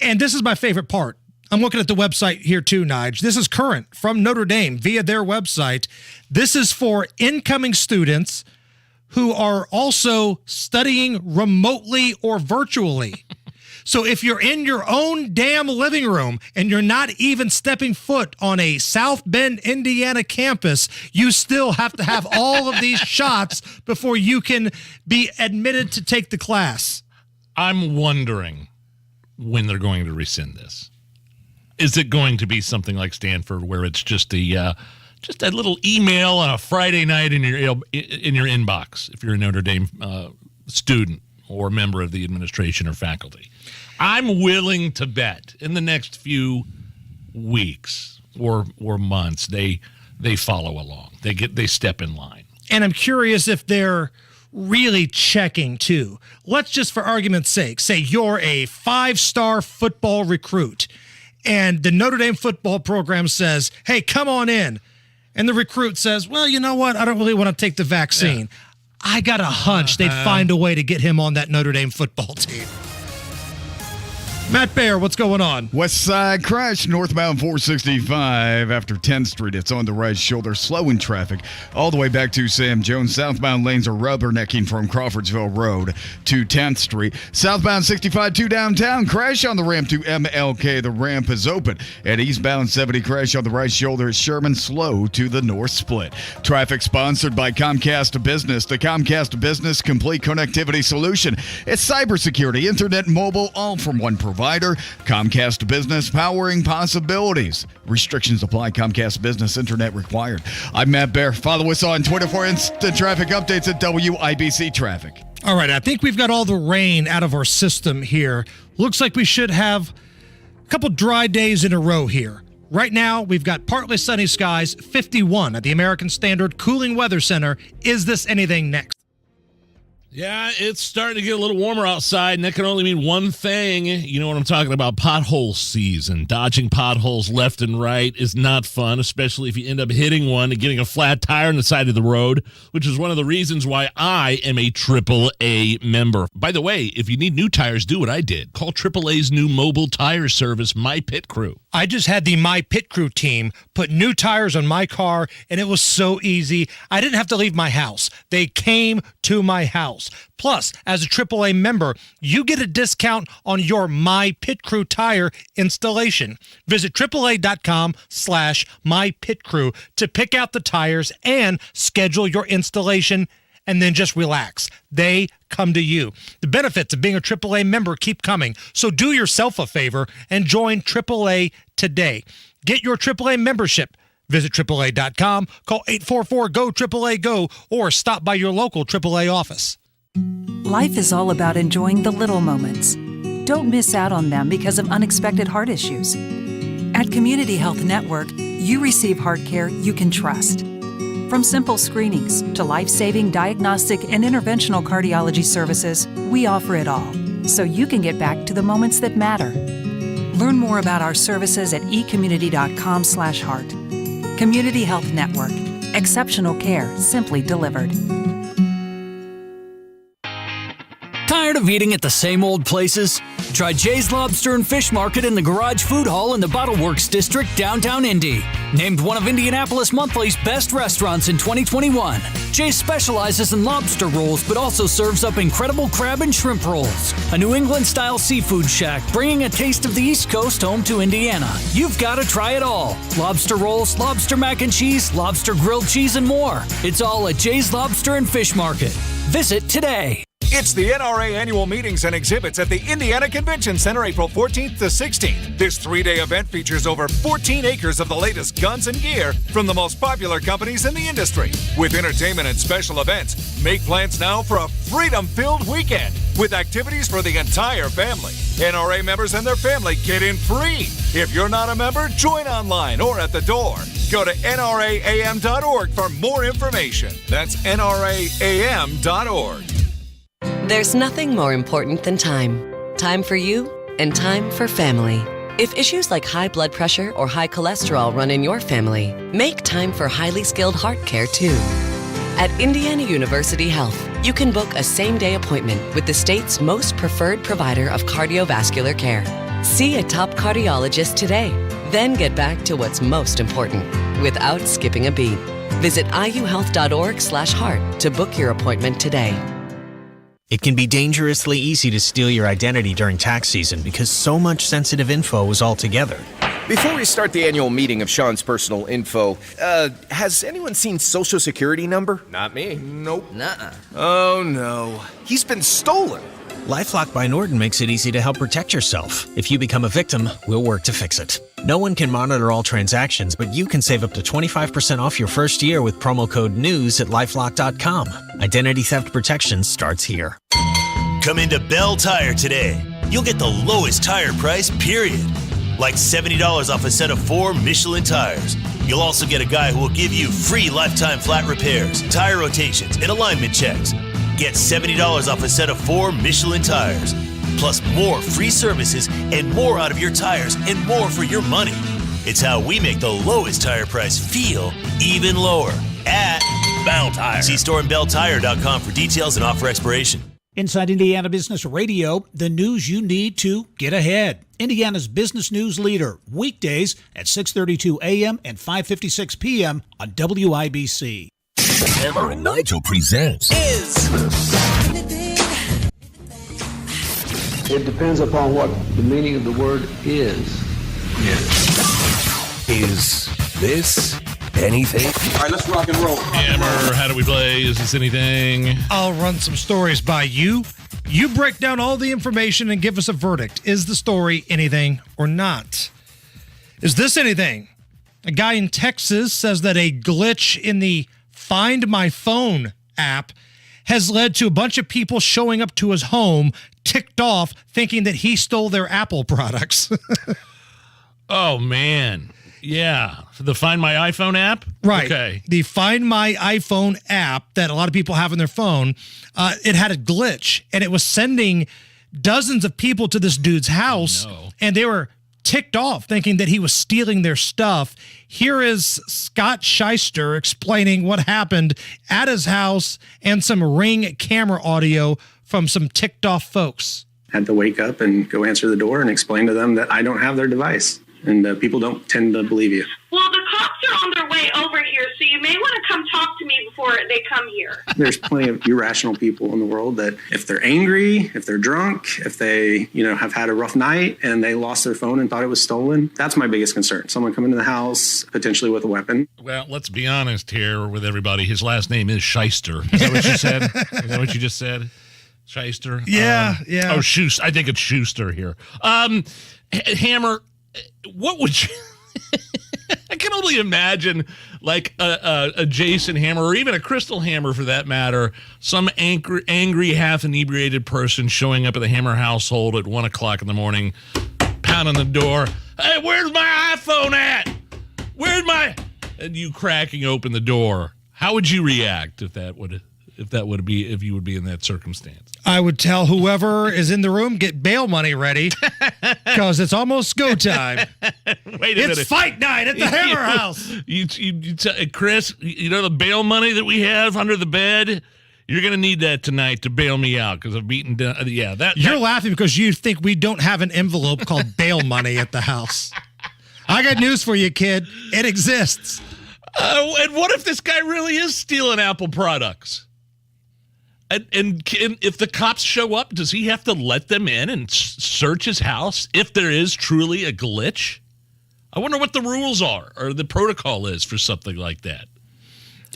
and this is my favorite part. I'm looking at the website here too, Nige. This is current from Notre Dame via their website. This is for incoming students who are also studying remotely or virtually. So if you're in your own damn living room and you're not even stepping foot on a South Bend, Indiana campus, you still have to have all of these shots before you can be admitted to take the class.
I'm wondering when they're going to rescind this. Is it going to be something like Stanford, where it's just a little email on a Friday night in your inbox if you're a Notre Dame student or member of the administration or faculty? I'm willing to bet in the next few weeks or months they follow along. They step in line.
And I'm curious if they're really checking too. Let's just, for argument's sake, say you're a 5-star football recruit. And the Notre Dame football program says, hey, come on in. And the recruit says, well, you know what? I don't really want to take the vaccine. Yeah. I got a hunch they'd find a way to get him on that Notre Dame football team. Matt Baer, what's going on?
West Side crash northbound 465 after 10th Street. It's on the right shoulder, slowing traffic all the way back to Sam Jones. Southbound lanes are rubbernecking from Crawfordsville Road to 10th Street. Southbound 65 to downtown, crash on the ramp to MLK. The ramp is open. And eastbound 70 crash on the right shoulder at Sherman, slow to the north split. Traffic sponsored by Comcast Business. The Comcast Business complete connectivity solution. It's cybersecurity, internet, mobile, all from one provider. Comcast Business, powering possibilities. Restrictions apply. Comcast Business internet required. I'm Matt Baer. Follow us on Twitter for instant traffic updates at WIBC Traffic.
All right, I think we've got all the rain out of our system here. Looks like we should have a couple dry days in a row here. Right now, we've got partly sunny skies, 51 at the American Standard Cooling Weather Center. Is this anything next?
Yeah, it's starting to get a little warmer outside, and that can only mean one thing. You know what I'm talking about, pothole season. Dodging potholes left and right is not fun, especially if you end up hitting one and getting a flat tire on the side of the road, which is one of the reasons why I am a AAA member. By the way, if you need new tires, do what I did. Call AAA's new mobile tire service, My Pit Crew.
I just had the My Pit Crew team put new tires on my car, and it was so easy. I didn't have to leave my house. They came to my house. Plus, as a AAA member, you get a discount on your My Pit Crew tire installation. Visit AAA.com/MyPitCrew to pick out the tires and schedule your installation, and then just relax. They come to you. The benefits of being a AAA member keep coming, so do yourself a favor and join AAA today. Get your AAA membership. Visit AAA.com, call 844-GO-AAA-GO, or stop by your local AAA office.
Life is all about enjoying the little moments. Don't miss out on them because of unexpected heart issues. At Community Health Network, you receive heart care you can trust. From simple screenings to life-saving diagnostic and interventional cardiology services, we offer it all, so you can get back to the moments that matter. Learn more about our services at ecommunity.com/heart. Community Health Network. Exceptional care simply delivered.
Tired of eating at the same old places? Try Jay's Lobster and Fish Market in the Garage Food Hall in the Bottle Works District, downtown Indy. Named one of Indianapolis Monthly's best restaurants in 2021. Jay's specializes in lobster rolls, but also serves up incredible crab and shrimp rolls. A New England-style seafood shack, bringing a taste of the East Coast home to Indiana. You've got to try it all. Lobster rolls, lobster mac and cheese, lobster grilled cheese, and more. It's all at Jay's Lobster and Fish Market. Visit today.
It's the NRA Annual Meetings and Exhibits at the Indiana Convention Center, April 14th to 16th. This 3-day event features over 14 acres of the latest guns and gear from the most popular companies in the industry. With entertainment and special events, make plans now for a freedom-filled weekend with activities for the entire family. NRA members and their family get in free. If you're not a member, join online or at the door. Go to nraam.org for more information. That's nraam.org.
There's nothing more important than time. Time for you and time for family. If issues like high blood pressure or high cholesterol run in your family, make time for highly skilled heart care too. At Indiana University Health, you can book a same-day appointment with the state's most preferred provider of cardiovascular care. See a top cardiologist today, then get back to what's most important without skipping a beat. Visit iuhealth.org/heart to book your appointment today.
It can be dangerously easy to steal your identity during tax season because so much sensitive info is all together.
Before we start the annual meeting of Sean's personal info, has anyone seen Social Security number? Not me. Nope.
Nuh-uh.
Oh no. He's been stolen.
LifeLock by Norton makes it easy to help protect yourself. If you become a victim, we'll work to fix it. No one can monitor all transactions, but you can save up to 25% off your first year with promo code NEWS at LifeLock.com. Identity theft protection starts here.
Come into Bell Tire today. You'll get the lowest tire price, period. Like $70 off a set of 4 Michelin tires. You'll also get a guy who will give you free lifetime flat repairs, tire rotations, and alignment checks. Get $70 off a set of 4 Michelin tires. Plus more free services and more out of your tires and more for your money. It's how we make the lowest tire price feel even lower at Bell Tire. See store and belltire.com for details and offer expiration.
Inside Indiana Business Radio, the news you need to get ahead. Indiana's business news leader, weekdays at 6:32 a.m. and 5:56 p.m. on WIBC.
Hammer and Nigel presents
It depends upon what the meaning of the word is.
Is this anything?
All right, let's rock and roll.
Hammer, how do we play? Is this anything?
I'll run some stories by you. You break down all the information and give us a verdict. Is the story anything or not? Is this anything? A guy in Texas says that a glitch in the Find My Phone app has led to a bunch of people showing up to his home ticked off thinking that he stole their Apple products.
Oh, man. Yeah. The Find My iPhone app?
Right.
Okay.
The Find My iPhone app that a lot of people have on their phone, it had a glitch, and it was sending dozens of people to this dude's house, and they were ticked off thinking that he was stealing their stuff. Here is Scott Shyster explaining what happened at his house and some Ring camera audio from some ticked off folks.
Had to wake up and go answer the door and explain to them that I don't have their device. And people don't tend to believe you.
Well, the cops are on their way over here, so you may want to come talk to me before they come here.
There's plenty of irrational people in the world that if they're angry, if they're drunk, if they, have had a rough night and they lost their phone and thought it was stolen, that's my biggest concern. Someone coming into the house, potentially with a weapon.
Well, let's be honest here with everybody. His last name is Shyster. Is that what you said? Is that what you just said? Shyster?
Yeah.
Oh, Schuster. I think it's Schuster here. Hammer, what would you... I can only imagine like a Jason Hammer or even a Crystal Hammer for that matter, some angry half inebriated person showing up at the Hammer household at 1 o'clock in the morning, pounding the door. Hey, where's my iPhone at? And you cracking open the door. How would you react if you would be in that circumstance?
I would tell whoever is in the room, get bail money ready, because it's almost go time.
Wait a minute.
It's fight night at the Hammer House.
Chris, you know the bail money that we have under the bed? You're going to need that tonight to bail me out because I've beaten down. You're
laughing because you think we don't have an envelope called bail money at the house. I got news for you, kid. It exists.
And what if this guy really is stealing Apple products? And if the cops show up, does he have to let them in and search his house if there is truly a glitch? I wonder what the rules are or the protocol is for something like that.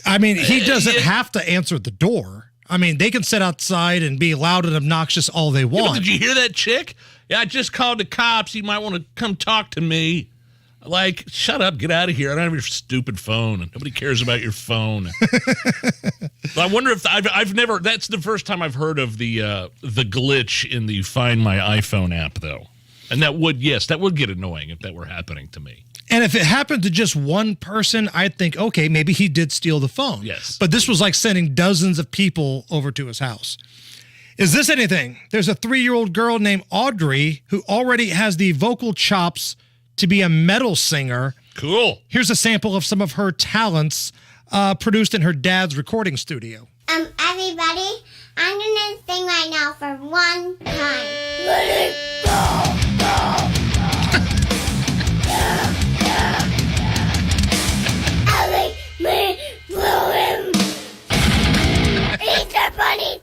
I mean, he doesn't have to answer the door. I mean, they can sit outside and be loud and obnoxious all they want.
Yeah, but did you hear that chick? Yeah, I just called the cops. You might want to come talk to me. Like, shut up, get out of here. I don't have your stupid phone. Nobody cares about your phone. I wonder if I've never, that's the first time I've heard of the glitch in the Find My iPhone app, though. And that would get annoying if that were happening to me.
And if it happened to just one person, I'd think, okay, maybe he did steal the phone.
Yes.
But this was like sending dozens of people over to his house. Is this anything? There's a 3-year-old girl named Audrey who already has the vocal chops to be a metal singer.
Cool.
Here's a sample of some of her talents produced in her dad's recording studio.
Everybody, I'm gonna sing right now for one time. Let it go, go. Me, blow him. Easter Bunny,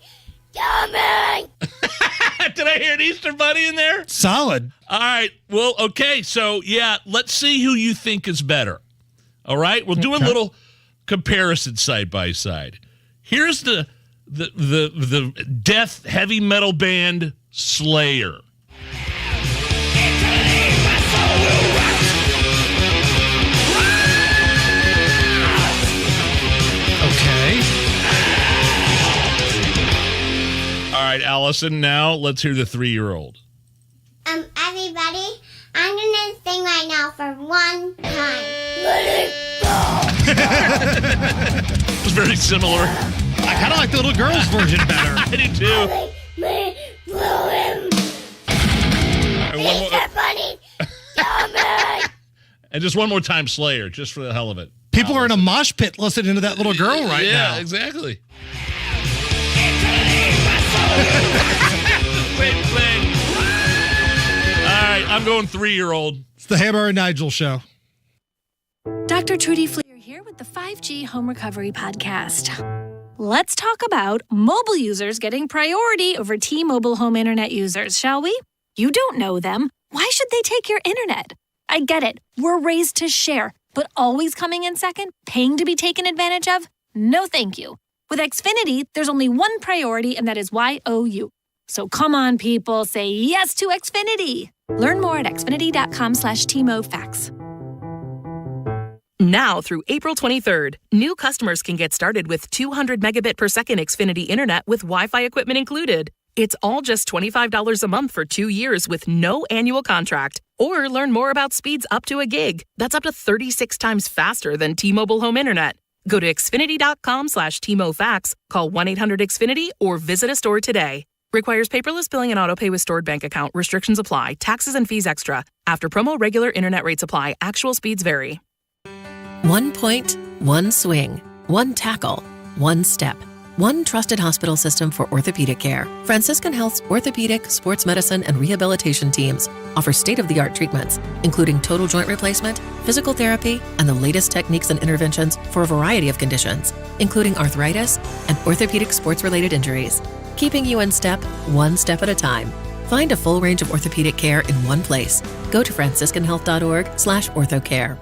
coming.
Did I hear an Easter Bunny in there?
Solid.
All right. Well, okay. So, yeah, let's see who you think is better. All right? We'll do a little comparison side by side. Here's the death heavy metal band Slayer.
Okay.
All right, Allison, now let's hear the 3-year-old.
Everybody, I'm gonna sing right now for one time. Let it go.
It was very similar.
I kind of like the little girl's version better.
I do too.
Me, blow him. Easter Bunny, coming.
And just one more time, Slayer, just for the hell of it.
People are in a mosh pit listening to that little girl right now.
Yeah, exactly.
Same
thing. All right, I'm going 3-year-old.
It's the Hammer and Nigel show.
Dr. Trudy Fleer here with the 5G Home Recovery Podcast. Let's talk about mobile users getting priority over T-Mobile home internet users, shall we? You don't know them. Why should they take your internet? I get it. We're raised to share, but always coming in second, paying to be taken advantage of? No thank you. With Xfinity, there's only one priority, and that is YOU. So come on, people, say yes to Xfinity. Learn more at xfinity.com/TMOFax.
Now through April 23rd, new customers can get started with 200 megabit per second Xfinity Internet with Wi-Fi equipment included. It's all just $25 a month for 2 years with no annual contract. Or learn more about speeds up to a gig. That's up to 36 times faster than T-Mobile home internet. Go to xfinity.com/TMOFax, call 1-800-XFINITY, or visit a store today. Requires paperless billing and autopay with stored bank account. Restrictions apply. Taxes and fees extra. After promo, regular internet rates apply. Actual speeds vary.
1 point, 1 swing, 1 tackle, 1 step. 1 trusted hospital system for orthopedic care. Franciscan Health's orthopedic, sports medicine, and rehabilitation teams offer state-of-the-art treatments, including total joint replacement, physical therapy, and the latest techniques and interventions for a variety of conditions, including arthritis and orthopedic sports-related injuries, keeping you in step, 1 step at a time. Find a full range of orthopedic care in one place. Go to franciscanhealth.org/orthocare.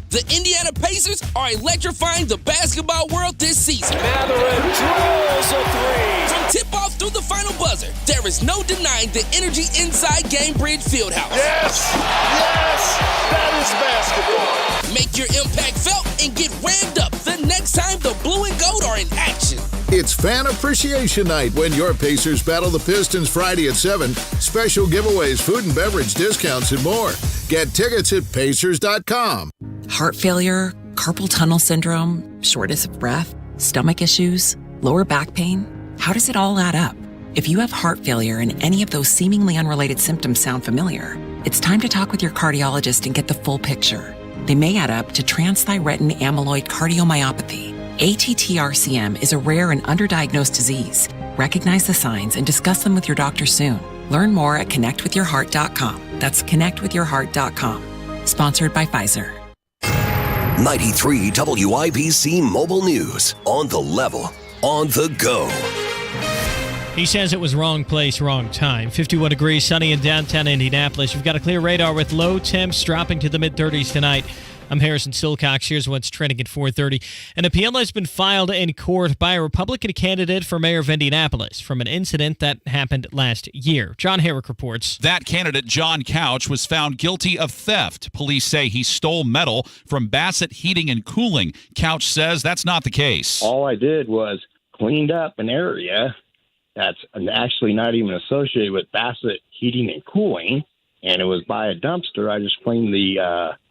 The Indiana Pacers are electrifying the basketball world this season.
Mathurin drills a three.
From tip-off through the final buzzer, there is no denying the energy inside Gamebridge Fieldhouse.
Yes, that is basketball.
Make Make your impact felt and get ramped up the next time the Blue and Gold are in action.
It's Fan Appreciation Night when your Pacers battle the Pistons Friday at 7. Special giveaways, food and beverage discounts, and more. Get tickets at Pacers.com.
Heart failure, carpal tunnel syndrome, shortness of breath, stomach issues, lower back pain. How does it all add up? If you have heart failure and any of those seemingly unrelated symptoms sound familiar, it's time to talk with your cardiologist and get the full picture. They may add up to transthyretin amyloid cardiomyopathy. ATTR-CM is a rare and underdiagnosed disease. Recognize the signs and discuss them with your doctor soon. Learn more at connectwithyourheart.com. That's connectwithyourheart.com. Sponsored by Pfizer.
93 WIBC Mobile News. On the level, on the go.
He says it was wrong place, wrong time. 51 degrees, sunny in downtown Indianapolis. We've got a clear radar with low temps dropping to the mid-30s tonight. I'm Harrison Silcox. Here's what's trending at 4:30. An appeal has been filed in court by a Republican candidate for mayor of Indianapolis from an incident that happened last year. John Herrick reports.
That candidate, John Couch, was found guilty of theft. Police say he stole metal from Bassett Heating and Cooling. Couch says that's not the case.
All I did was cleaned up an area that's actually not even associated with Bassett Heating and Cooling. And it was by a dumpster. I just cleaned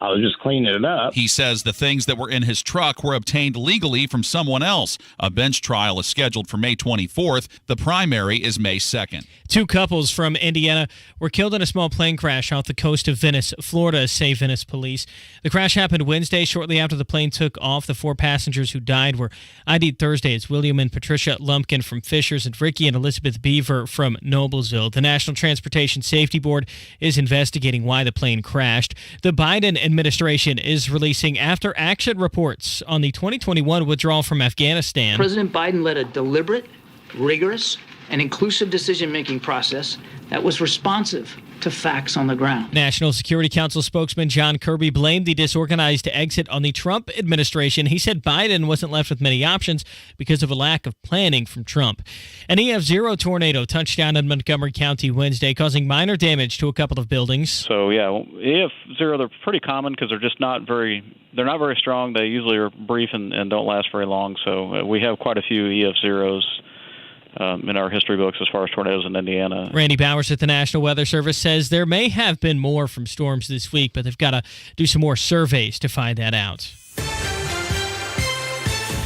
I was just cleaning it up.
He says the things that were in his truck were obtained legally from someone else. A bench trial is scheduled for May 24th. The primary is May 2nd.
Two couples from Indiana were killed in a small plane crash off the coast of Venice, Florida, say Venice police. The crash happened Wednesday, shortly after the plane took off. The 4 passengers who died were ID'd Thursday as William and Patricia Lumpkin from Fishers and Ricky and Elizabeth Beaver from Noblesville. The National Transportation Safety Board is investigating why the plane crashed. The Biden administration is releasing after-action reports on the 2021 withdrawal from Afghanistan.
President Biden led a deliberate, rigorous, and inclusive decision-making process that was responsive to facts on the ground.
National Security Council spokesman John Kirby blamed the disorganized exit on the Trump administration. He said Biden wasn't left with many options because of a lack of planning from Trump. An EF0 tornado touched down in Montgomery County Wednesday, causing minor damage to a couple of buildings.
So, yeah, EF0, they're pretty common because they're not very strong. They usually are brief and don't last very long. So we have quite a few EF0s in our history books as far as tornadoes in Indiana.
Randy Bowers at the National Weather Service says there may have been more from storms this week, but they've got to do some more surveys to find that out.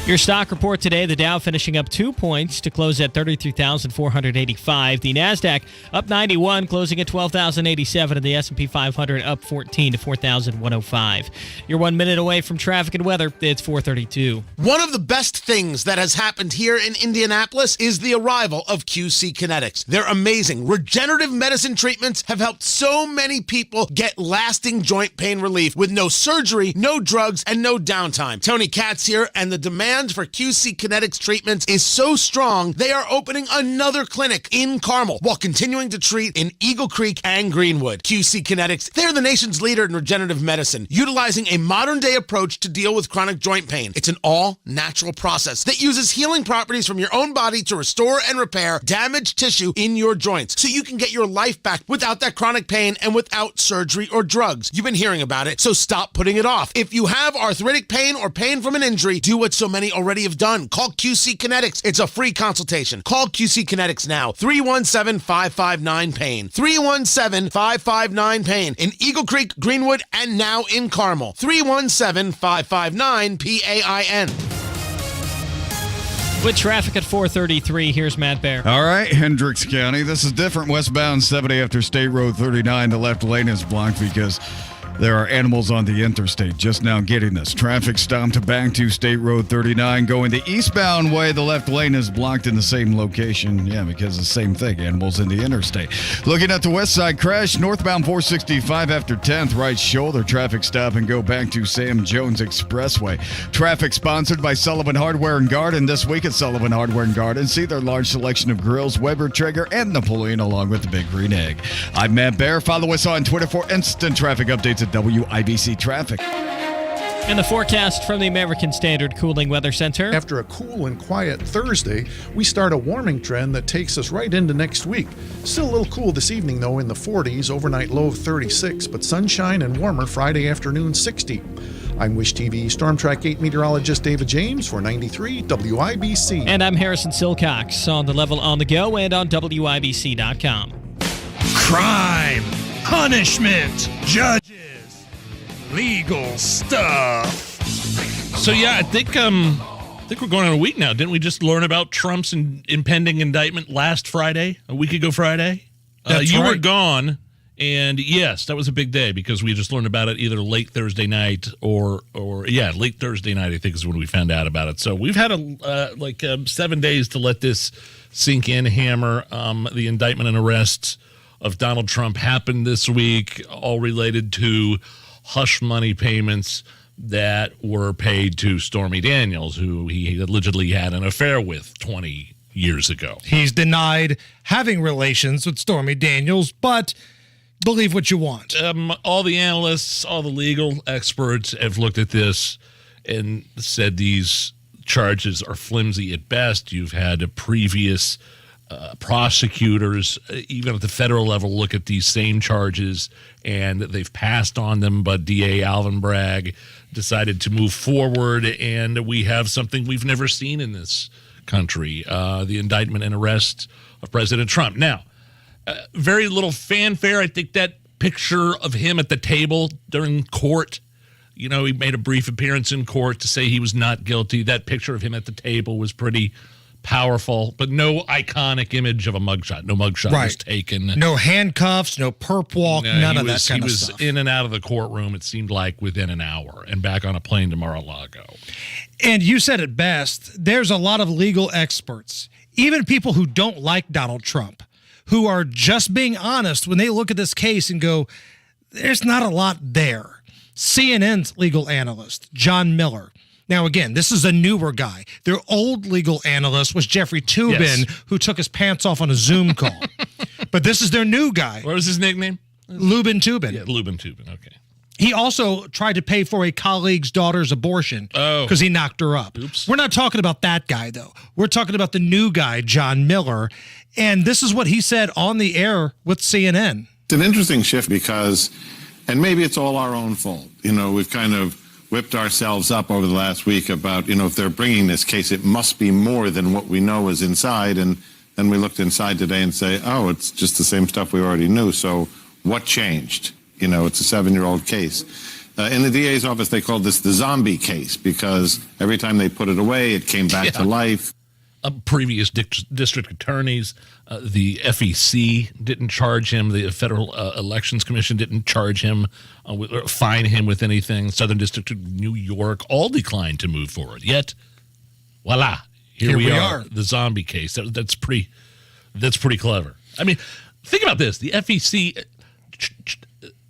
Your stock report today, the Dow finishing up 2 points to close at 33,485. The NASDAQ up 91, closing at 12,087, and the S&P 500 up 14 to 4,105. You're 1 minute away from traffic and weather. It's 4:32.
One of the best things that has happened here in Indianapolis is the arrival of QC Kinetics. Their amazing regenerative medicine treatments have helped so many people get lasting joint pain relief with no surgery, no drugs, and no downtime. Tony Katz here, and the demand for QC Kinetics treatments is so strong, they are opening another clinic in Carmel while continuing to treat in Eagle Creek and Greenwood. QC Kinetics, they're the nation's leader in regenerative medicine, utilizing a modern-day approach to deal with chronic joint pain. It's an all-natural process that uses healing properties from your own body to restore and repair damaged tissue in your joints so you can get your life back without that chronic pain and without surgery or drugs. You've been hearing about it, so stop putting it off. If you have arthritic pain or pain from an injury, do what so many already have done. Call QC Kinetics. It's a free consultation. Call QC Kinetics now. 317-559-PAIN. 317-559-PAIN. In Eagle Creek, Greenwood, and now in Carmel. 317-559-PAIN.
With traffic at 4:33, here's Matt Bear.
All right, Hendricks County. This is different. Westbound 70 after State Road 39. The left lane is blocked because there are animals on the interstate. Just now getting this. Traffic stopped back to State Road 39. Going the eastbound way, the left lane is blocked in the same location. Yeah, because the same thing. Animals in the interstate. Looking at the west side crash, northbound 465 after 10th, right shoulder. Traffic stop and go back to Sam Jones Expressway. Traffic sponsored by Sullivan Hardware and Garden. This week at Sullivan Hardware and Garden, see their large selection of grills, Weber, Traeger, and Napoleon, along with the Big Green Egg. I'm Matt Bear. Follow us on Twitter for instant traffic updates at WIBC Traffic.
And the forecast from the American Standard Cooling Weather Center.
After a cool and quiet Thursday, we start a warming trend that takes us right into next week. Still a little cool this evening, though, in the 40s, overnight low of 36, but sunshine and warmer Friday afternoon, 60. I'm Wish TV Storm Track 8 meteorologist David James for 93 WIBC.
And I'm Harrison Silcox on the Level on the Go and on WIBC.com.
Crime, punishment, judges, legal stuff.
So yeah, I think we're going on a week now. Didn't we just learn about Trump's impending indictment last Friday, a week ago Friday? You were gone, and yes, that was a big day because we just learned about it either late Thursday night or late Thursday night, I think is when we found out about it. So we've had 7 days to let this sink in, hammer. The indictment and arrests of Donald Trump happened this week, all related to hush money payments that were paid to Stormy Daniels, who he allegedly had an affair with 20 years ago.
He's denied having relations with Stormy Daniels, but believe what you want.
All the analysts, all the legal experts have looked at this and said these charges are flimsy at best. You've had previous prosecutors, even at the federal level, look at these same charges, and they've passed on them, but DA Alvin Bragg decided to move forward, and we have something we've never seen in this country, the indictment and arrest of President Trump. Now, very little fanfare. I think that picture of him at the table during court, he made a brief appearance in court to say he was not guilty. That picture of him at the table was pretty powerful, but no iconic image of a mugshot. No mugshot was taken.
No handcuffs, no perp walk, none of that kind of stuff.
He was in and out of the courtroom, it seemed like, within an hour and back on a plane to Mar-a-Lago.
And you said it best. There's a lot of legal experts, even people who don't like Donald Trump, who are just being honest when they look at this case and go, there's not a lot there. CNN's legal analyst, John Miller. Now, again, this is a newer guy. Their old legal analyst was Jeffrey Toobin, who took his pants off on a Zoom call. But this is their new guy.
What was his nickname?
Lubin Toobin.
Yeah, Lubin Toobin, okay.
He also tried to pay for a colleague's daughter's abortion because he knocked her up.
Oops.
We're not talking about that guy, though. We're talking about the new guy, John Miller. And this is what he said on the air with CNN.
It's an interesting shift because, and maybe it's all our own fault. We've kind of whipped ourselves up over the last week about, if they're bringing this case, it must be more than what we know is inside. And then we looked inside today and say, oh, it's just the same stuff we already knew. So what changed? It's a 7-year-old case. In the DA's office, they called this the zombie case because every time they put it away, it came back to life.
Previous district attorneys, the FEC didn't charge him. The Federal Elections Commission didn't charge him, or fine him with anything. Southern District of New York all declined to move forward. Yet, voila, here we are. The zombie case. That's pretty clever. I mean, think about this. The FEC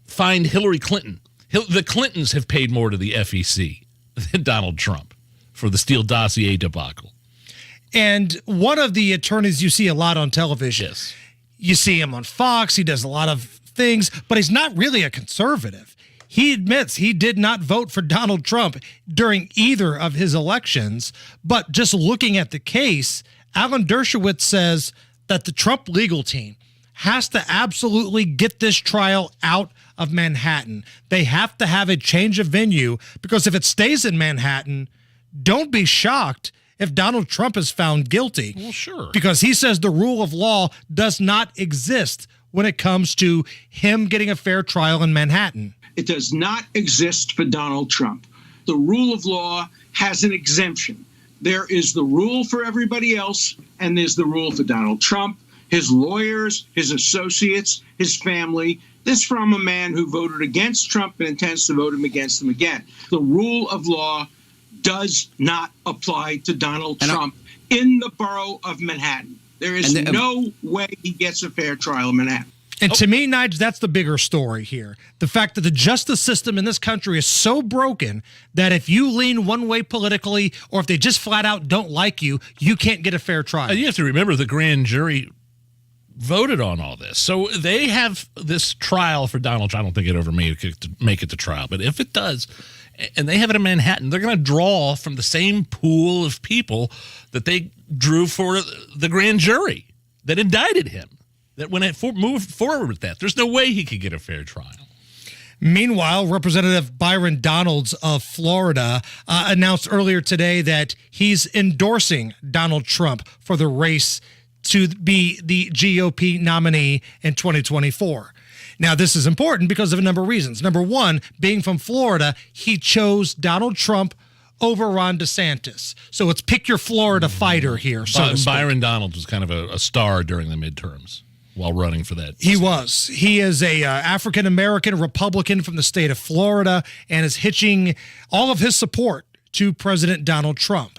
fined Hillary Clinton. The Clintons have paid more to the FEC than Donald Trump for the Steele dossier debacle.
And one of the attorneys you see a lot on television, you see him on Fox, he does a lot of things, but he's not really a conservative. He admits he did not vote for Donald Trump during either of his elections, but just looking at the case, Alan Dershowitz says that the Trump legal team has to absolutely get this trial out of Manhattan. They have to have a change of venue because if it stays in Manhattan, don't be shocked if Donald Trump is found guilty.
Well, sure.
Because he says the rule of law does not exist when it comes to him getting a fair trial in Manhattan.
It does not exist for Donald Trump. The rule of law has an exemption. There is the rule for everybody else, and there's the rule for Donald Trump, his lawyers, his associates, his family. This from a man who voted against Trump and intends to vote him against him again. The rule of law does not apply to Donald Trump in the borough of Manhattan. There is no way he gets a fair trial in Manhattan.
And to me, Nigel, that's the bigger story here. The fact that the justice system in this country is so broken that if you lean one way politically or if they just flat out don't like you, you can't get a fair trial.
You have to remember the grand jury voted on all this. So they have this trial for Donald Trump. I don't think it ever make it to trial, but if it does, and they have it in Manhattan, they're going to draw from the same pool of people that they drew for the grand jury that indicted him, that when it moved forward with that. There's no way he could get a fair trial.
Meanwhile, Representative Byron Donalds of Florida announced earlier today that he's endorsing Donald Trump for the race to be the GOP nominee in 2024. Now, this is important because of a number of reasons. Number one, being from Florida, he chose Donald Trump over Ron DeSantis. So it's pick your Florida fighter here. So
Byron Donalds was kind of a star during the midterms while running for that.
He was. He is a African-American Republican from the state of Florida and is hitching all of his support to President Donald Trump.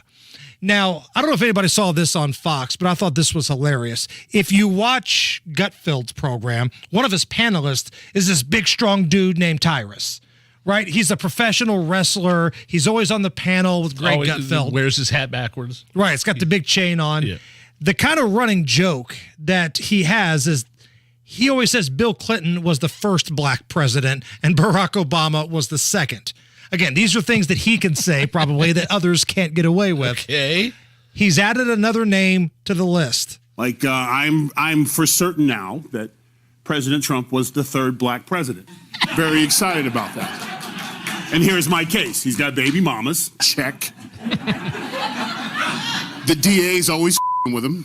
Now, I don't know if anybody saw this on Fox, but I thought this was hilarious. If you watch Gutfeld's program, one of his panelists is this big, strong dude named Tyrus, right? He's a professional wrestler. He's always on the panel with Greg Gutfeld.
Wears his hat backwards.
Right. It's got the big chain on.
Yeah.
The kind of running joke that he has is he always says Bill Clinton was the first black president and Barack Obama was the second. Again, these are things that he can say probably that others can't get away with.
Okay.
He's added another name to the list.
Like I'm for certain now that President Trump was the third black president. Very excited about that. And here's my case. He's got baby mamas. Check. The DA's always with him.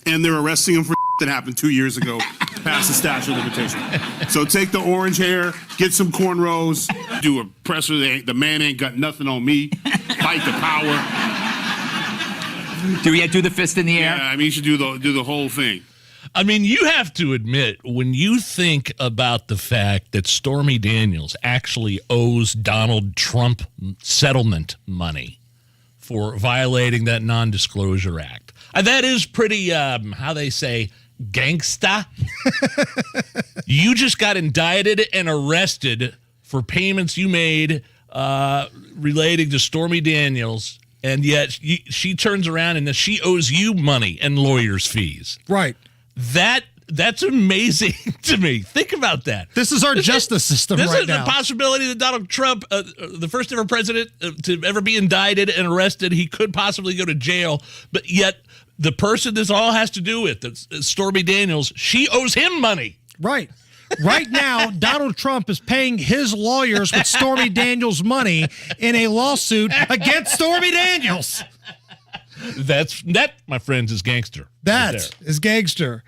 And they're arresting him for that happened 2 years ago, past the statute of limitation. So take the orange hair, get some cornrows, do a presser. The man ain't got nothing on me. Fight the power.
Do the fist in the air?
Yeah, I mean, you should do the whole thing.
I mean, you have to admit, when you think about the fact that Stormy Daniels actually owes Donald Trump settlement money for violating that non-disclosure act, that is pretty, how they say, gangsta. You just got indicted and arrested for payments you made relating to Stormy Daniels, and yet she turns around and she owes you money and lawyers' fees.
Right.
That's amazing to me. Think about that.
This is our justice system right now.
This is the possibility that Donald Trump, the first ever president to ever be indicted and arrested, he could possibly go to jail, but yet the person this all has to do with, Stormy Daniels, she owes him money.
Right. Right now, Donald Trump is paying his lawyers with Stormy Daniels' money in a lawsuit against Stormy Daniels.
That, my friends, is gangster.
That is gangster.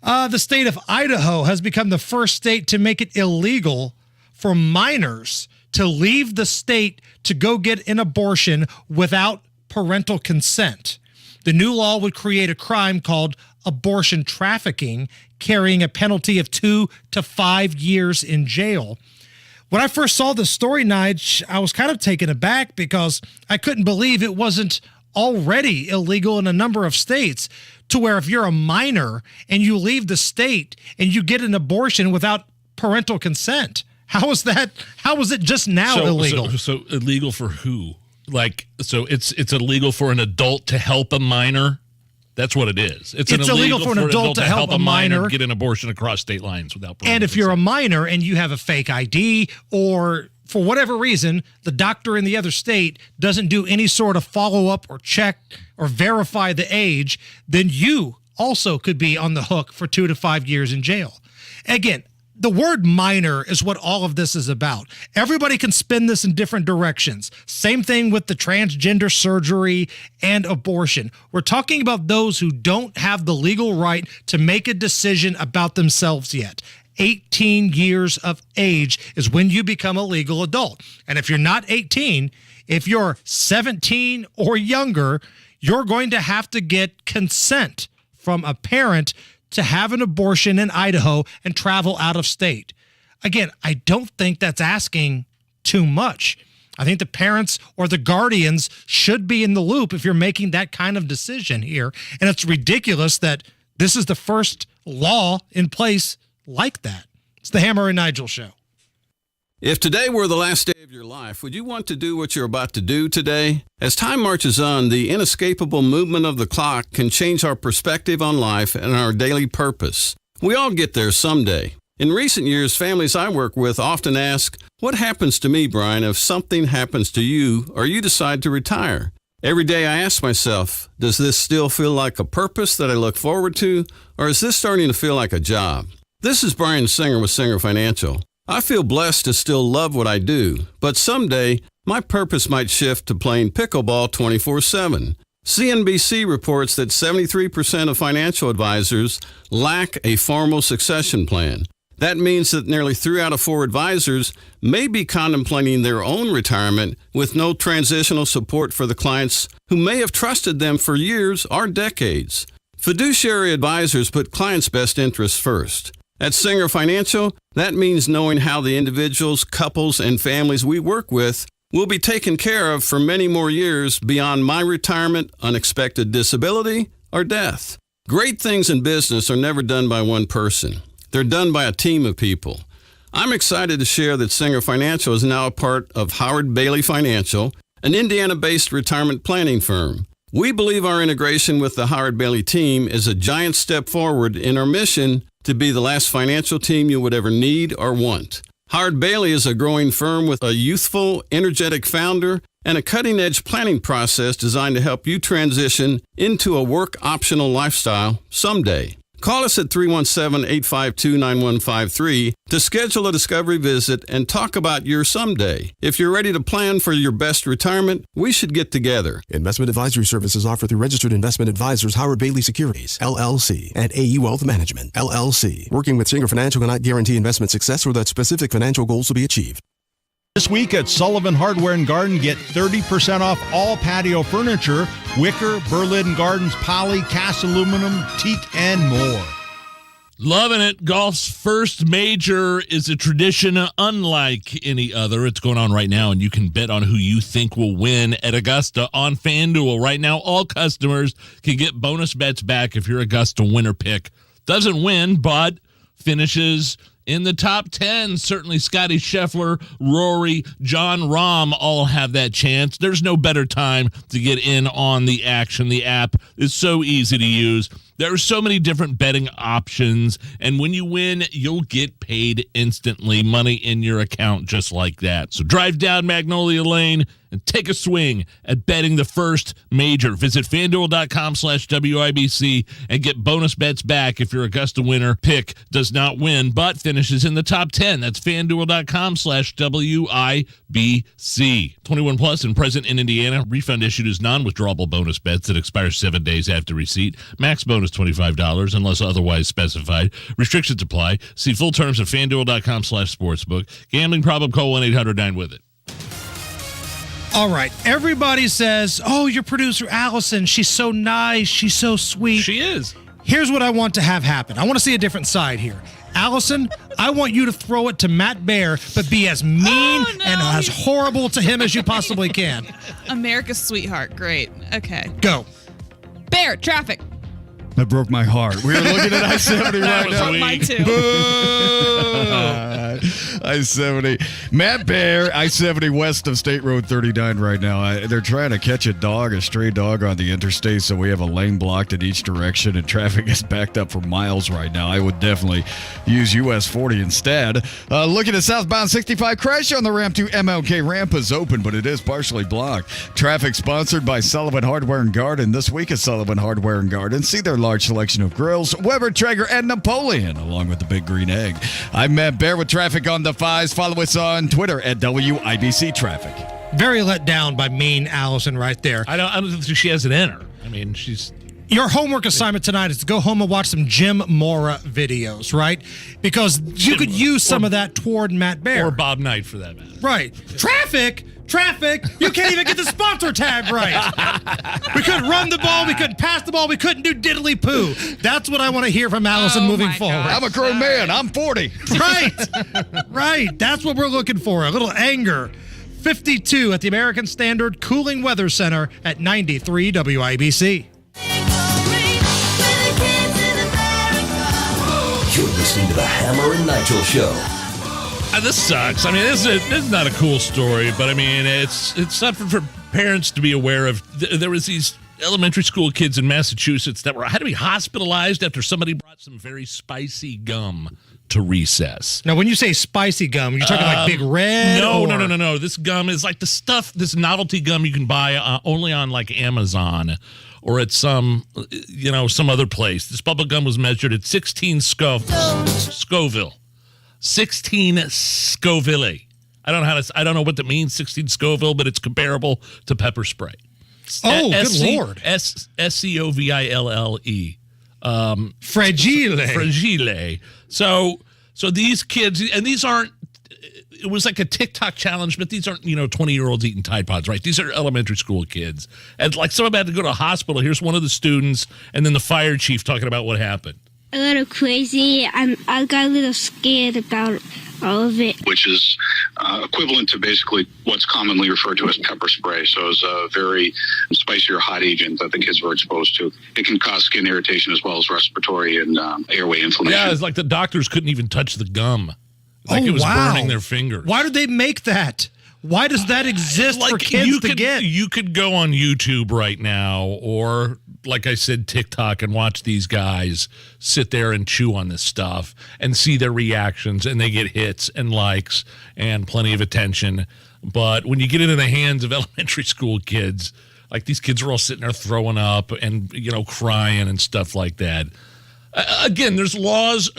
The state of Idaho has become the first state to make it illegal for minors to leave the state to go get an abortion without parental consent. The new law would create a crime called abortion trafficking, carrying a penalty of 2 to 5 years in jail. When I first saw this story, Nige, I was kind of taken aback because I couldn't believe it wasn't already illegal in a number of states, to where if you're a minor and you leave the state and you get an abortion without parental consent, how is it just now illegal?
So illegal for who? So it's illegal for an adult to help a minor? That's what it is. It's
illegal for an adult to help a minor
get an abortion across state lines without parental
And if
consent.
you're a minor and you have a fake ID, or for whatever reason, the doctor in the other state doesn't do any sort of follow-up or check or verify the age, then you also could be on the hook for 2 to 5 years in jail. Again, the word minor is what all of this is about. Everybody can spin this in different directions. Same thing with the transgender surgery and abortion. We're talking about those who don't have the legal right to make a decision about themselves yet. 18 years of age is when you become a legal adult. And if you're not 18, if you're 17 or younger, you're going to have to get consent from a parent to have an abortion in Idaho and travel out of state. Again, I don't think that's asking too much. I think the parents or the guardians should be in the loop if you're making that kind of decision here. And it's ridiculous that this is the first law in place like that. It's the Hammer and Nigel Show.
If today were the last day of your life, would you want to do what you're about to do today? As time marches on, the inescapable movement of the clock can change our perspective on life and our daily purpose. We all get there someday. In recent years, families I work with often ask, "What happens to me, Brian, if something happens to you or you decide to retire?" Every day I ask myself, does this still feel like a purpose that I look forward to, or is this starting to feel like a job? This is Brian Singer with Singer Financial. I feel blessed to still love what I do, but someday my purpose might shift to playing pickleball 24/7. CNBC reports that 73% of financial advisors lack a formal succession plan. That means that nearly 3 out of 4 advisors may be contemplating their own retirement with no transitional support for the clients who may have trusted them for years or decades. Fiduciary advisors put clients' best interests first. At Singer Financial, that means knowing how the individuals, couples, and families we work with will be taken care of for many more years beyond my retirement, unexpected disability, or death. Great things in business are never done by one person. They're done by a team of people. I'm excited to share that Singer Financial is now a part of Howard Bailey Financial, an Indiana-based retirement planning firm. We believe our integration with the Howard Bailey team is a giant step forward in our mission to be the last financial team you would ever need or want. Howard Bailey is a growing firm with a youthful, energetic founder and a cutting-edge planning process designed to help you transition into a work-optional lifestyle someday. Call us at 317-852-9153 to schedule a discovery visit and talk about your someday. If you're ready to plan for your best retirement, we should get together.
Investment advisory services offered through registered investment advisors Howard Bailey Securities, LLC, and AE Wealth Management, LLC. Working with Singer Financial cannot guarantee investment success or that specific financial goals will be achieved.
This week at Sullivan Hardware and Garden, get 30% off all patio furniture, wicker, Berlin Gardens, poly, cast aluminum, teak, and more.
Loving it. Golf's first major is a tradition unlike any other. It's going on right now, and you can bet on who you think will win at Augusta on FanDuel. Right now, all customers can get bonus bets back if your Augusta winner pick doesn't win, but finishes in the top 10. Certainly Scotty Scheffler, Rory, John Rahm all have that chance. There's no better time to get in on the action. The app is so easy to use. There are so many different betting options, and when you win, you'll get paid instantly, money in your account just like that. So drive down Magnolia Lane and take a swing at betting the first major. Visit FanDuel.com/WIBC and get bonus bets back if your Augusta winner pick does not win, but finishes in the top 10. That's FanDuel.com/WIBC. 21 plus and present in Indiana. Refund issued as non-withdrawable bonus bets that expire 7 days after receipt. Max bonus $25 unless otherwise specified. Restrictions apply. See full terms at FanDuel.com/sportsbook. Gambling problem? Call 1-800-9-WITH-IT.
All right. Everybody says, oh, your producer, Allison, she's so nice. She's so sweet.
She is.
Here's what I want to have happen. I want to see a different side here. Allison, I want you to throw it to Matt Bear, but be as mean and as horrible to him as you possibly can.
America's sweetheart. Great. Okay.
Go.
Bear, traffic.
That broke my heart. We were looking at I-70 right now.
Mine too.
I-70. Matt Bear, I-70 west of State Road 39 right now. They're trying to catch a stray dog on the interstate, so we have a lane blocked in each direction, and traffic is backed up for miles right now. I would definitely use US 40 instead. Looking at southbound 65, crash on the ramp to MLK. Ramp is open, but it is partially blocked. Traffic sponsored by Sullivan Hardware and Garden. This week at Sullivan Hardware and Garden, see their large selection of grills, Weber, Traeger, and Napoleon, along with the Big Green Egg. I'm Matt Bear with traffic on the 5s. Follow us on Twitter at WIBC Traffic.
Very let down by mean Allison right there.
I don't think she has it in her. I mean, she's...
Your homework assignment tonight is to go home and watch some Jim Mora videos, right? Because you could use some of that toward Matt Bear.
Or Bob Knight, for that matter.
Right. Traffic! You can't even get the sponsor tag right. We couldn't run the ball. We couldn't pass the ball. We couldn't do diddly poo. That's what I want to hear from Allison moving forward.
I'm a grown man. I'm 40.
Right. That's what we're looking for. A little anger. 52 at the American Standard Cooling Weather Center at 93 WIBC.
You're listening to the Hammer and Nigel Show.
This sucks. I mean, this is not a cool story, but I mean, it's something for parents to be aware of. There was these elementary school kids in Massachusetts that had to be hospitalized after somebody brought some very spicy gum to recess.
Now, when you say spicy gum, you're talking like Big Red?
No. This gum is like the stuff, this novelty gum you can buy only on like Amazon or at some other place. This bubble gum was measured at 16 Scoville. 16 Scoville. I don't know what that means, 16 Scoville, but it's comparable to pepper spray.
Oh, good Lord.
Scoville.
Fragile.
So these kids, and these aren't, it was like a TikTok challenge, but these aren't, 20-year-olds eating Tide Pods, right? These are elementary school kids. And like someone had to go to a hospital. Here's one of the students, and then the fire chief talking about what happened.
A little crazy. I got a little scared about all of it.
Which is equivalent to basically what's commonly referred to as pepper spray. So it's a very spicy or hot agent that the kids were exposed to. It can cause skin irritation as well as respiratory and airway inflammation.
Yeah, it's like the doctors couldn't even touch the gum. Like it was burning their fingers.
Why did they make that? Why does that exist for kids to get?
You could go on YouTube right now or, like I said, TikTok and watch these guys sit there and chew on this stuff and see their reactions, and they get hits and likes and plenty of attention. But when you get into the hands of elementary school kids, like these kids are all sitting there throwing up and, crying and stuff like that. Again, there's laws.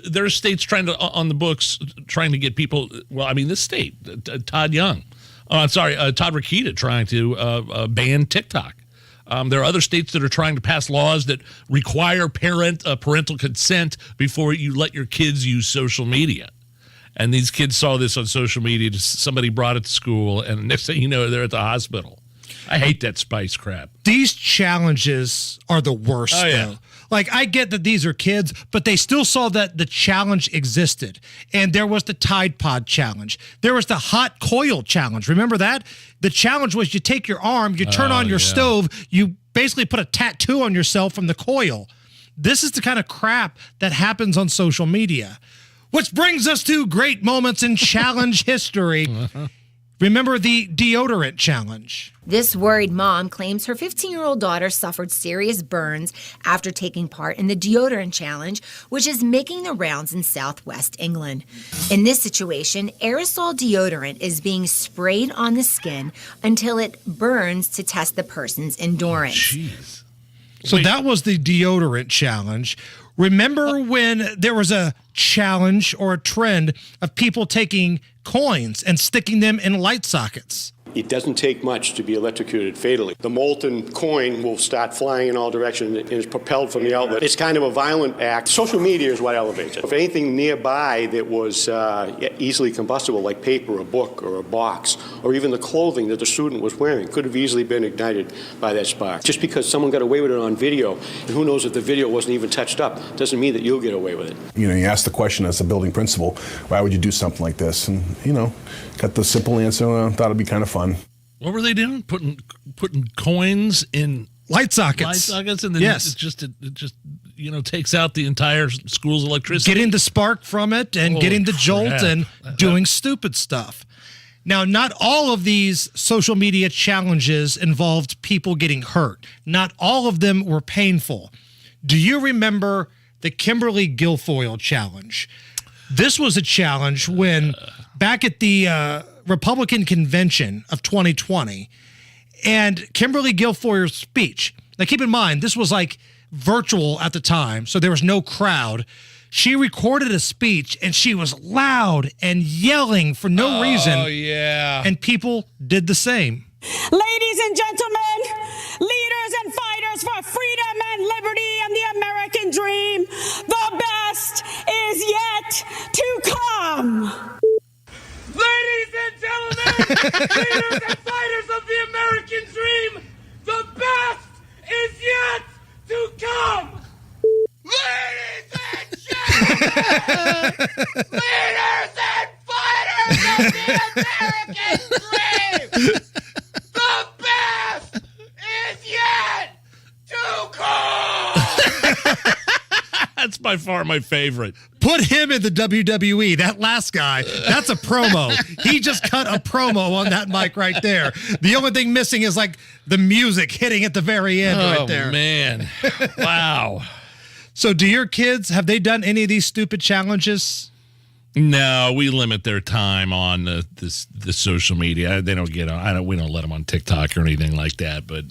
There are states trying to get people. Well, I mean, this state, Todd Rokita trying to ban TikTok. There are other states that are trying to pass laws that require parental consent before you let your kids use social media. And these kids saw this on social media. Somebody brought it to school, and next thing you know, they're at the hospital. I hate that spice crap.
These challenges are the worst, though. Like, I get that these are kids, but they still saw that the challenge existed. And there was the Tide Pod challenge. There was the hot coil challenge. Remember that? The challenge was you take your arm, you turn on your stove, you basically put a tattoo on yourself from the coil. This is the kind of crap that happens on social media. Which brings us to great moments in challenge history. Remember the deodorant challenge?
This worried mom claims her 15-year-old daughter suffered serious burns after taking part in the deodorant challenge, which is making the rounds in southwest England. In this situation, aerosol deodorant is being sprayed on the skin until it burns to test the person's endurance.
Jeez.
So that was the deodorant challenge. Remember when there was a challenge or a trend of people taking coins and sticking them in light sockets?
It doesn't take much to be electrocuted fatally. The molten coin will start flying in all directions and is propelled from the outlet. It's kind of a violent act. Social media is what elevates it. If anything nearby that was easily combustible, like paper, a book, or a box, or even the clothing that the student was wearing, could have easily been ignited by that spark. Just because someone got away with it on video, and who knows if the video wasn't even touched up, doesn't mean that you'll get away with it.
You ask the question as a building principal, why would you do something like this? And, got the simple answer, thought it'd be kind of fun.
What were they doing? Putting coins in
light sockets.
Light sockets, and then
yes.
it just takes out the entire school's electricity.
Getting the spark from it and getting the jolt and doing stupid stuff. Now, not all of these social media challenges involved people getting hurt. Not all of them were painful. Do you remember the Kimberly Guilfoyle challenge? This was a challenge when back at the Republican convention of 2020, and Kimberly Guilfoyle's speech. Now, keep in mind, this was like virtual at the time, so there was no crowd. She recorded a speech, and she was loud and yelling for no reason.
Oh, yeah.
And people did the same.
Ladies and gentlemen, leaders and fighters for freedom and liberty and the American dream, the best is yet to come.
Ladies and gentlemen, leaders and fighters of the American dream, the best is yet to come. Ladies and gentlemen, leaders and fighters of the American dream, the best is yet
by far my favorite.
Put him in the WWE. That last guy, that's a promo. He just cut a promo on that mic right there. The only thing missing is like the music hitting at the very end right there.
Oh, man. Wow.
So do your kids, have they done any of these stupid challenges?
No, we limit their time on the social media. They don't get on. We don't let them on TikTok or anything like that. But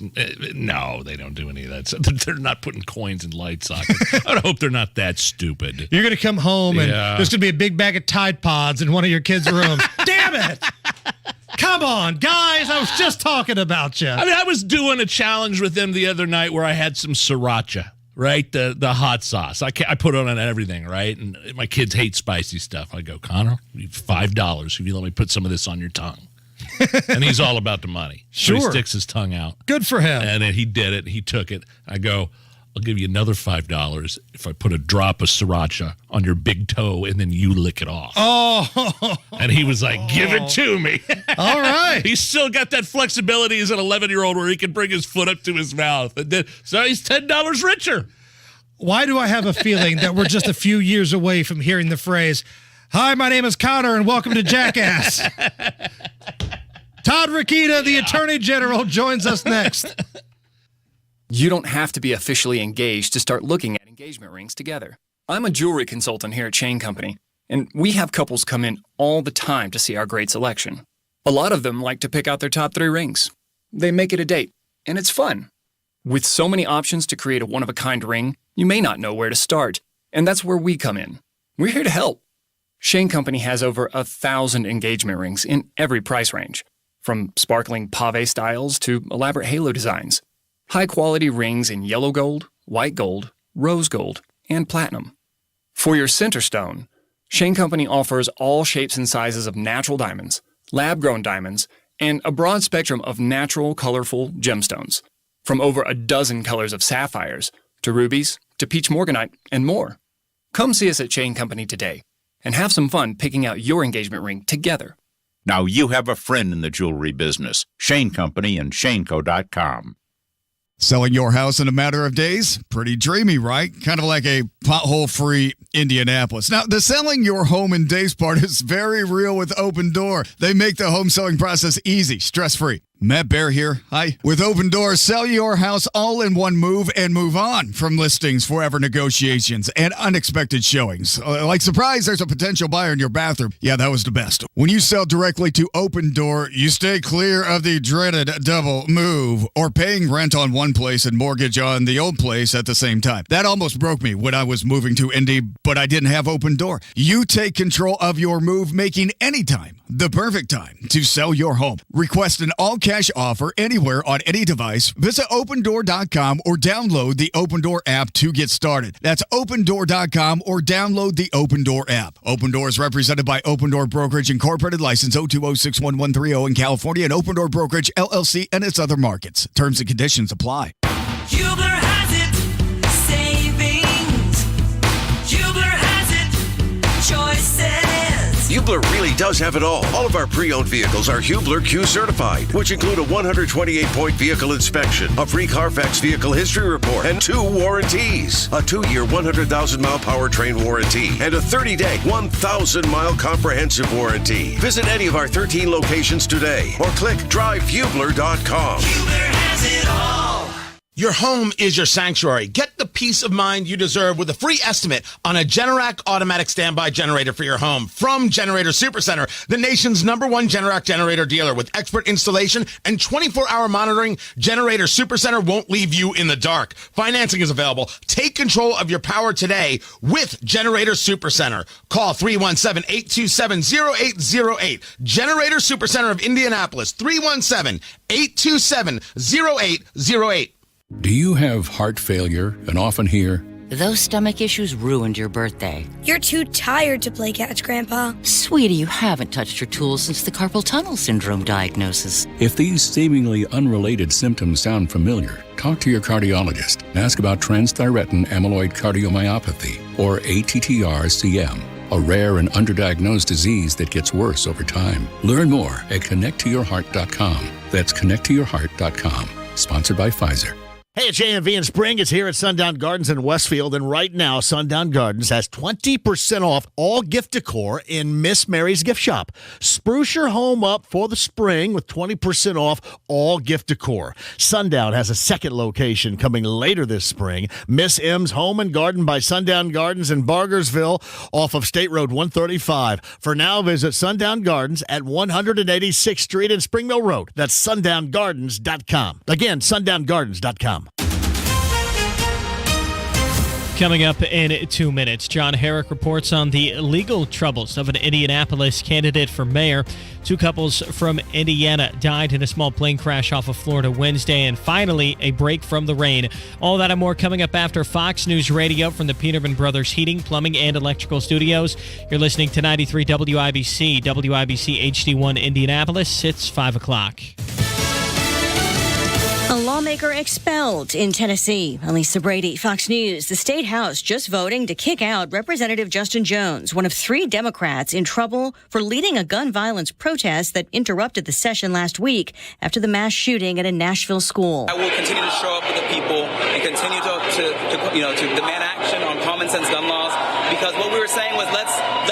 no, they don't do any of that. So they're not putting coins in light sockets. I hope they're not that stupid.
You're going to come home and there's going to be a big bag of Tide Pods in one of your kids' rooms. Damn it! Come on, guys. I was just talking about you.
I mean, I was doing a challenge with them the other night where I had some sriracha. Right, the hot sauce. I put it on everything, right? And my kids hate spicy stuff. I go, Connor, $5 if you let me put some of this on your tongue. And he's all about the money.
Sure.
So he sticks his tongue out.
Good for him.
And then he did it. He took it. I go, I'll give you another $5 if I put a drop of sriracha on your big toe and then you lick it off.
Oh.
And he was like, give it to me.
All right.
He's still got that flexibility as an 11-year-old where he can bring his foot up to his mouth. And then, so he's $10 richer.
Why do I have a feeling that we're just a few years away from hearing the phrase, "Hi, my name is Connor and welcome to Jackass"? Todd Rokita, the Attorney General, joins us next.
You don't have to be officially engaged to start looking at engagement rings together. I'm a jewelry consultant here at Chain Company, and we have couples come in all the time to see our great selection. A lot of them like to pick out their top 3 rings. They make it a date, and it's fun. With so many options to create a one-of-a-kind ring, you may not know where to start, and that's where we come in. We're here to help. Chain Company has over 1,000 engagement rings in every price range, from sparkling pave styles to elaborate halo designs. High-quality rings in yellow gold, white gold, rose gold, and platinum. For your center stone, Chain Company offers all shapes and sizes of natural diamonds, lab-grown diamonds, and a broad spectrum of natural, colorful gemstones, from over a dozen colors of sapphires, to rubies, to peach morganite, and more. Come see us at Chain Company today, and have some fun picking out your engagement ring together.
Now you have a friend in the jewelry business. Shane Company and ShaneCo.com.
Selling your house in a matter of days? Pretty dreamy, right? Kind of like a pothole-free Indianapolis. Now, the selling your home in days part is very real with Open Door. They make the home selling process easy, stress-free. Matt Bear here. Hi. With Open Door, sell your house all in one move and move on from listings, forever negotiations, and unexpected showings. Like, surprise, there's a potential buyer in your bathroom. Yeah, that was the best. When you sell directly to Open Door, you stay clear of the dreaded double move or paying rent on one place and mortgage on the old place at the same time. That almost broke me when I was moving to Indy, but I didn't have Open Door. You take control of your move, making any time the perfect time to sell your home. Request an all-cash offer anywhere on any device. Visit opendoor.com or download the Open Door app to get started. That's opendoor.com or download the Open Door app. Open Door is represented by Open Door Brokerage Incorporated, license 020-61130 in California, and Open Door Brokerage LLC and its other markets. Terms and conditions apply.
Hubler has it, savings. Hubler has it, choices.
Hubler really does have it all. All of our pre-owned vehicles are Hubler Q certified, which include a 128-point vehicle inspection, a free Carfax vehicle history report, and 2 warranties. A 2-year, 100,000-mile powertrain warranty, and a 30-day, 1,000-mile comprehensive warranty. Visit any of our 13 locations today, or click drivehubler.com.
Hubler has it all.
Your home is your sanctuary. Get the peace of mind you deserve with a free estimate on a Generac automatic standby generator for your home from Generator Supercenter, the nation's #1 Generac generator dealer. With expert installation and 24-hour monitoring, Generator Supercenter won't leave you in the dark. Financing is available. Take control of your power today with Generator Supercenter. Call 317-827-0808. Generator Supercenter of Indianapolis, 317-827-0808.
Do you have heart failure and often hear,
"Those stomach issues ruined your birthday"?
"You're too tired to play catch, Grandpa."
Sweetie, you haven't touched your tools since the carpal tunnel syndrome diagnosis.
If these seemingly unrelated symptoms sound familiar, talk to your cardiologist and ask about transthyretin amyloid cardiomyopathy, or ATTR-CM, a rare and underdiagnosed disease that gets worse over time. Learn more at connecttoyourheart.com. That's connecttoyourheart.com. Sponsored by Pfizer.
Hey, it's JMV in Spring. It's here at Sundown Gardens in Westfield, and right now, Sundown Gardens has 20% off all gift decor in Miss Mary's gift shop. Spruce your home up for the spring with 20% off all gift decor. Sundown has a second location coming later this spring. Miss M's Home and Garden by Sundown Gardens in Bargersville off of State Road 135. For now, visit Sundown Gardens at 186th Street and Spring Mill Road. That's sundown.gardens.com. Again, sundown.gardens.com.
Coming up in 2 minutes, John Herrick reports on the legal troubles of an Indianapolis candidate for mayor. 2 couples from Indiana died in a small plane crash off of Florida Wednesday. And finally, a break from the rain. All that and more coming up after Fox News Radio from the Peterman Brothers Heating, Plumbing, and Electrical Studios. You're listening to 93 WIBC, WIBC HD1 Indianapolis. It's 5 o'clock.
A lawmaker expelled in Tennessee. Elisa Brady, Fox News. The State House just voting to kick out Representative Justin Jones, one of 3 Democrats in trouble for leading a gun violence protest that interrupted the session last week after the mass shooting at a Nashville school.
I will continue to show up with the people and continue to demand action on common sense gun laws, because what we were saying was let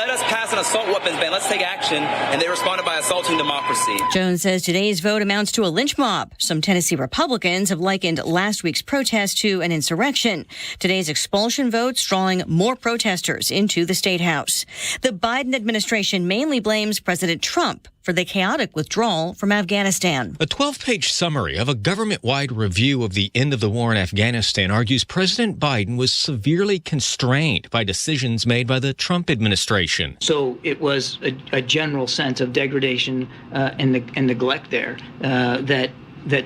us pass an assault weapons ban. Let's take action. And they responded by assaulting democracy.
Jones says today's vote amounts to a lynch mob. Some Tennessee Republicans have likened last week's protest to an insurrection. Today's expulsion vote's drawing more protesters into the State House. The Biden administration mainly blames President Trump for the chaotic withdrawal from Afghanistan.
A 12-page summary of a government-wide review of the end of the war in Afghanistan argues President Biden was severely constrained by decisions made by the Trump administration.
So it was a general sense of degradation and neglect there that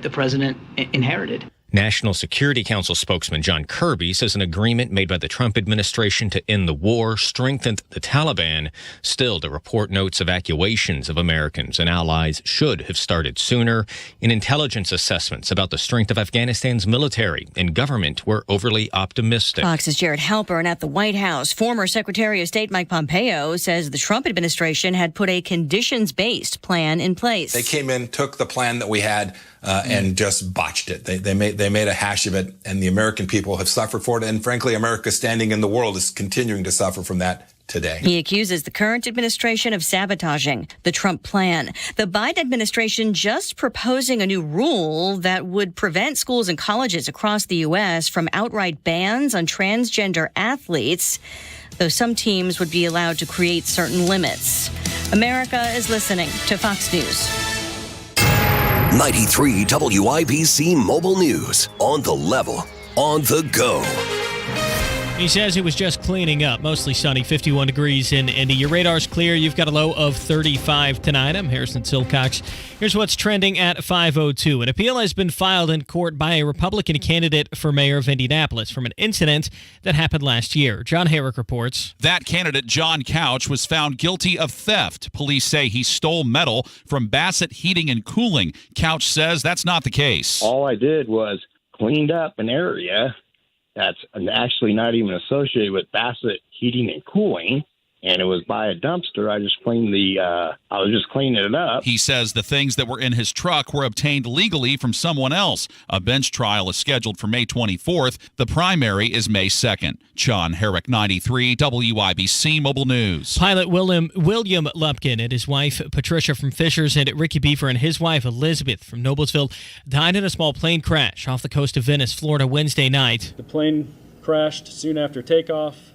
the president inherited.
National Security Council spokesman John Kirby says an agreement made by the Trump administration to end the war strengthened the Taliban. Still, the report notes evacuations of Americans and allies should have started sooner. In intelligence assessments about the strength of Afghanistan's military and government were overly optimistic.
Fox's Jared Halpern at the White House. Former Secretary of State Mike Pompeo says the Trump administration had put a conditions-based plan in place.
They came in, took the plan that we had, and just botched it. They made a hash of it, and the American people have suffered for it. And frankly, America's standing in the world is continuing to suffer from that today.
He accuses the current administration of sabotaging the Trump plan. The Biden administration just proposing a new rule that would prevent schools and colleges across the U.S. from outright bans on transgender athletes, though some teams would be allowed to create certain limits. America is listening to Fox News.
93 WIBC Mobile News. On the level, on the go.
He says he was just cleaning up. Mostly sunny, 51 degrees in Indy. Your radar's clear. You've got a low of 35 tonight. I'm Harrison Silcox. Here's what's trending at 5:02. An appeal has been filed in court by a Republican candidate for mayor of Indianapolis from an incident that happened last year. John Herrick reports.
That candidate, John Couch, was found guilty of theft. Police say he stole metal from Bassett Heating and Cooling. Couch says that's not the case.
All I did was cleaned up an area that's actually not even associated with Bassett Heating and Cooling, and it was by a dumpster. I just cleaned I was just cleaning it up.
He says the things that were in his truck were obtained legally from someone else. A bench trial is scheduled for May 24th. The primary is May 2nd. John Herrick, 93 WIBC Mobile News.
Pilot William Lupkin and his wife Patricia from Fishers and Ricky Beefer and his wife Elizabeth from Noblesville died in a small plane crash off the coast of Venice, Florida, Wednesday night.
The plane crashed soon after takeoff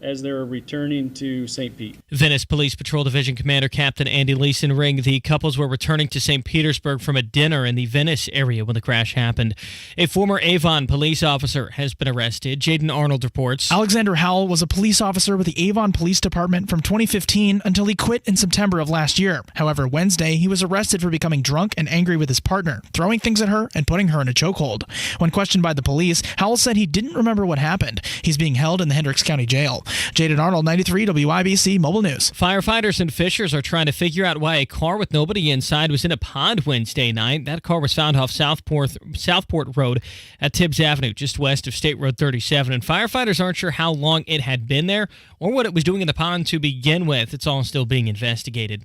as they were returning to St. Pete.
Venice Police Patrol Division Commander Captain Andy Leeson Ring. The couples were returning to St. Petersburg from a dinner in the Venice area when the crash happened. A former Avon police officer has been arrested. Jaden Arnold reports.
Alexander Howell was a police officer with the Avon Police Department from 2015 until he quit in September of last year. However, Wednesday, he was arrested for becoming drunk and angry with his partner, throwing things at her and putting her in a chokehold. When questioned by the police, Howell said he didn't remember what happened. He's being held in the Hendricks County Jail. Jaden Arnold, 93 WIBC Mobile News.
Firefighters and fishers are trying to figure out why a car with nobody inside was in a pond Wednesday night. That car was found off Southport Road at Tibbs Avenue, just west of State Road 37. And firefighters aren't sure how long it had been there or what it was doing in the pond to begin with. It's all still being investigated.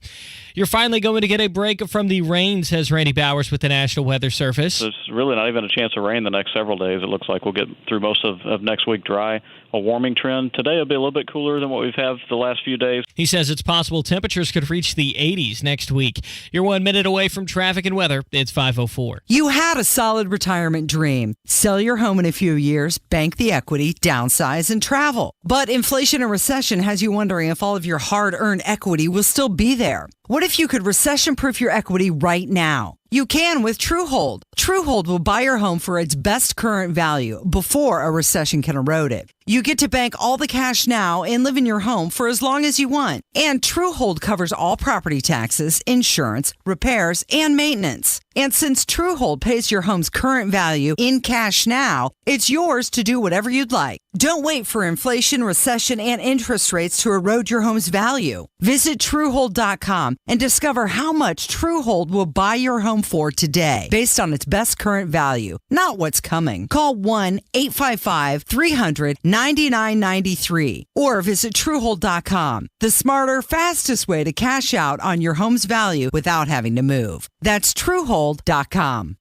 You're finally going to get a break from the rain, says Randy Bowers with the National Weather Service.
There's really not even a chance of rain the next several days. It looks like we'll get through most of next week dry. A warming trend. Today will be a little bit cooler than what we've had the last few days.
He says it's possible temperatures could reach the 80s next week. You're 1 minute away from traffic and weather. It's 5:04.
You had a solid retirement dream. Sell your home in a few years, bank the equity, downsize, and travel. But inflation and recession has you wondering if all of your hard-earned equity will still be there. What if you could recession-proof your equity right now? You can with TrueHold. TrueHold will buy your home for its best current value before a recession can erode it. You get to bank all the cash now and live in your home for as long as you want. And TrueHold covers all property taxes, insurance, repairs, and maintenance. And since TrueHold pays your home's current value in cash now, it's yours to do whatever you'd like. Don't wait for inflation, recession, and interest rates to erode your home's value. Visit TrueHold.com and discover how much TrueHold will buy your home for today based on its best current value, not what's coming. Call 1-855-300-9993 or visit TrueHold.com. The smarter, fastest way to cash out on your home's value without having to move. That's TrueHold.com.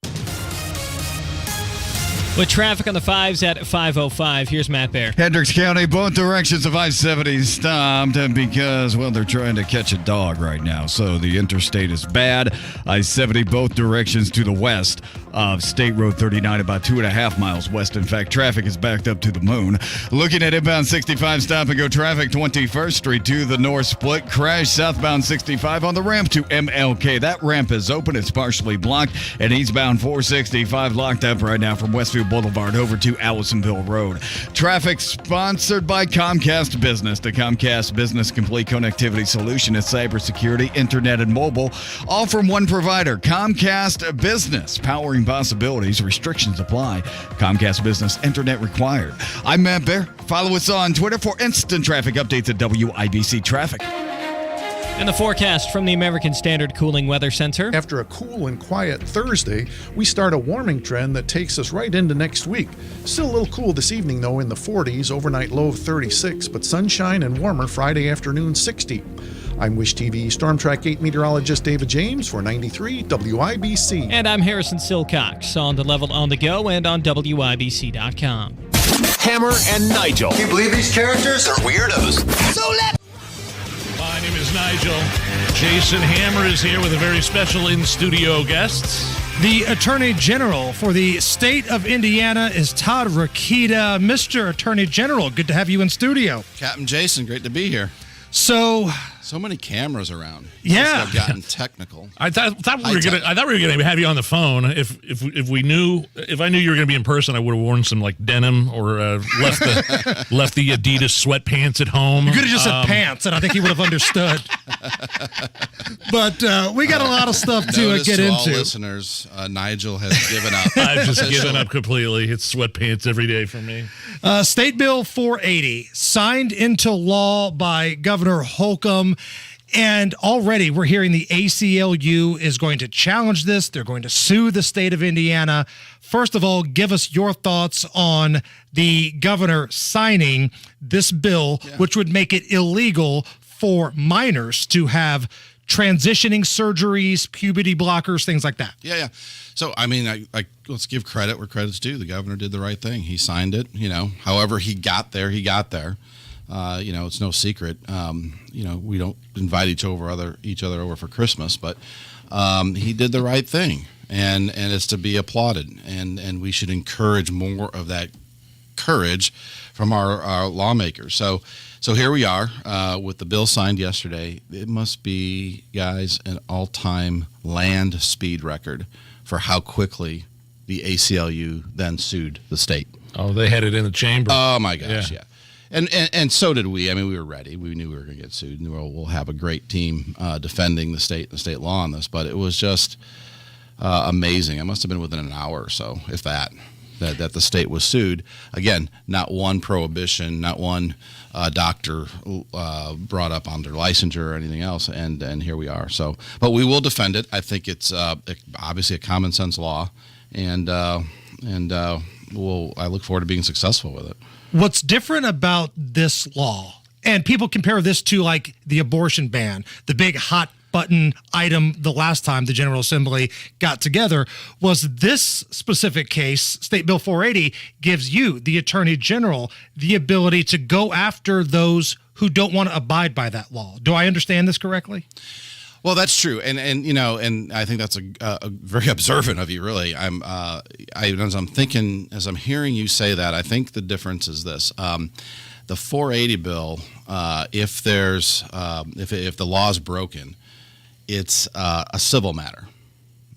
With traffic on the 5s at 5:05, here's Matt Bear.
Hendricks County, both directions of I-70 stopped because, well, they're trying to catch a dog right now. So the interstate is bad. I-70, both directions to the west of State Road 39, about 2.5 miles west. In fact, traffic is backed up to the moon. Looking at inbound 65 stop-and-go traffic, 21st Street to the north split. Crash southbound 65 on the ramp to MLK. That ramp is open. It's partially blocked. And eastbound 465 locked up right now from Westfield Boulevard over to Allisonville Road. Traffic sponsored by Comcast Business. The Comcast Business Complete Connectivity Solution is cybersecurity, internet, and mobile, all from one provider. Comcast Business, powering possibilities. Restrictions apply. Comcast Business, internet required. I'm Matt Bear. Follow us on Twitter for instant traffic updates at WIBC Traffic.
And the forecast from the American Standard Cooling Weather Center.
After a cool and quiet Thursday, we start a warming trend that takes us right into next week. Still a little cool this evening, though, in the 40s, overnight low of 36, but sunshine and warmer Friday afternoon, 60. I'm Wish TV Storm Track 8 meteorologist David James for 93 WIBC.
And I'm Harrison Silcox on the level on the go and on WIBC.com.
Hammer and Nigel.
Can you believe these characters are weirdos? So let
My name is Nigel. Jason Hammer is here with a very special in-studio guest.
The Attorney General for the state of Indiana is Todd Rokita. Mr. Attorney General, good to have you in studio.
Captain Jason, great to be here.
So
many cameras around.
Yeah,
I've gotten technical.
I thought we were gonna have you on the phone. If I knew you were gonna be in person, I would have worn some like denim or left the Adidas sweatpants at home.
You could have just said pants, and I think he would have understood. But we got a lot of stuff to get
to
into.
All listeners, Nigel has given up.
I've just given up completely. It's sweatpants every day for me.
State Bill 480 signed into law by Governor Holcomb. And already we're hearing the ACLU is going to challenge this. They're going to sue the state of Indiana. First of all, give us your thoughts on the governor signing this bill, which would make it illegal for minors to have transitioning surgeries, puberty blockers, things like that.
Yeah. So, I mean, let's give credit where credit's due. The governor did the right thing. He signed it. However he got there, he got there. It's no secret. We don't invite each other over for Christmas, but he did the right thing, and it's to be applauded. And we should encourage more of that courage from our lawmakers. So here we are with the bill signed yesterday. It must be, guys, an all-time land speed record for how quickly the ACLU then sued the state.
Oh, they had it in the chamber.
Oh my gosh, yeah. And so did we. I mean, we were ready. We knew we were going to get sued, and we'll have a great team defending the state and the state law on this. But it was just amazing. It must have been within an hour or so, if that. that the state was sued. Again, not one prohibition, not one doctor brought up on their licensure or anything else, and here we are. So, but we will defend it. I think it's obviously a common sense law, and I look forward to being successful with it.
What's different about this law, and people compare this to like the abortion ban, the big hot button item the last time the General Assembly got together, was this specific case, State Bill 480, gives you, the Attorney General, the ability to go after those who don't want to abide by that law. Do I understand this correctly?
Well, that's true, and I think that's a very observant of you. Really, as I'm hearing you say that, I think the difference is this: the 480 bill, if the law is broken, it's a civil matter.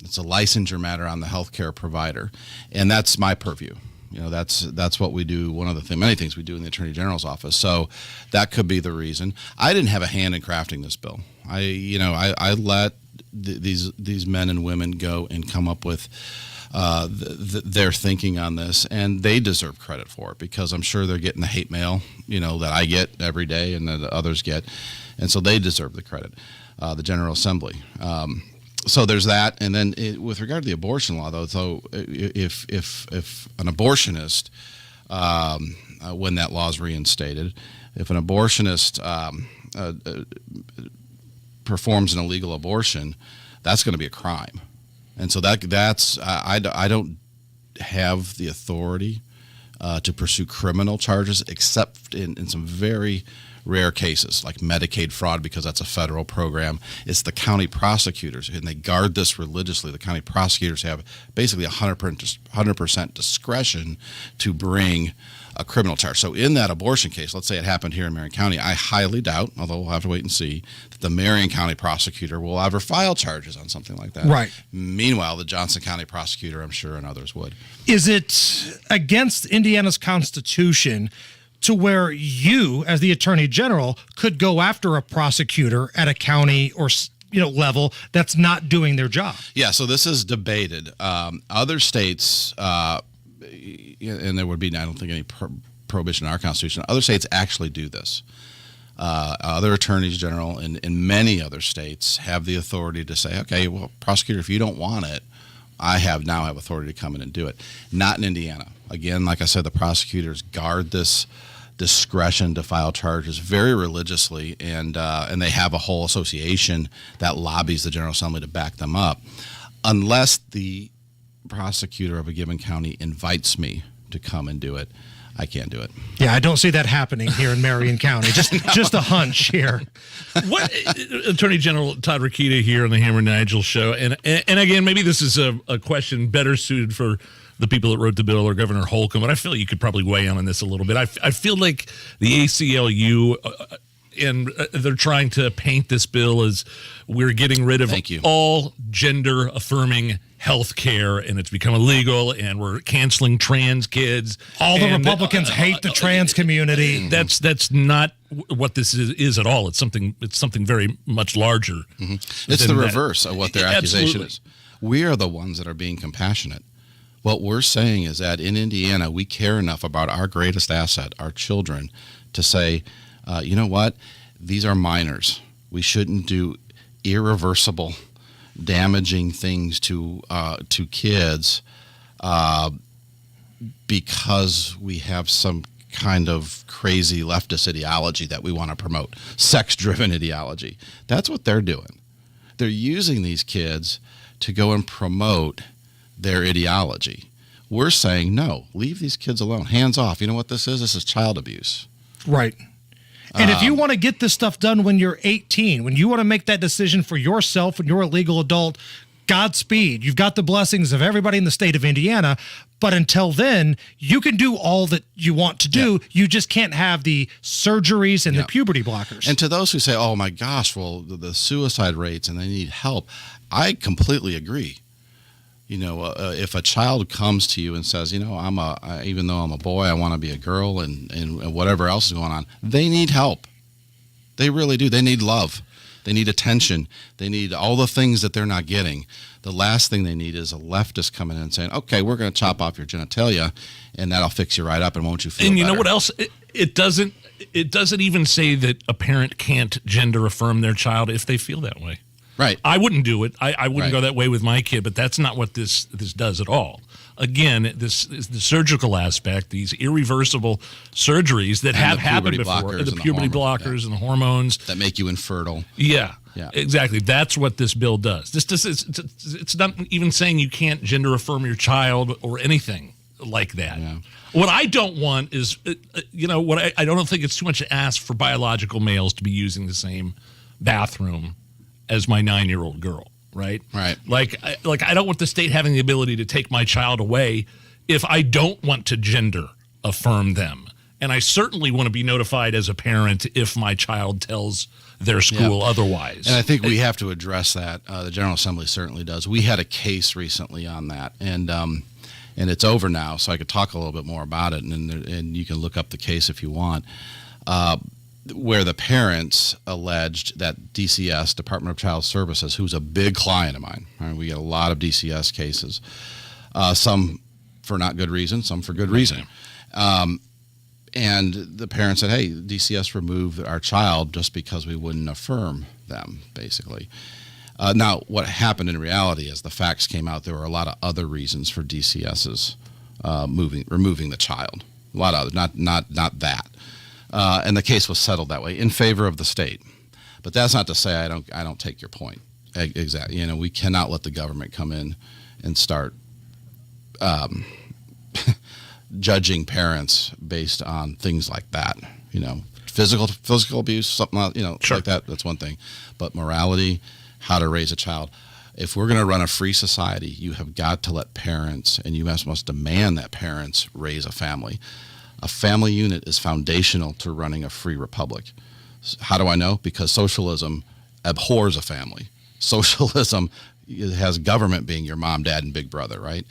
It's a licensure matter on the healthcare provider, and that's my purview. That's what we do. One of the many things we do in the Attorney General's office. So that could be the reason. I didn't have a hand in crafting this bill. I let these men and women go and come up with their thinking on this, and they deserve credit for it because I'm sure they're getting the hate mail, that I get every day and that others get, and so they deserve the credit. The General Assembly. So there's that, and then with regard to the abortion law, though, so if an abortionist, when that law is reinstated, if an abortionist performs an illegal abortion, that's going to be a crime, and so that's I don't have the authority to pursue criminal charges except in some very rare cases like Medicaid fraud, because that's a federal program. It's the county prosecutors, and they guard this religiously. The county prosecutors have basically 100% discretion to bring a criminal charge. So in that abortion case, let's say it happened here in Marion County, I highly doubt, although we'll have to wait and see, that the Marion County prosecutor will ever file charges on something like that.
Right.
Meanwhile, the Johnson County prosecutor, I'm sure, and others would.
Is it against Indiana's Constitution to where you, as the Attorney General, could go after a prosecutor at a county or level that's not doing their job?
Yeah, so this is debated. Other states, and there would be, I don't think, any prohibition in our Constitution. Other states actually do this. Other attorneys general in many other states have the authority to say, okay, well, prosecutor, if you don't want it, I now have authority to come in and do it. Not in Indiana. Again, like I said, the prosecutors guard this discretion to file charges very religiously, and they have a whole association that lobbies the General Assembly to back them up, unless the prosecutor of a given county invites me to come and do it. I can't do it.
Yeah, I don't see that happening here in Marion County. Just a hunch here.
What Attorney General Todd Rokita here on the Hammer and Nigel show, and again, maybe this is a question better suited for the people that wrote the bill or Governor Holcomb, but I feel you could probably weigh in on this a little bit. I feel like the ACLU and they're trying to paint this bill as we're getting rid of all gender affirming health care, and it's become illegal, and we're canceling trans kids.
All the Republicans hate the trans community.
That's not what this is at all. It's something very much larger.
Mm-hmm. It's the reverse of what their accusation is. We are the ones that are being compassionate. What we're saying is that in Indiana, we care enough about our greatest asset, our children, to say, you know what? These are minors. We shouldn't do irreversible, damaging things to kids because we have some kind of crazy leftist ideology that we want to promote, sex-driven ideology. That's what they're doing. They're using these kids to go and promote their ideology. We're saying, no, leave these kids alone. Hands off. You know what this is? This is child abuse.
Right. And if you want to get this stuff done when you're 18, when you want to make that decision for yourself when you're a legal adult, Godspeed. You've got the blessings of everybody in the state of Indiana. But until then, you can do all that you want to do. Yeah. You just can't have the surgeries and the puberty blockers.
And to those who say, oh, my gosh, well, the suicide rates and they need help, I completely agree. You know, if a child comes to you and says, you know, even though I'm a boy, I want to be a girl, and whatever else is going on, they need help. They really do. They need love. They need attention. They need all the things that they're not getting. The last thing they need is a leftist coming in and saying, okay, we're going to chop off your genitalia, and that'll fix you right up, and won't you feel
And you
better?
know what else? It doesn't even say that a parent can't gender affirm their child if they feel that way.
Right.
I wouldn't do it. I wouldn't
Right.
go that way with my kid, but that's not what this does at all. Again, this is the surgical aspect, these irreversible surgeries that have happened before, the puberty blockers and the hormones
that make you infertile.
Yeah,
Yeah.
exactly. That's what this bill does. It's not even saying you can't gender affirm your child or anything like that.
Yeah.
What I don't want is, what I don't think it's too much to ask for biological males to be using the same bathroom as my 9-year-old girl. Right. Like I don't want the state having the ability to take my child away if I don't want to gender affirm them. And I certainly want to be notified as a parent if my child tells their school otherwise.
And I think we have to address that. The General Assembly certainly does. We had a case recently on that, and it's over now, so I could talk a little bit more about it, and you can look up the case if you want. Where the parents alleged that DCS, Department of Child Services, who's a big client of mine, right, we get a lot of DCS cases, some for not good reason, some for good reason. And the parents said, hey, DCS removed our child just because we wouldn't affirm them, basically. Now, what happened in reality is the facts came out, there were a lot of other reasons for DCS's removing the child. A lot of others, not that. And the case was settled that way in favor of the state. But that's not to say I don't take your point. Exactly. We cannot let the government come in and start judging parents based on things like that. Physical abuse, something like that. That's one thing. But morality, how to raise a child. If we're going to run a free society, you have got to let parents, and you must demand that parents raise a family. A family unit is foundational to running a free republic. How do I know? Because socialism abhors a family. Socialism has government being your mom, dad, and big brother, right?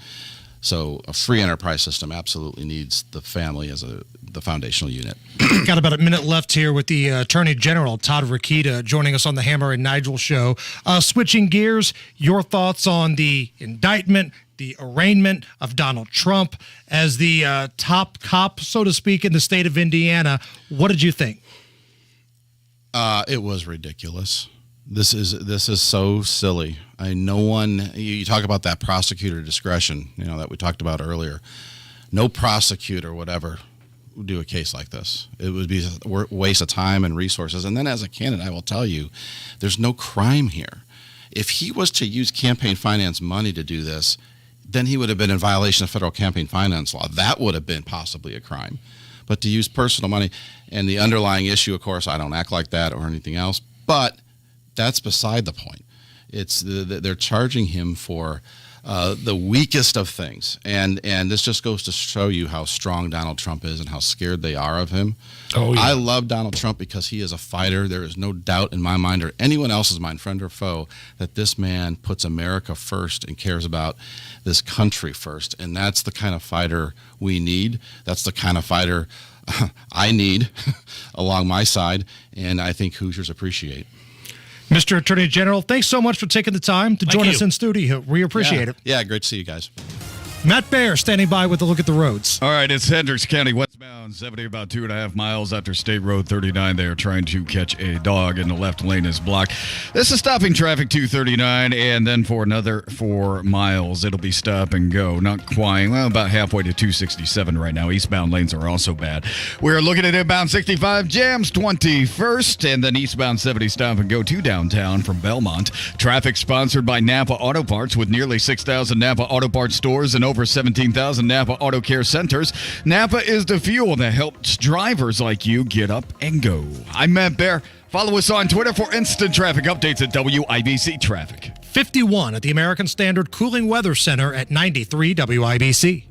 So a free enterprise system absolutely needs the family as the foundational unit.
Got about a minute left here with the Attorney General, Todd Rokita, joining us on the Hammer and Nigel show. Switching gears, your thoughts on the indictment, the arraignment of Donald Trump as the top cop, so to speak, in the state of Indiana. What did you think?
It was ridiculous. This is so silly. No one. You talk about that prosecutor discretion, that we talked about earlier. No prosecutor would ever do a case like this. It would be a waste of time and resources. And then, as a candidate, I will tell you, there's no crime here. If he was to use campaign finance money to do this, then he would have been in violation of federal campaign finance law. That would have been possibly a crime. But to use personal money, and the underlying issue, of course, I don't act like that or anything else, but that's beside the point. It's they're charging him for the weakest of things, and this just goes to show you how strong Donald Trump is and how scared they are of him. Oh, yeah. I love Donald Trump because he is a fighter. There is no doubt in my mind, or anyone else's mind, friend or foe, that this man puts America first and cares about this country first, and that's the kind of fighter we need. That's the kind of fighter I need along my side, and I think Hoosiers appreciate.
Mr. Attorney General, thanks so much for taking the time to join us in studio. We appreciate it.
Yeah, great to see you guys.
Matt Baer standing by with a look at the roads.
All right, it's Hendricks County westbound, 70 about 2.5 miles after State Road 39. They are trying to catch a dog, and the left lane is blocked. This is stopping traffic 239, and then for another 4 miles, it'll be stop and go. Not quite, about halfway to 267 right now. Eastbound lanes are also bad. We're looking at inbound 65 jams 21st, and then eastbound 70 stop and go to downtown from Belmont. Traffic sponsored by Napa Auto Parts with nearly 6,000 Napa Auto Parts stores and over 17,000 Napa Auto Care centers. Napa is the fuel that helps drivers like you get up and go. I'm Matt Baer. Follow us on Twitter for instant traffic updates at WIBC Traffic.
51 at the American Standard Cooling Weather Center at 93 WIBC.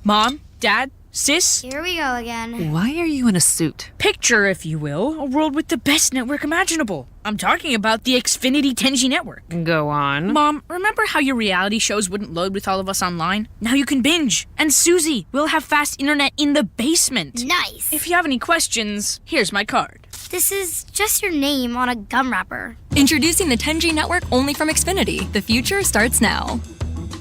Mom, Dad, Sis?
Here we go again.
Why are you in a suit? Picture, if you will, a world with the best network imaginable. I'm talking about the Xfinity 10G network. Go on. Mom, remember how your reality shows wouldn't load with all of us online? Now you can binge. And Susie, we'll have fast internet in the basement.
Nice.
If you have any questions, here's my card.
This is just your name on a gum wrapper.
Introducing the 10G network only from Xfinity. The future starts now.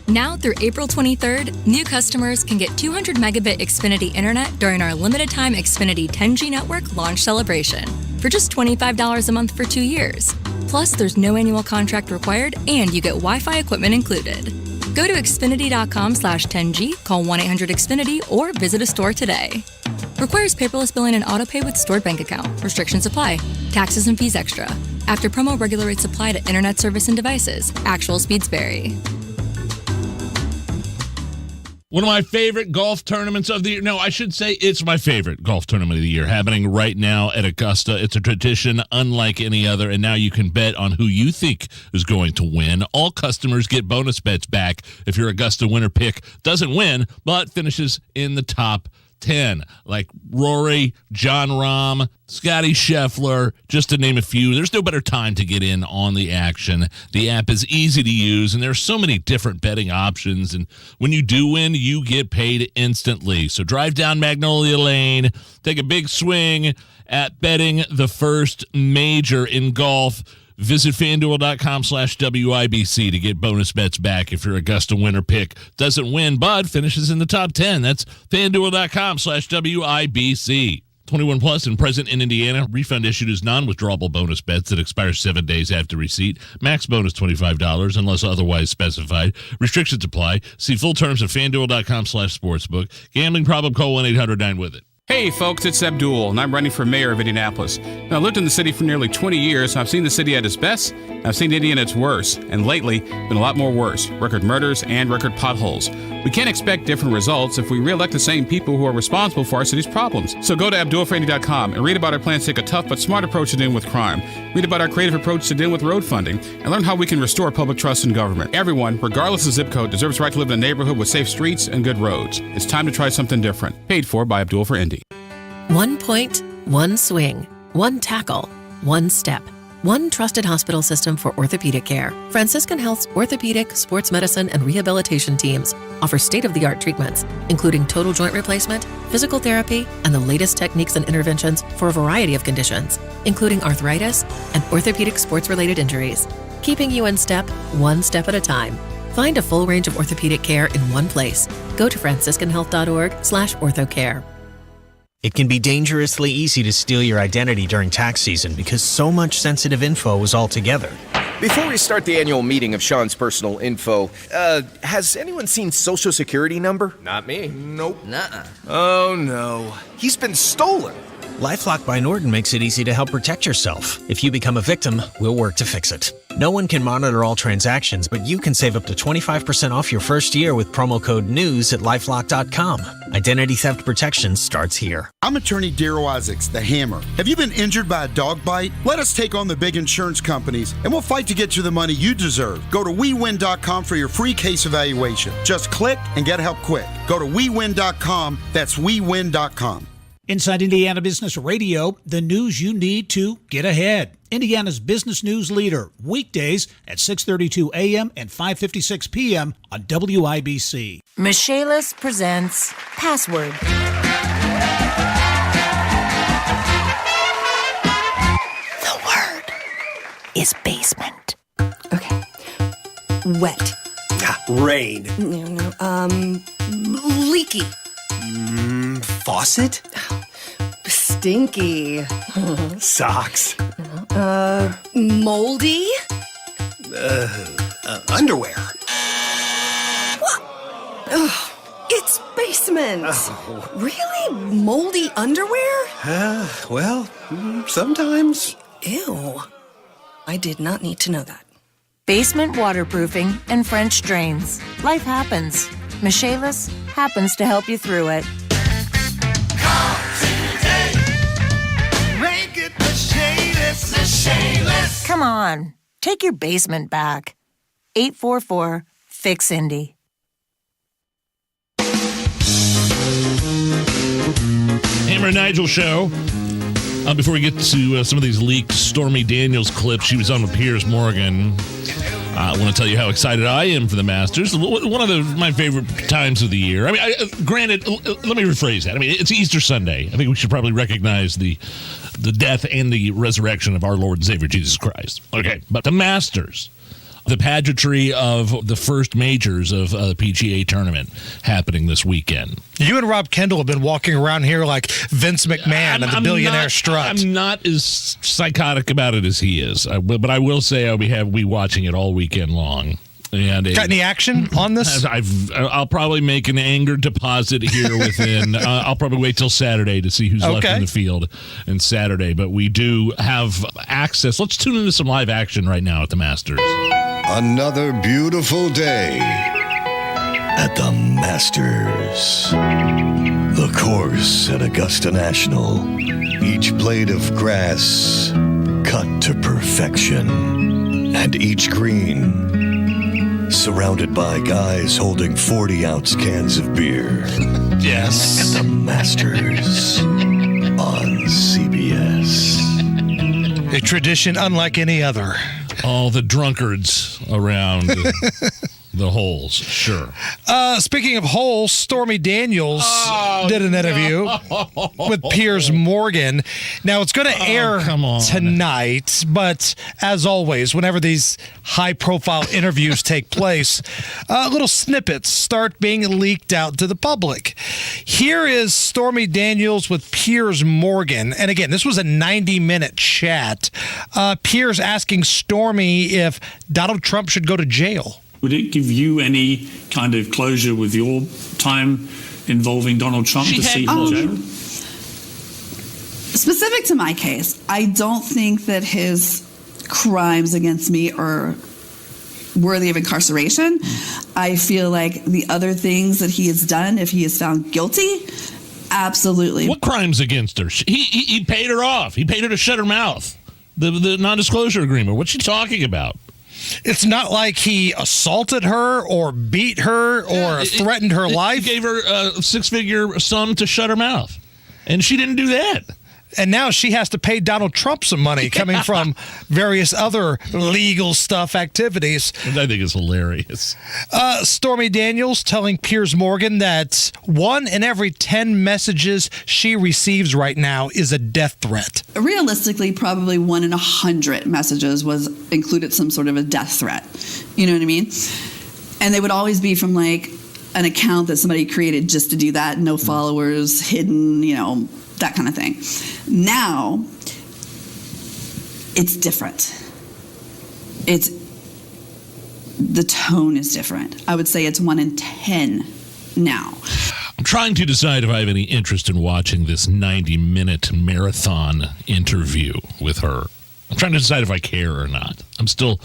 Now through April 23rd, new customers can get 200 megabit Xfinity internet during our limited time Xfinity 10G network launch celebration for just $25 a month for 2 years. Plus, there's no annual contract required and you get Wi-Fi equipment included. Go to Xfinity.com/10G, call 1-800-XFINITY, or visit a store today. Requires paperless billing and autopay with stored bank account. Restrictions apply. Taxes and fees extra. After promo, regular rates apply to internet service and devices. Actual speeds vary.
One of my favorite golf tournaments of the year. No, I should say it's my favorite golf tournament of the year, happening right now at Augusta. It's a tradition unlike any other, and now you can bet on who you think is going to win. All customers get bonus bets back if your Augusta winner pick doesn't win, but finishes in the top 10, like Rory, John Rahm, Scotty Scheffler, just to name a few. There's no better time to get in on the action. The app is easy to use, and there's so many different betting options. And when you do win, you get paid instantly. So drive down Magnolia Lane, take a big swing at betting the first major in golf. Visit FanDuel.com/WIBC to get bonus bets back if your Augusta winner pick doesn't win, but finishes in the top 10. That's FanDuel.com/WIBC. 21 plus and present in Indiana. Refund issued as non-withdrawable bonus bets that expire 7 days after receipt. Max bonus $25 unless otherwise specified. Restrictions apply. See full terms at FanDuel.com/sportsbook. Gambling problem? Call 1-800-9-WITH-IT.
Hey folks, it's Abdul, and I'm running for mayor of Indianapolis. Now, I've lived in the city for nearly 20 years, and I've seen the city at its best, and I've seen Indy at its worst, and lately, been a lot more worse. Record murders and record potholes. We can't expect different results if we re-elect the same people who are responsible for our city's problems. So go to AbdulForIndy.com and read about our plans to take a tough but smart approach to dealing with crime. Read about our creative approach to dealing with road funding, and learn how we can restore public trust in government. Everyone, regardless of zip code, deserves the right to live in a neighborhood with safe streets and good roads. It's time to try something different. Paid for by Abdul for Indy.
1 point, 1 swing, 1 tackle, 1 step. 1 trusted hospital system for orthopedic care. Franciscan Health's orthopedic, sports medicine, and rehabilitation teams offer state-of-the-art treatments, including total joint replacement, physical therapy, and the latest techniques and interventions for a variety of conditions, including arthritis and orthopedic sports-related injuries, keeping you in step, 1 step at a time. Find a full range of orthopedic care in one place. Go to franciscanhealth.org/orthocare.
It can be dangerously easy to steal your identity during tax season because so much sensitive info is all together.
Before we start the annual meeting of Sean's personal info, has anyone seen Social Security number?
Not me.
Nope. Nuh-uh. Oh, no. He's been stolen.
LifeLock by Norton makes it easy to help protect yourself. If you become a victim, we'll work to fix it. No one can monitor all transactions, but you can save up to 25% off your first year with promo code NEWS at LifeLock.com. Identity theft protection starts here.
I'm attorney Daryl Isaacs, the Hammer. Have you been injured by a dog bite? Let us take on the big insurance companies, and we'll fight to get you the money you deserve. Go to WeWin.com for your free case evaluation. Just click and get help quick. Go to WeWin.com. That's WeWin.com.
Inside Indiana Business Radio, the news you need to get ahead. Indiana's business news leader, weekdays at 6:32 a.m. and 5:56 p.m. on WIBC.
Michaelis presents Password.
The word is basement. Okay. Wet.
Rain.
Leaky.
Faucet?
Stinky.
Socks.
Moldy.
Underwear.
What? It's basement. Really? Moldy underwear?
Well, sometimes.
Ew. I did not need to know that.
Basement waterproofing and French drains. Life happens. Michaelis happens to help you through it.
Make it Michaelis.
Come on, take your basement back. 844-FIX-INDY.
Hammer and Nigel show. Before we get to some of these leaked Stormy Daniels clips, she was on with Piers Morgan. I want to tell you how excited I am for the Masters. One of my favorite times of the year. I mean, granted, let me rephrase that. I mean, it's Easter Sunday. I think we should probably recognize the death and the resurrection of our Lord and Savior Jesus Christ. Okay, but the Masters, the pageantry of the first majors of the PGA tournament happening this weekend.
You and Rob Kendall have been walking around here like Vince McMahon and the billionaire strut.
I'm not as psychotic about it as he is, but I will say I'll be watching it all weekend long. And
got any action on this?
I'll probably make an anger deposit here within. I'll probably wait till Saturday to see who's left in the field and Saturday. But we do have access. Let's tune into some live action right now at the Masters.
Another beautiful day at the Masters. The course at Augusta National. Each blade of grass cut to perfection. And each green surrounded by guys holding 40-ounce cans of beer.
Yes.
At the Masters on CBS.
A tradition unlike any other.
All the drunkards around the holes, sure.
Speaking of holes, Stormy Daniels did an interview with Piers Morgan. Now, it's going to air tonight, but as always, whenever these high-profile interviews take place, little snippets start being leaked out to the public. Here is Stormy Daniels with Piers Morgan. And again, this was a 90-minute chat. Piers asking Stormy if Donald Trump should go to jail.
Would it give you any kind of closure with your time involving Donald Trump to see him in jail?
Specific to my case, I don't think that his crimes against me are worthy of incarceration. I feel like the other things that he has done, if he is found guilty, absolutely.
What crimes against her? He paid her off. He paid her to shut her mouth. The non-disclosure agreement. What's she talking about?
It's not like he assaulted her or beat her or threatened her life.
He gave her a six-figure sum to shut her mouth, and she didn't do that.
And now she has to pay Donald Trump some money coming from various other legal stuff activities.
I think it's hilarious.
Stormy Daniels telling Piers Morgan that 1 in every 10 messages she receives right now is a death threat.
Realistically, probably 1 in 100 messages included some sort of a death threat. You know what I mean? And they would always be from like an account that somebody created just to do that, no followers, hidden, that kind of thing. Now, it's different. The tone is different. I would say it's 1 in 10 now.
I'm trying to decide if I have any interest in watching this 90-minute marathon interview with her. I'm trying to decide if I care or not. I'm still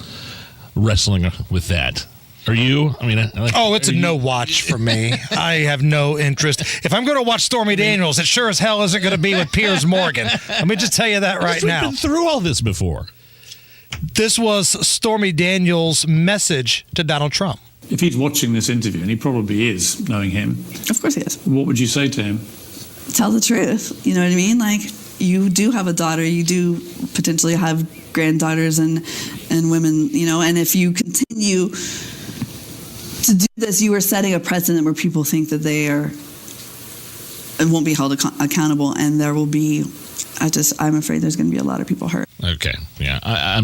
wrestling with that. Are you? I mean,
it's a no watch for me. I have no interest. If I'm going to watch Stormy Daniels, it sure as hell isn't going to be with Piers Morgan. Let me just tell you that right now.
We've been through all this before.
This was Stormy Daniels' message to Donald Trump.
If he's watching this interview, and he probably is, knowing him.
Of course he is.
What would you say to him?
Tell the truth. You know what I mean? Like, you do have a daughter. You do potentially have granddaughters and women, and if you continue to do this, you are setting a precedent where people think that they won't be held accountable, and there will be. I'm afraid there's going to be a lot of people hurt.
Okay, yeah, I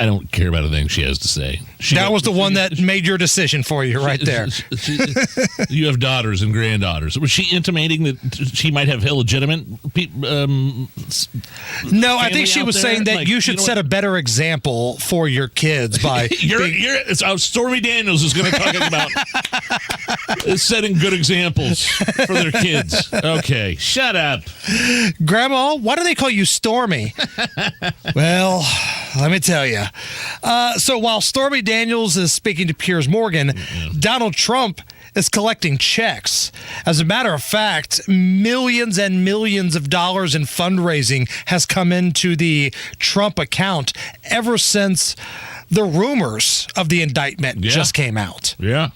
don't care about a thing she has to say.
That was the one that made your decision for you right there.
You have daughters and granddaughters. Was she intimating that she might have illegitimate
No, I think she was saying that you should set a better example for your kids by...
Stormy Daniels is going to talk about setting good examples for their kids. Okay, shut up.
Grandma, why do they call you Stormy? Well, let me tell you. So while Stormy Daniels is speaking to Piers Morgan, Donald Trump is collecting checks. As a matter of fact, millions and millions of dollars in fundraising has come into the Trump account ever since the rumors of the indictment just came out.
Yeah.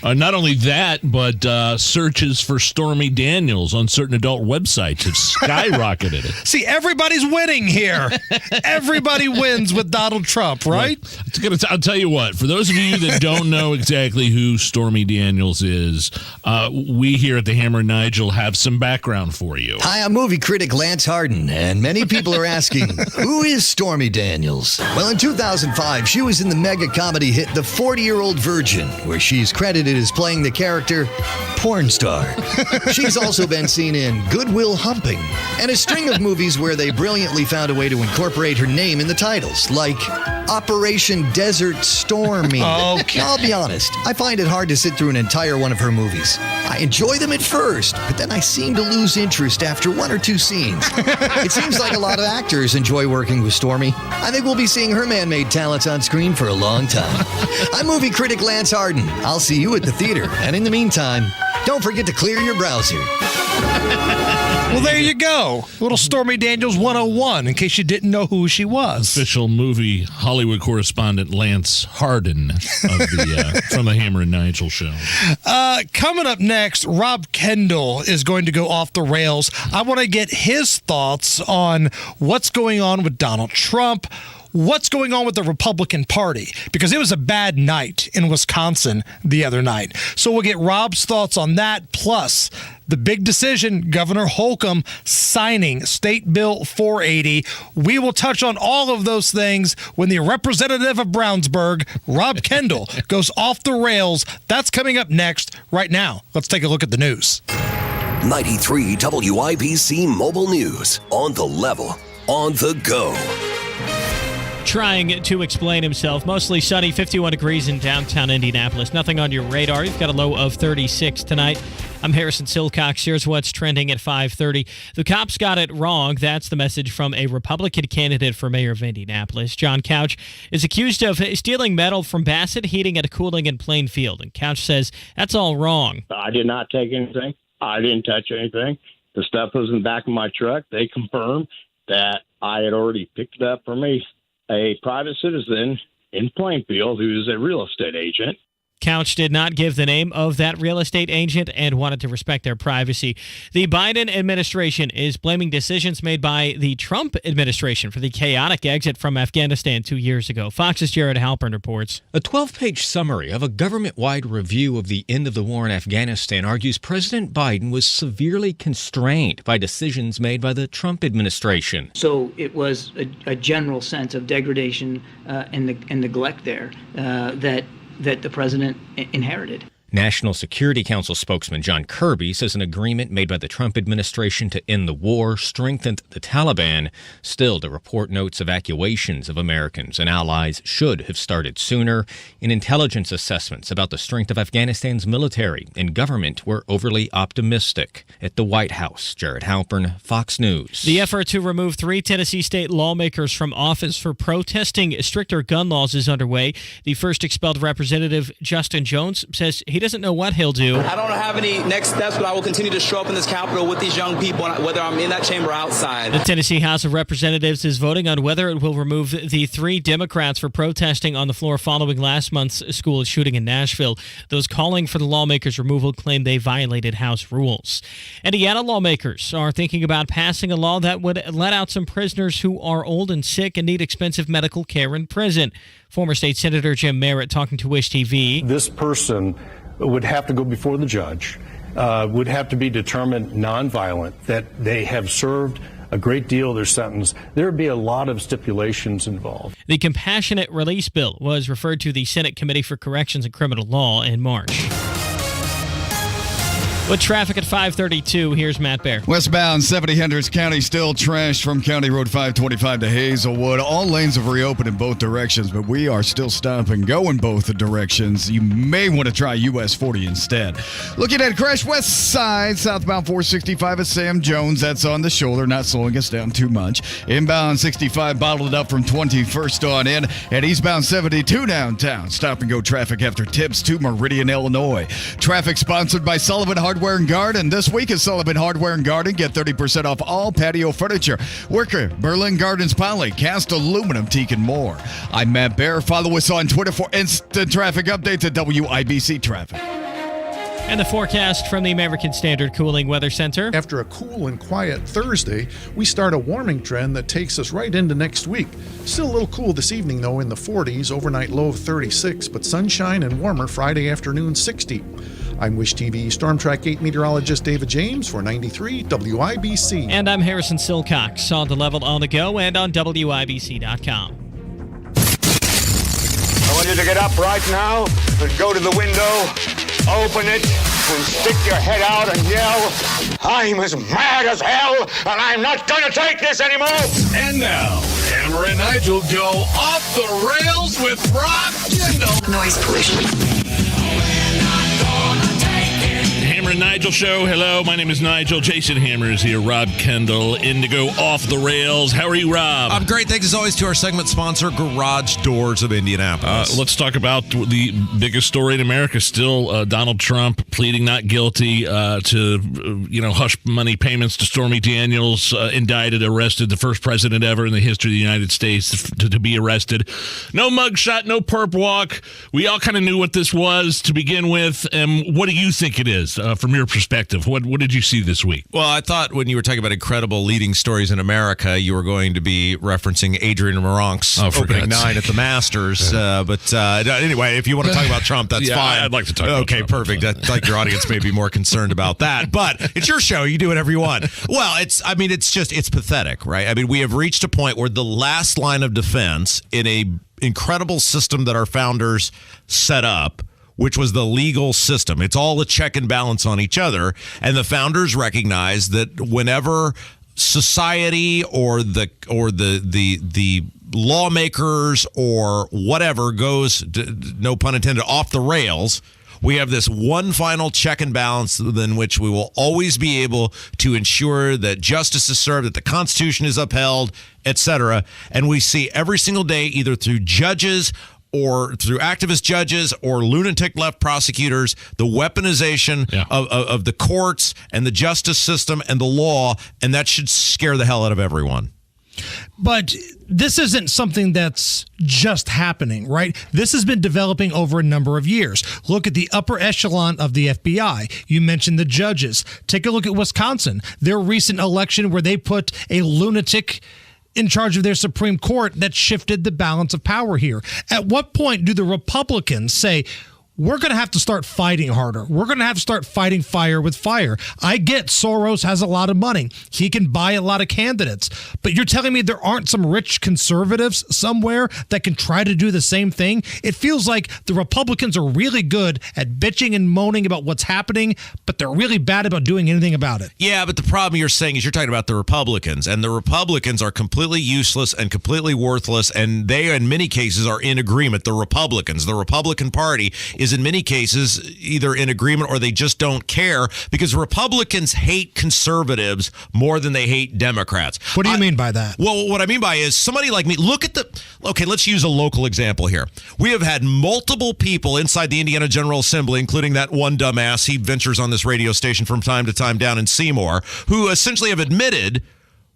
Not only that, but searches for Stormy Daniels on certain adult websites have skyrocketed.
See, everybody's winning here. Everybody wins with Donald Trump, right?
I'll tell you what, for those of you that don't know exactly who Stormy Daniels is, we here at the Hammer and Nigel have some background for you.
Hi, I'm movie critic Lance Hardin, and many people are asking, who is Stormy Daniels? Well, in 2005, she was in the mega comedy hit The 40-Year-Old Virgin, where she's credited as playing the character Porn Star. She's also been seen in Good Will Humping and a string of movies where they brilliantly found a way to incorporate her name in the titles, like Operation Desert Stormy.
Okay.
Now, I'll be honest, I find it hard to sit through an entire one of her movies. I enjoy them at first, but then I seem to lose interest after one or two scenes. It seems like a lot of actors enjoy working with Stormy. I think we'll be seeing her man-made talents on screen for a long time. I'm movie critic Lance Hardin. I'll see you at the theater. And in the meantime, don't forget to clear your browser.
Well, there you go. Little Stormy Daniels 101, in case you didn't know who she was.
Official movie Hollywood correspondent Lance Hardin of the from the Hammer and Nigel show.
Coming up next, Rob Kendall is going to go off the rails. I want to get his thoughts on what's going on with Donald Trump, what's going on with the Republican Party, because it was a bad night in Wisconsin the other night. So we'll get Rob's thoughts on that, plus the big decision, Governor Holcomb signing State Bill 480. We will touch on all of those things when the representative of Brownsburg, Rob Kendall, goes off the rails. That's coming up next. Right now, let's take a look at the news.
93 WIBC Mobile News. On the level, on the go.
Trying to explain himself. Mostly sunny, 51 degrees in downtown Indianapolis. Nothing on your radar. You've got a low of 36 tonight. I'm Harrison Silcox. Here's what's trending at 5:30. The cops got it wrong. That's the message from a Republican candidate for mayor of Indianapolis. John Couch is accused of stealing metal from Bassett Heating and Cooling in Plainfield. And Couch says that's all wrong.
I did not take anything. I didn't touch anything. The stuff was in the back of my truck. They confirmed that I had already picked it up from a private citizen in Plainfield who is a real estate agent.
Couch did not give the name of that real estate agent and wanted to respect their privacy. The Biden administration is blaming decisions made by the Trump administration for the chaotic exit from Afghanistan 2 years ago. Fox's Jared Halpern reports.
A 12-page summary of a government-wide review of the end of the war in Afghanistan argues President Biden was severely constrained by decisions made by the Trump administration.
So it was a general sense of degradation and neglect there that the president inherited.
National Security Council spokesman John Kirby says an agreement made by the Trump administration to end the war strengthened the Taliban. Still, the report notes evacuations of Americans and allies should have started sooner. And intelligence assessments about the strength of Afghanistan's military and government were overly optimistic. At the White House, Jared Halpern, Fox News.
The effort to remove 3 Tennessee state lawmakers from office for protesting stricter gun laws is underway. The first expelled representative, Justin Jones, says he doesn't know what he'll do.
I don't have any next steps, but I will continue to show up in this Capitol with these young people, whether I'm in that chamber or outside.
The Tennessee House of Representatives is voting on whether it will remove the 3 Democrats for protesting on the floor following last month's school shooting in Nashville. Those calling for the lawmakers' removal claim they violated House rules. Indiana lawmakers are thinking about passing a law that would let out some prisoners who are old and sick and need expensive medical care in prison. Former State Senator Jim Merritt talking to Wish TV.
This person would have to go before the judge, would have to be determined nonviolent, that they have served a great deal of their sentence. There would be a lot of stipulations involved.
The Compassionate Release Bill was referred to the Senate Committee for Corrections and Criminal Law in March. With traffic at 5:32, here's Matt Bear.
Westbound 70 Hendricks County still trashed from County Road 525 to Hazelwood. All lanes have reopened in both directions, but we are still stop and go in both directions. You may want to try US 40 instead. Looking at crash west side, southbound 465 at Sam Jones. That's on the shoulder, not slowing us down too much. Inbound 65 bottled up from 21st on in. And eastbound 72 downtown. Stop and go traffic after tips to Meridian, Illinois. Traffic sponsored by Sullivan Hardware Hardware and Garden. This week at Sullivan Hardware and Garden, get 30% off all patio furniture. Wicker, Berlin Gardens Poly, cast aluminum, teak, and more. I'm Matt Bear. Follow us on Twitter for instant traffic updates at WIBC Traffic.
And the forecast from the American Standard Cooling Weather Center.
After a cool and quiet Thursday, we start a warming trend that takes us right into next week. Still a little cool this evening, though, in the 40s, overnight low of 36, but sunshine and warmer Friday afternoon, 60. I'm Wish TV Storm Track 8 meteorologist David James for 93 WIBC.
And I'm Harrison Silcox on the level on the go and on WIBC.com.
I want you to get up right now and go to the window, open it, and stick your head out and yell, "I'm as mad as hell, and I'm not going to take this anymore!"
And now, Hammer and Nigel go off the rails with Rob Kendall.
Noise pollution.
Hammer and Nigel show. Hello, my name is Nigel. Jason Hammer is here. Rob Kendall, Indigo off the rails. How are you, Rob?
I'm great. Thanks as always to our segment sponsor, Garage Doors of Indianapolis.
Let's talk about the biggest story in America still. Donald Trump pleading not guilty to hush money payments to Stormy Daniels, indicted, arrested, the first president ever in the history of the United States to be arrested. No mugshot, no perp walk. We all kind of knew what this was to begin with. What do you think it is? From your perspective, what did you see this week?
Well, I thought when you were talking about incredible leading stories in America, you were going to be referencing Adrian Morank's opening 9 at the Masters. But anyway, if you want to talk about Trump, that's fine.
I'd like to talk about Trump.
Perfect. I like your audience may be more concerned about that. But it's your show. You do whatever you want. Well, it's pathetic, right? I mean, we have reached a point where the last line of defense in a incredible system that our founders set up, which was the legal system. It's all a check and balance on each other. And the founders recognized that whenever society or the lawmakers or whatever goes, no pun intended, off the rails, we have this one final check and balance in which we will always be able to ensure that justice is served, that the Constitution is upheld, etc. And we see every single day, either through judges or through activist judges or lunatic left prosecutors, the weaponization of the courts and the justice system and the law, and that should scare the hell out of everyone.
But this isn't something that's just happening, right? This has been developing over a number of years. Look at the upper echelon of the FBI. You mentioned the judges. Take a look at Wisconsin, their recent election where they put a lunatic in charge of their Supreme Court that shifted the balance of power here. At what point do the Republicans say, we're going to have to start fighting harder. We're going to have to start fighting fire with fire. I get Soros has a lot of money. He can buy a lot of candidates. But you're telling me there aren't some rich conservatives somewhere that can try to do the same thing? It feels like the Republicans are really good at bitching and moaning about what's happening, but they're really bad about doing anything about it.
Yeah, but the problem you're saying is you're talking about the Republicans, and the Republicans are completely useless and completely worthless, and they, in many cases, are in agreement. The Republicans, the Republican Party, is in many cases either in agreement or they just don't care, because Republicans hate conservatives more than they hate Democrats.
What do you mean by that?
Well, what I mean by is somebody like me, okay, let's use a local example here. We have had multiple people inside the Indiana General Assembly, including that one dumbass, he ventures on this radio station from time to time down in Seymour, who essentially have admitted,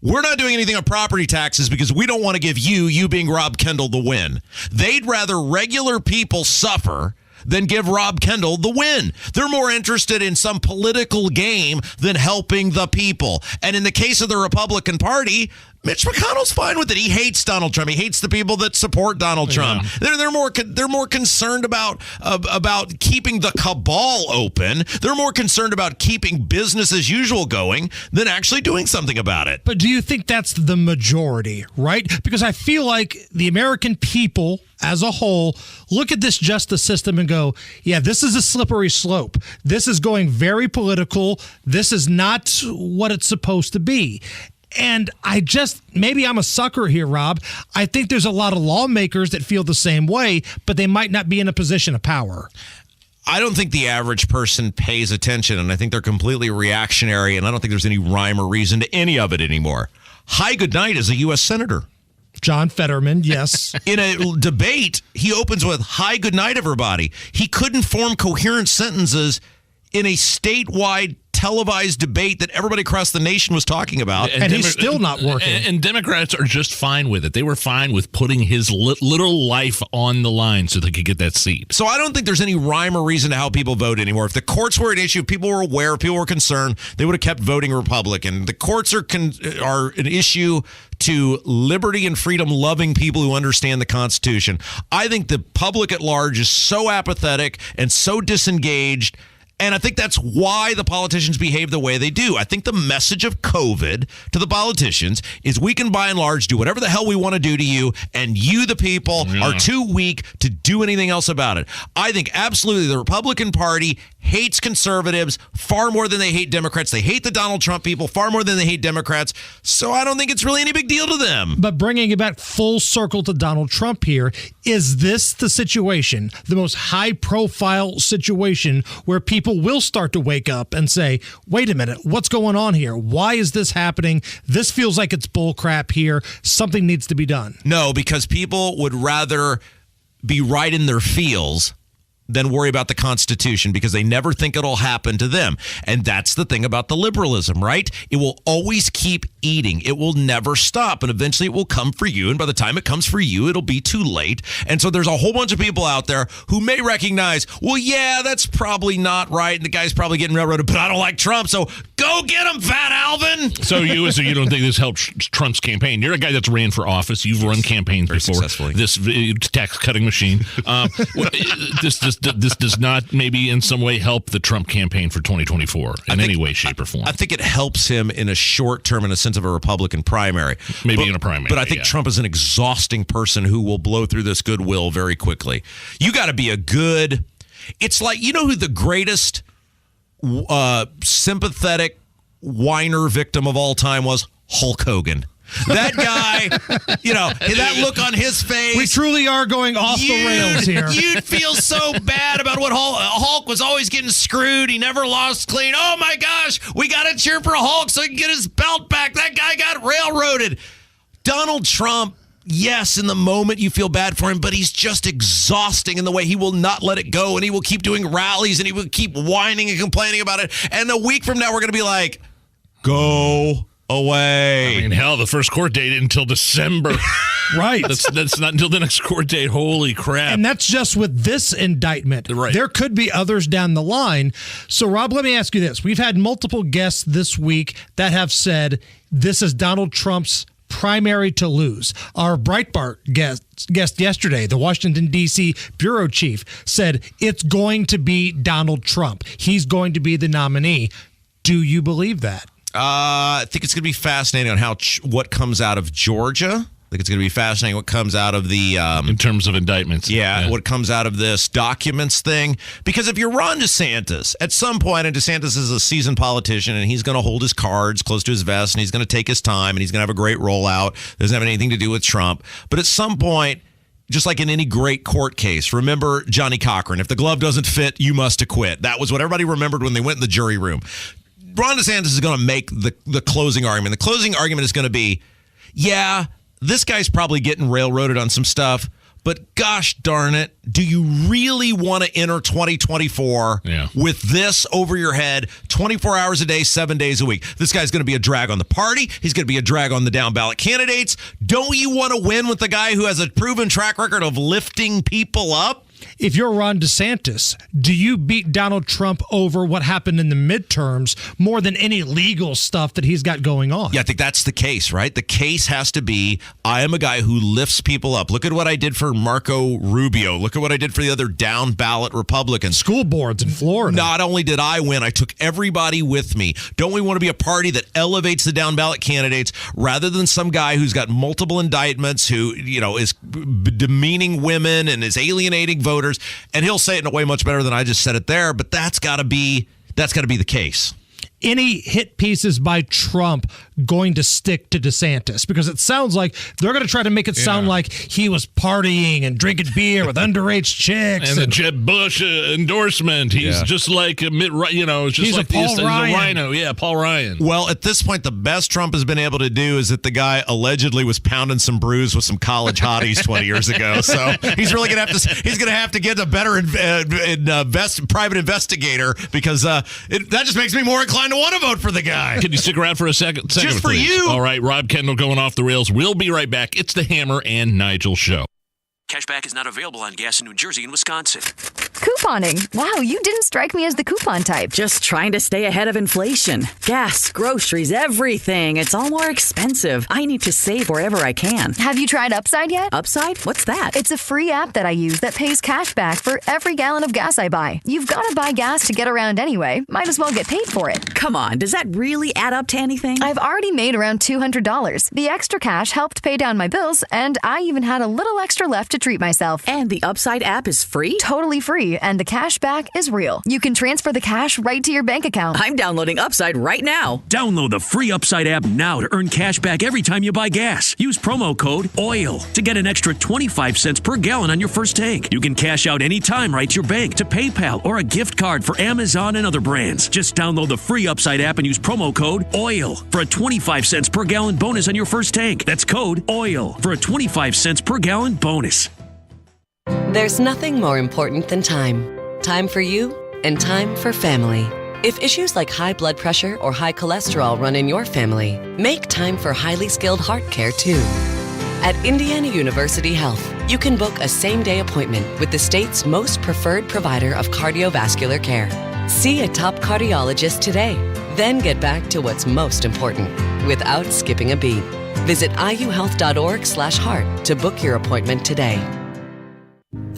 we're not doing anything on property taxes because we don't want to give you being Rob Kendall, the win. They'd rather regular people suffer than give Rob Kendall the win. They're more interested in some political game than helping the people. And in the case of the Republican Party, Mitch McConnell's fine with it. He hates Donald Trump. He hates the people that support Donald Trump. They're more concerned about keeping the cabal open. They're more concerned about keeping business as usual going than actually doing something about it.
But do you think that's the majority, right? Because I feel like the American people as a whole look at this justice system and go, yeah, this is a slippery slope. This is going very political. This is not what it's supposed to be. And maybe I'm a sucker here, Rob. I think there's a lot of lawmakers that feel the same way, but they might not be in a position of power.
I don't think the average person pays attention, and I think they're completely reactionary, and I don't think there's any rhyme or reason to any of it anymore. Hi, good night is a U.S. Senator.
John Fetterman, yes.
In a debate, he opens with, hi, good night, everybody. He couldn't form coherent sentences. in a statewide televised debate that everybody across the nation was talking about.
And he's still not working.
And Democrats are just fine with it. They were fine with putting his little life on the line so they could get that seat.
So I don't think there's any rhyme or reason to how people vote anymore. If the courts were an issue, people were aware, people were concerned, they would have kept voting Republican. The courts are an issue to liberty and freedom loving people who understand the Constitution. I think the public at large is so apathetic and so disengaged. And I think that's why the politicians behave the way they do. I think the message of COVID to the politicians is we can, by and large, do whatever the hell we want to do to you, and you, the people, are too weak to do anything else about it. I think absolutely the Republican Party hates conservatives far more than they hate Democrats. They hate the Donald Trump people far more than they hate Democrats. So I don't think it's really any big deal to them.
But bringing it back full circle to Donald Trump here, is this the situation, the most high-profile situation where people will start to wake up and say, wait a minute, what's going on here? Why is this happening? This feels like it's bull crap here. Something needs to be done.
No, because people would rather be right in their feels than worry about the Constitution because they never think it'll happen to them. And that's the thing about the liberalism, right? It will always keep eating. It will never stop. And eventually it will come for you. And by the time it comes for you, it'll be too late. And so there's a whole bunch of people out there who may recognize, well, yeah, that's probably not right. And the guy's probably getting railroaded, but I don't like Trump. So go get him, Fat Alvin.
So you don't think this helps Trump's campaign? You're a guy that's ran for office. You've run campaigns
very
before.
Successfully.
This tax cutting machine. This does not maybe in some way help the Trump campaign for 2024 in any way, shape, or form.
I think it helps him in a short term in a sense of a Republican primary.
Maybe in a primary.
But I think Trump is an exhausting person who will blow through this goodwill very quickly. You got to be it's like, you know who the greatest sympathetic whiner victim of all time was? Hulk Hogan. That guy, that look on his face.
We truly are going off the rails here.
You'd feel so bad about what Hulk was always getting screwed. He never lost clean. Oh, my gosh, we got to cheer for Hulk so he can get his belt back. That guy got railroaded. Donald Trump, yes, in the moment you feel bad for him, but he's just exhausting in the way he will not let it go, and he will keep doing rallies, and he will keep whining and complaining about it. And a week from now, we're going to be like, go away.
I mean, hell, the first court date until December.
Right.
That's not until the next court date. Holy crap.
And that's just with this indictment.
Right.
There could be others down the line. So, Rob, let me ask you this. We've had multiple guests this week that have said this is Donald Trump's primary to lose. Our Breitbart guest yesterday, the Washington, D.C. bureau chief, said it's going to be Donald Trump. He's going to be the nominee. Do you believe that?
I think it's going to be fascinating on what comes out of Georgia. I think it's going to be fascinating what comes out of the...
in terms of indictments.
Yeah, what comes out of this documents thing. Because if you're Ron DeSantis, at some point, and DeSantis is a seasoned politician, and he's going to hold his cards close to his vest, and he's going to take his time, and he's going to have a great rollout. Doesn't have anything to do with Trump. But at some point, just like in any great court case, remember Johnny Cochran. If the glove doesn't fit, you must acquit. That was what everybody remembered when they went in the jury room. Ron DeSantis is going to make the closing argument. The closing argument is going to be, yeah, this guy's probably getting railroaded on some stuff, but gosh darn it, do you really want to enter 2024 with this over your head 24 hours a day, 7 days a week? This guy's going to be a drag on the party. He's going to be a drag on the down ballot candidates. Don't you want to win with the guy who has a proven track record of lifting people up?
If you're Ron DeSantis, do you beat Donald Trump over what happened in the midterms more than any legal stuff that he's got going on?
Yeah, I think that's the case, right? The case has to be, I am a guy who lifts people up. Look at what I did for Marco Rubio. Look at what I did for the other down ballot Republicans.
School boards in Florida.
Not only did I win, I took everybody with me. Don't we want to be a party that elevates the down ballot candidates rather than some guy who's got multiple indictments, who, is demeaning women and is alienating voters? And he'll say it in a way much better than I just said it there, but that's got to be the case.
any hit pieces by Trump going to stick to DeSantis? Because it sounds like they're going to try to make it sound like he was partying and drinking beer with underage chicks.
And the Jeb Bush endorsement. He's just like a just
he's
like
a Paul Ryan.
He's a rhino. Yeah, Paul Ryan.
Well, at this point, the best Trump has been able to do is that the guy allegedly was pounding some brews with some college hotties 20 years ago. So he's really going to have to get a better private investigator, because that just makes me more inclined to want to vote for the guy.
Can you stick around for a second?
Just for
please?
you.
All right, Rob Kendall going off the rails. We'll be right back. It's the Hammer and Nigel Show.
Cashback is not available on gas in New Jersey and Wisconsin.
Couponing. Wow, you didn't strike me as the coupon type.
Just trying to stay ahead of inflation. Gas, groceries, everything. It's all more expensive. I need to save wherever I can.
Have you tried Upside yet?
Upside? What's that?
It's a free app that I use that pays cash back for every gallon of gas I buy. You've got to buy gas to get around anyway. Might as well get paid for it.
Come on, does that really add up to anything?
I've already made around $200. The extra cash helped pay down my bills, and I even had a little extra left to treat myself.
And the Upside app is free?
Totally free, and the cash back is real. You can transfer the cash right to your bank account.
I'm downloading Upside right now.
Download the free Upside app now to earn cash back every time you buy gas. Use promo code OIL to get an extra 25 cents per gallon on your first tank. You can cash out anytime right to your bank, to PayPal, or a gift card for Amazon and other brands. Just download the free Upside app and use promo code OIL for a 25 cents per gallon bonus on your first tank. That's code OIL for a 25 cents per gallon bonus.
There's nothing more important than time. Time for you and time for family. If issues like high blood pressure or high cholesterol run in your family, make time for highly skilled heart care too. At Indiana University Health, you can book a same-day appointment with the state's most preferred provider of cardiovascular care. See a top cardiologist today, then get back to what's most important without skipping a beat. Visit iuhealth.org/heart to book your appointment today.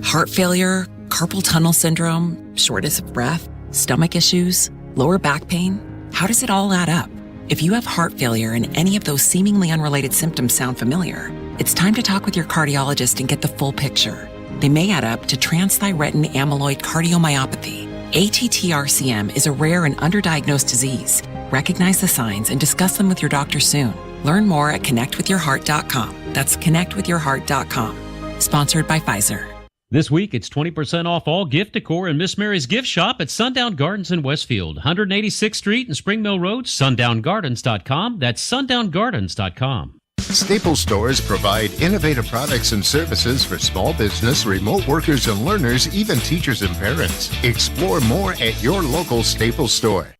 Heart failure, carpal tunnel syndrome, shortness of breath, stomach issues, lower back pain. How does it all add up? If you have heart failure and any of those seemingly unrelated symptoms sound familiar, it's time to talk with your cardiologist and get the full picture. They may add up to transthyretin amyloid cardiomyopathy. ATTR-CM is a rare and underdiagnosed disease. Recognize the signs and discuss them with your doctor soon. Learn more at connectwithyourheart.com. That's connectwithyourheart.com. Sponsored by Pfizer.
This week, it's 20% off all gift decor in Miss Mary's Gift Shop at Sundown Gardens in Westfield, 186th Street and Spring Mill Road, sundown.gardens.com. That's sundown.gardens.com.
Staples stores provide innovative products and services for small business, remote workers and learners, even teachers and parents. Explore more at your local Staples store.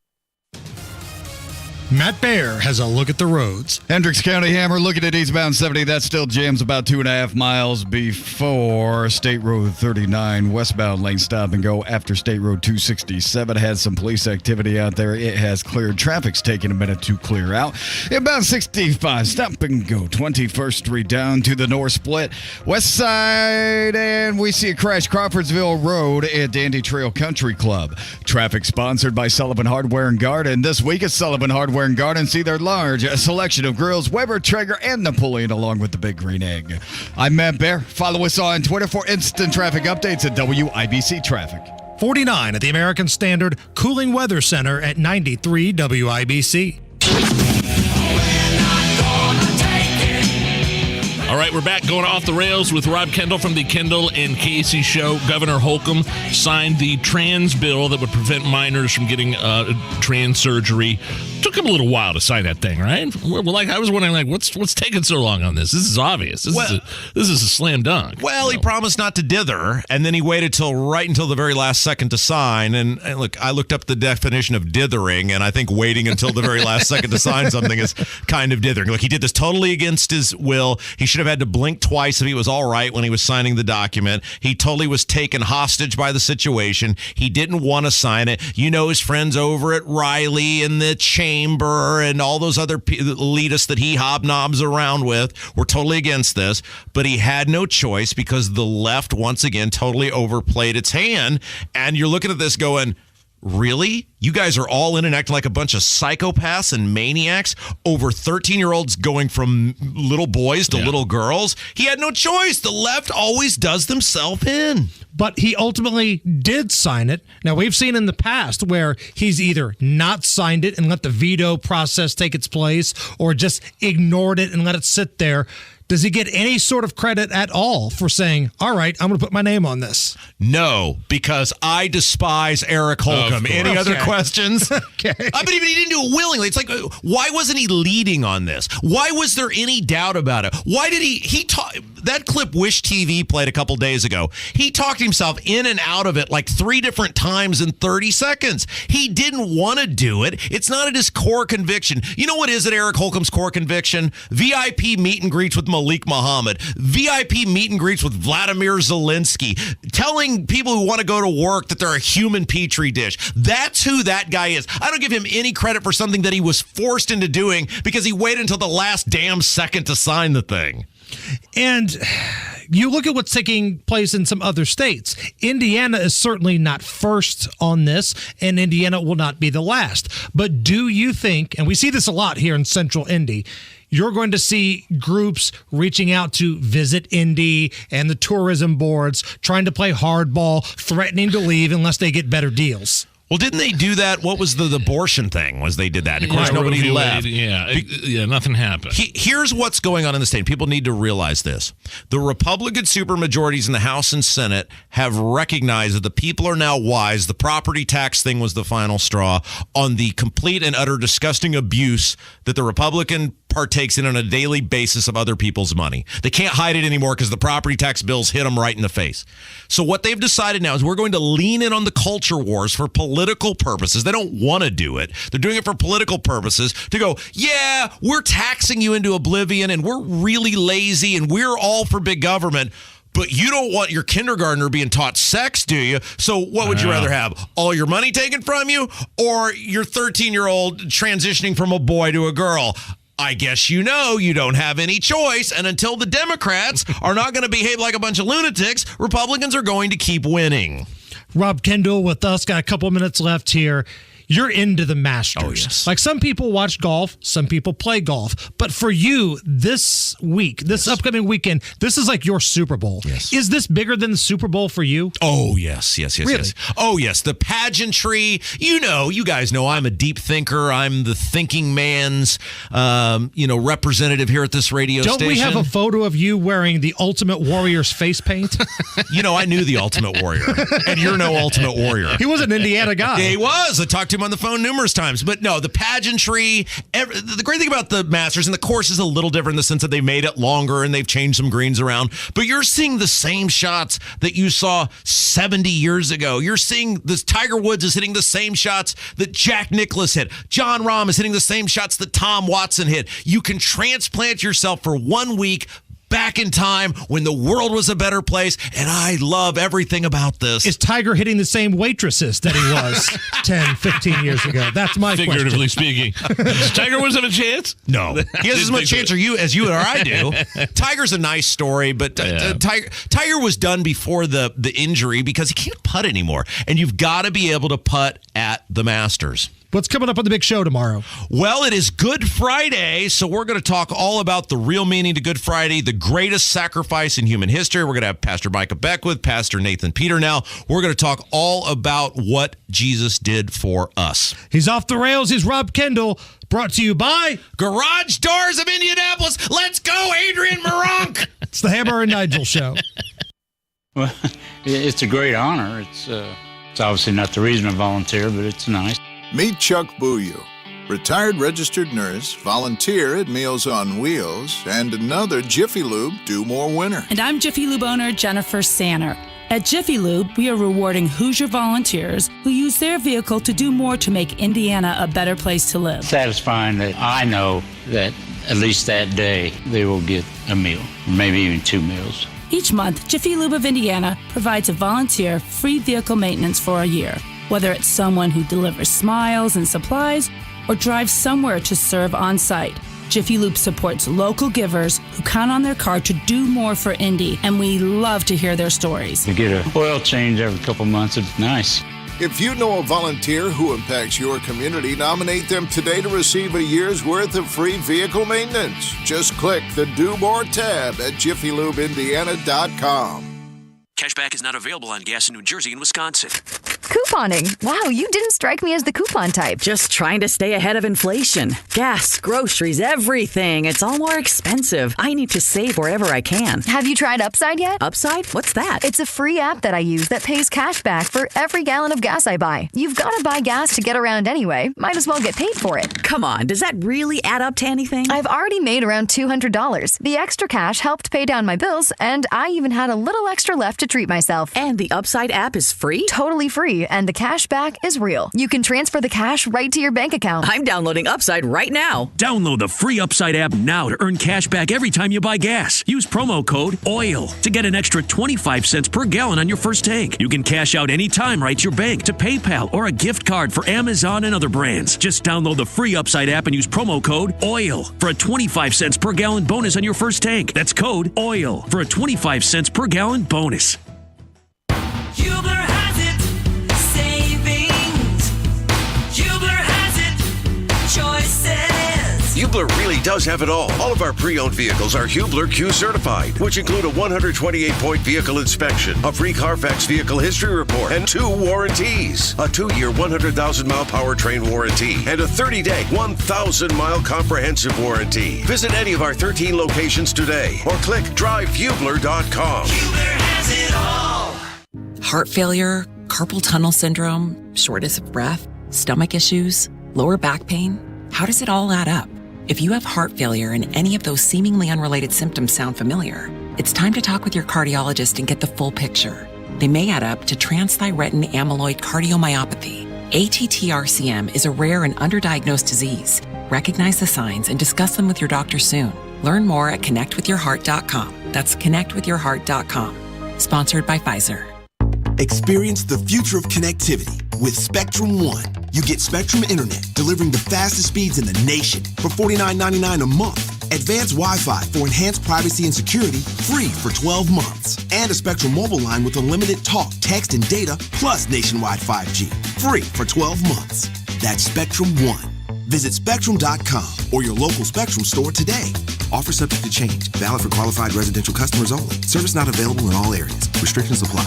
Matt Baer has a look at the roads.
Hendricks County Hammer looking at eastbound 70. That still jams about 2.5 miles before State Road 39. Westbound lane stop and go after State Road 267. Has some police activity out there. It has cleared. Traffic's taking a minute to clear out. About 65. Stop and go. 21st Street down to the north split. West side, and we see a crash Crawfordsville Road at Dandy Trail Country Club. Traffic sponsored by Sullivan Hardware and Garden. This week at Sullivan Hardware and Garden, see their large selection of grills, Weber, Traeger, and Napoleon, along with the Big Green Egg. I'm Matt Baer. Follow us on Twitter for instant traffic updates at WIBC Traffic.
49 at the American Standard Cooling Weather Center at 93 WIBC.
All right, we're back going off the rails with Rob Kendall from the Kendall and Casey Show. Governor Holcomb signed the trans bill that would prevent minors from getting trans surgery. Took him a little while to sign that thing, right? I was wondering, what's taking so long on this? This is obvious. This is a slam dunk.
Well, he promised not to dither, and then he waited right until the very last second to sign. And look, I looked up the definition of dithering, and I think waiting until the very last second to sign something is kind of dithering. Look, he did this totally against his will. He should have had to blink twice if he was all right when he was signing the document. He totally was taken hostage by the situation. He didn't want to sign it. You know, his friends over at Riley and the Chamber and all those other elitists that he hobnobs around with were totally against this, but he had no choice because the left once again totally overplayed its hand. And you're looking at this going, Really? You guys are all in and acting like a bunch of psychopaths and maniacs over 13-year-olds going from little boys to little girls? He had no choice. The left always does themselves in.
But he ultimately did sign it. Now, we've seen in the past where he's either not signed it and let the veto process take its place or just ignored it and let it sit there. Does he get any sort of credit at all for saying, all right, I'm going to put my name on this?
No, because I despise Eric Holcomb. Any other questions?
Okay.
But he didn't do it willingly. It's like, why wasn't he leading on this? Why was there any doubt about it? Why did he talk? That clip Wish TV played a couple days ago, he talked himself in and out of it like 3 different times in 30 seconds. He didn't want to do it. It's not at his core conviction. You know what is at Eric Holcomb's core conviction? VIP meet and greets with Malik Muhammad, VIP meet and greets with Vladimir Zelensky, telling people who want to go to work that they're a human petri dish. That's who that guy is. I don't give him any credit for something that he was forced into doing because he waited until the last damn second to sign the thing.
And you look at what's taking place in some other states. Indiana is certainly not first on this, and Indiana will not be the last. But do you think, and we see this a lot here in Central Indy, you're going to see groups reaching out to Visit Indy and the tourism boards, trying to play hardball, threatening to leave unless they get better deals?
Well, didn't they do that? What was the abortion thing? Was they did that? Of course, nobody left.
Yeah, nothing happened.
Here's what's going on in the state. People need to realize this. The Republican supermajorities in the House and Senate have recognized that the people are now wise. The property tax thing was the final straw on the complete and utter disgusting abuse that the Republican partakes in on a daily basis of other people's money. They can't hide it anymore because the property tax bills hit them right in the face. So what they've decided now is we're going to lean in on the culture wars for political purposes. They don't want to do it. They're doing it for political purposes to go, yeah, we're taxing you into oblivion and we're really lazy and we're all for big government. But you don't want your kindergartner being taught sex, do you? So what would you rather have? All your money taken from you or your 13-year-old transitioning from a boy to a girl? I guess you don't have any choice. And until the Democrats are not going to behave like a bunch of lunatics, Republicans are going to keep winning.
Rob Kendall with us. Got a couple minutes left here. You're into the Masters.
Oh, yes.
Like some people watch golf, some people play golf. But for you, this week, this upcoming weekend, this is like your Super Bowl.
Yes.
Is this bigger than the Super Bowl for you?
Oh, yes.
Really?
Yes. Oh, yes. The pageantry. You guys know I'm a deep thinker. I'm the thinking man's, representative here at this radio station.
Don't we have a photo of you wearing the Ultimate Warrior's face paint?
I knew the Ultimate Warrior. And you're no Ultimate Warrior.
He was an Indiana guy.
Yeah, he was. I talked to him on the phone numerous times. But no, the pageantry, the great thing about the Masters, and the course is a little different in the sense that they made it longer and they've changed some greens around, but you're seeing the same shots that you saw 70 years ago. You're seeing this Tiger Woods is hitting the same shots that Jack Nicklaus hit. John Rahm is hitting the same shots that Tom Watson hit. You can transplant yourself for 1 week back in time when the world was a better place, and I love everything about this.
Is Tiger hitting the same waitresses that he was 10, 15 years ago? That's my
Figuratively
question.
speaking. Does Tiger Woods have a chance?
No. He has as much chance as you or I do. Tiger's a nice story, but Tiger was done before the injury because he can't putt anymore, and you've got to be able to putt at the Masters.
What's coming up on the big show tomorrow?
Well, it is Good Friday, so we're going to talk all about the real meaning to Good Friday, the greatest sacrifice in human history. We're going to have Pastor Micah Beckwith, Pastor Nathan Peter now. We're going to talk all about what Jesus did for us.
He's off the rails. He's Rob Kendall, brought to you by
Garage Doors of Indianapolis. Let's go, Adrian Moronk.
It's the Hammer and Nigel Show.
Well, it's a great honor. It's obviously not the reason I volunteer, but it's nice.
Meet Chuck Bouillou, retired registered nurse, volunteer at Meals on Wheels, and another Jiffy Lube Do More winner.
And I'm Jiffy Lube owner Jennifer Sanner. At Jiffy Lube, we are rewarding Hoosier volunteers who use their vehicle to do more to make Indiana a better place to live.
Satisfying that I know that at least that day they will get a meal, or maybe even 2 meals.
Each month, Jiffy Lube of Indiana provides a volunteer free vehicle maintenance for a year. Whether it's someone who delivers smiles and supplies or drives somewhere to serve on site, Jiffy Lube supports local givers who count on their car to do more for Indy, and we love to hear their stories.
To get an oil change every couple months, it's nice.
If you know a volunteer who impacts your community, nominate them today to receive a year's worth of free vehicle maintenance. Just click the Do More tab at JiffyLubeIndiana.com.
Cashback is not available on gas in New Jersey and Wisconsin.
Couponing. Wow, you didn't strike me as the coupon type.
Just trying to stay ahead of inflation. Gas, groceries, everything. It's all more expensive. I need to save wherever I can.
Have you tried Upside yet?
Upside? What's that?
It's a free app that I use that pays cash back for every gallon of gas I buy. You've got to buy gas to get around anyway. Might as well get paid for it.
Come on, does that really add up to anything?
I've already made around $200. The extra cash helped pay down my bills, and I even had a little extra left to treat myself.
And the Upside app is free?
Totally free, and the cash back is real. You can transfer the cash right to your bank account.
I'm downloading Upside right now.
Download the free Upside app now to earn cash back every time you buy gas. Use promo code OIL to get an extra 25 cents per gallon on your first tank. You can cash out anytime right to your bank, to PayPal, or a gift card for Amazon and other brands. Just download the free Upside app and use promo code OIL for a 25 cents per gallon bonus on your first tank. That's code OIL for a 25 cents per gallon bonus.
Hubler has it, savings. Hubler has it, choices.
Hubler really does have it all. All of our pre-owned vehicles are Hubler Q certified, which include a 128-point vehicle inspection, a free Carfax vehicle history report, and 2 warranties. A 2-year, 100,000-mile powertrain warranty, and a 30-day, 1,000-mile comprehensive warranty. Visit any of our 13 locations today, or click drivehubler.com.
Hubler has it all.
Heart failure, carpal tunnel syndrome, shortness of breath, stomach issues, lower back pain. How does it all add up? If you have heart failure and any of those seemingly unrelated symptoms sound familiar, it's time to talk with your cardiologist and get the full picture. They may add up to transthyretin amyloid cardiomyopathy. ATTR-CM is a rare and underdiagnosed disease. Recognize the signs and discuss them with your doctor soon. Learn more at connectwithyourheart.com. That's connectwithyourheart.com. Sponsored by Pfizer.
Experience the future of connectivity with Spectrum One. You get Spectrum Internet delivering the fastest speeds in the nation for $49.99 a month. Advanced Wi-Fi for enhanced privacy and security, free for 12 months. And a Spectrum mobile line with unlimited talk, text, and data, plus nationwide 5G, free for 12 months. That's Spectrum One. Visit Spectrum.com or your local Spectrum store today. Offer subject to change. Valid for qualified residential customers only. Service not available in all areas. Restrictions apply.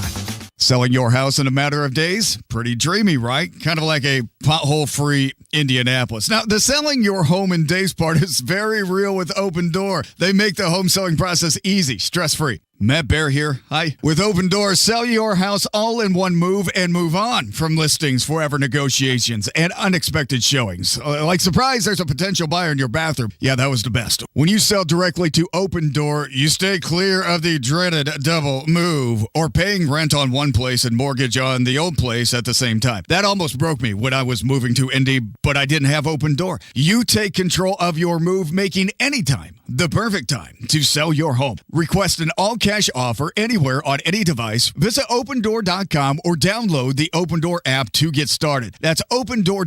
Selling your house in a matter of days? Pretty dreamy, right? Kind of like a pothole-free Indianapolis. Now, the selling your home in days part is very real with Open Door. They make the home selling process easy, stress-free. Matt Bear here. Hi. With Open Door, sell your house all in one move and move on from listings, forever negotiations, and unexpected showings. Like, surprise, there's a potential buyer in your bathroom. Yeah, that was the best. When you sell directly to Open Door, you stay clear of the dreaded double move or paying rent on one place and mortgage on the old place at the same time. That almost broke me when I was moving to Indy, but I didn't have Open Door. You take control of your move, making any time the perfect time to sell your home. Request an all-cash offer anywhere on any device. Visit opendoor.com or download the Open Door app to get started. That's opendoor.com.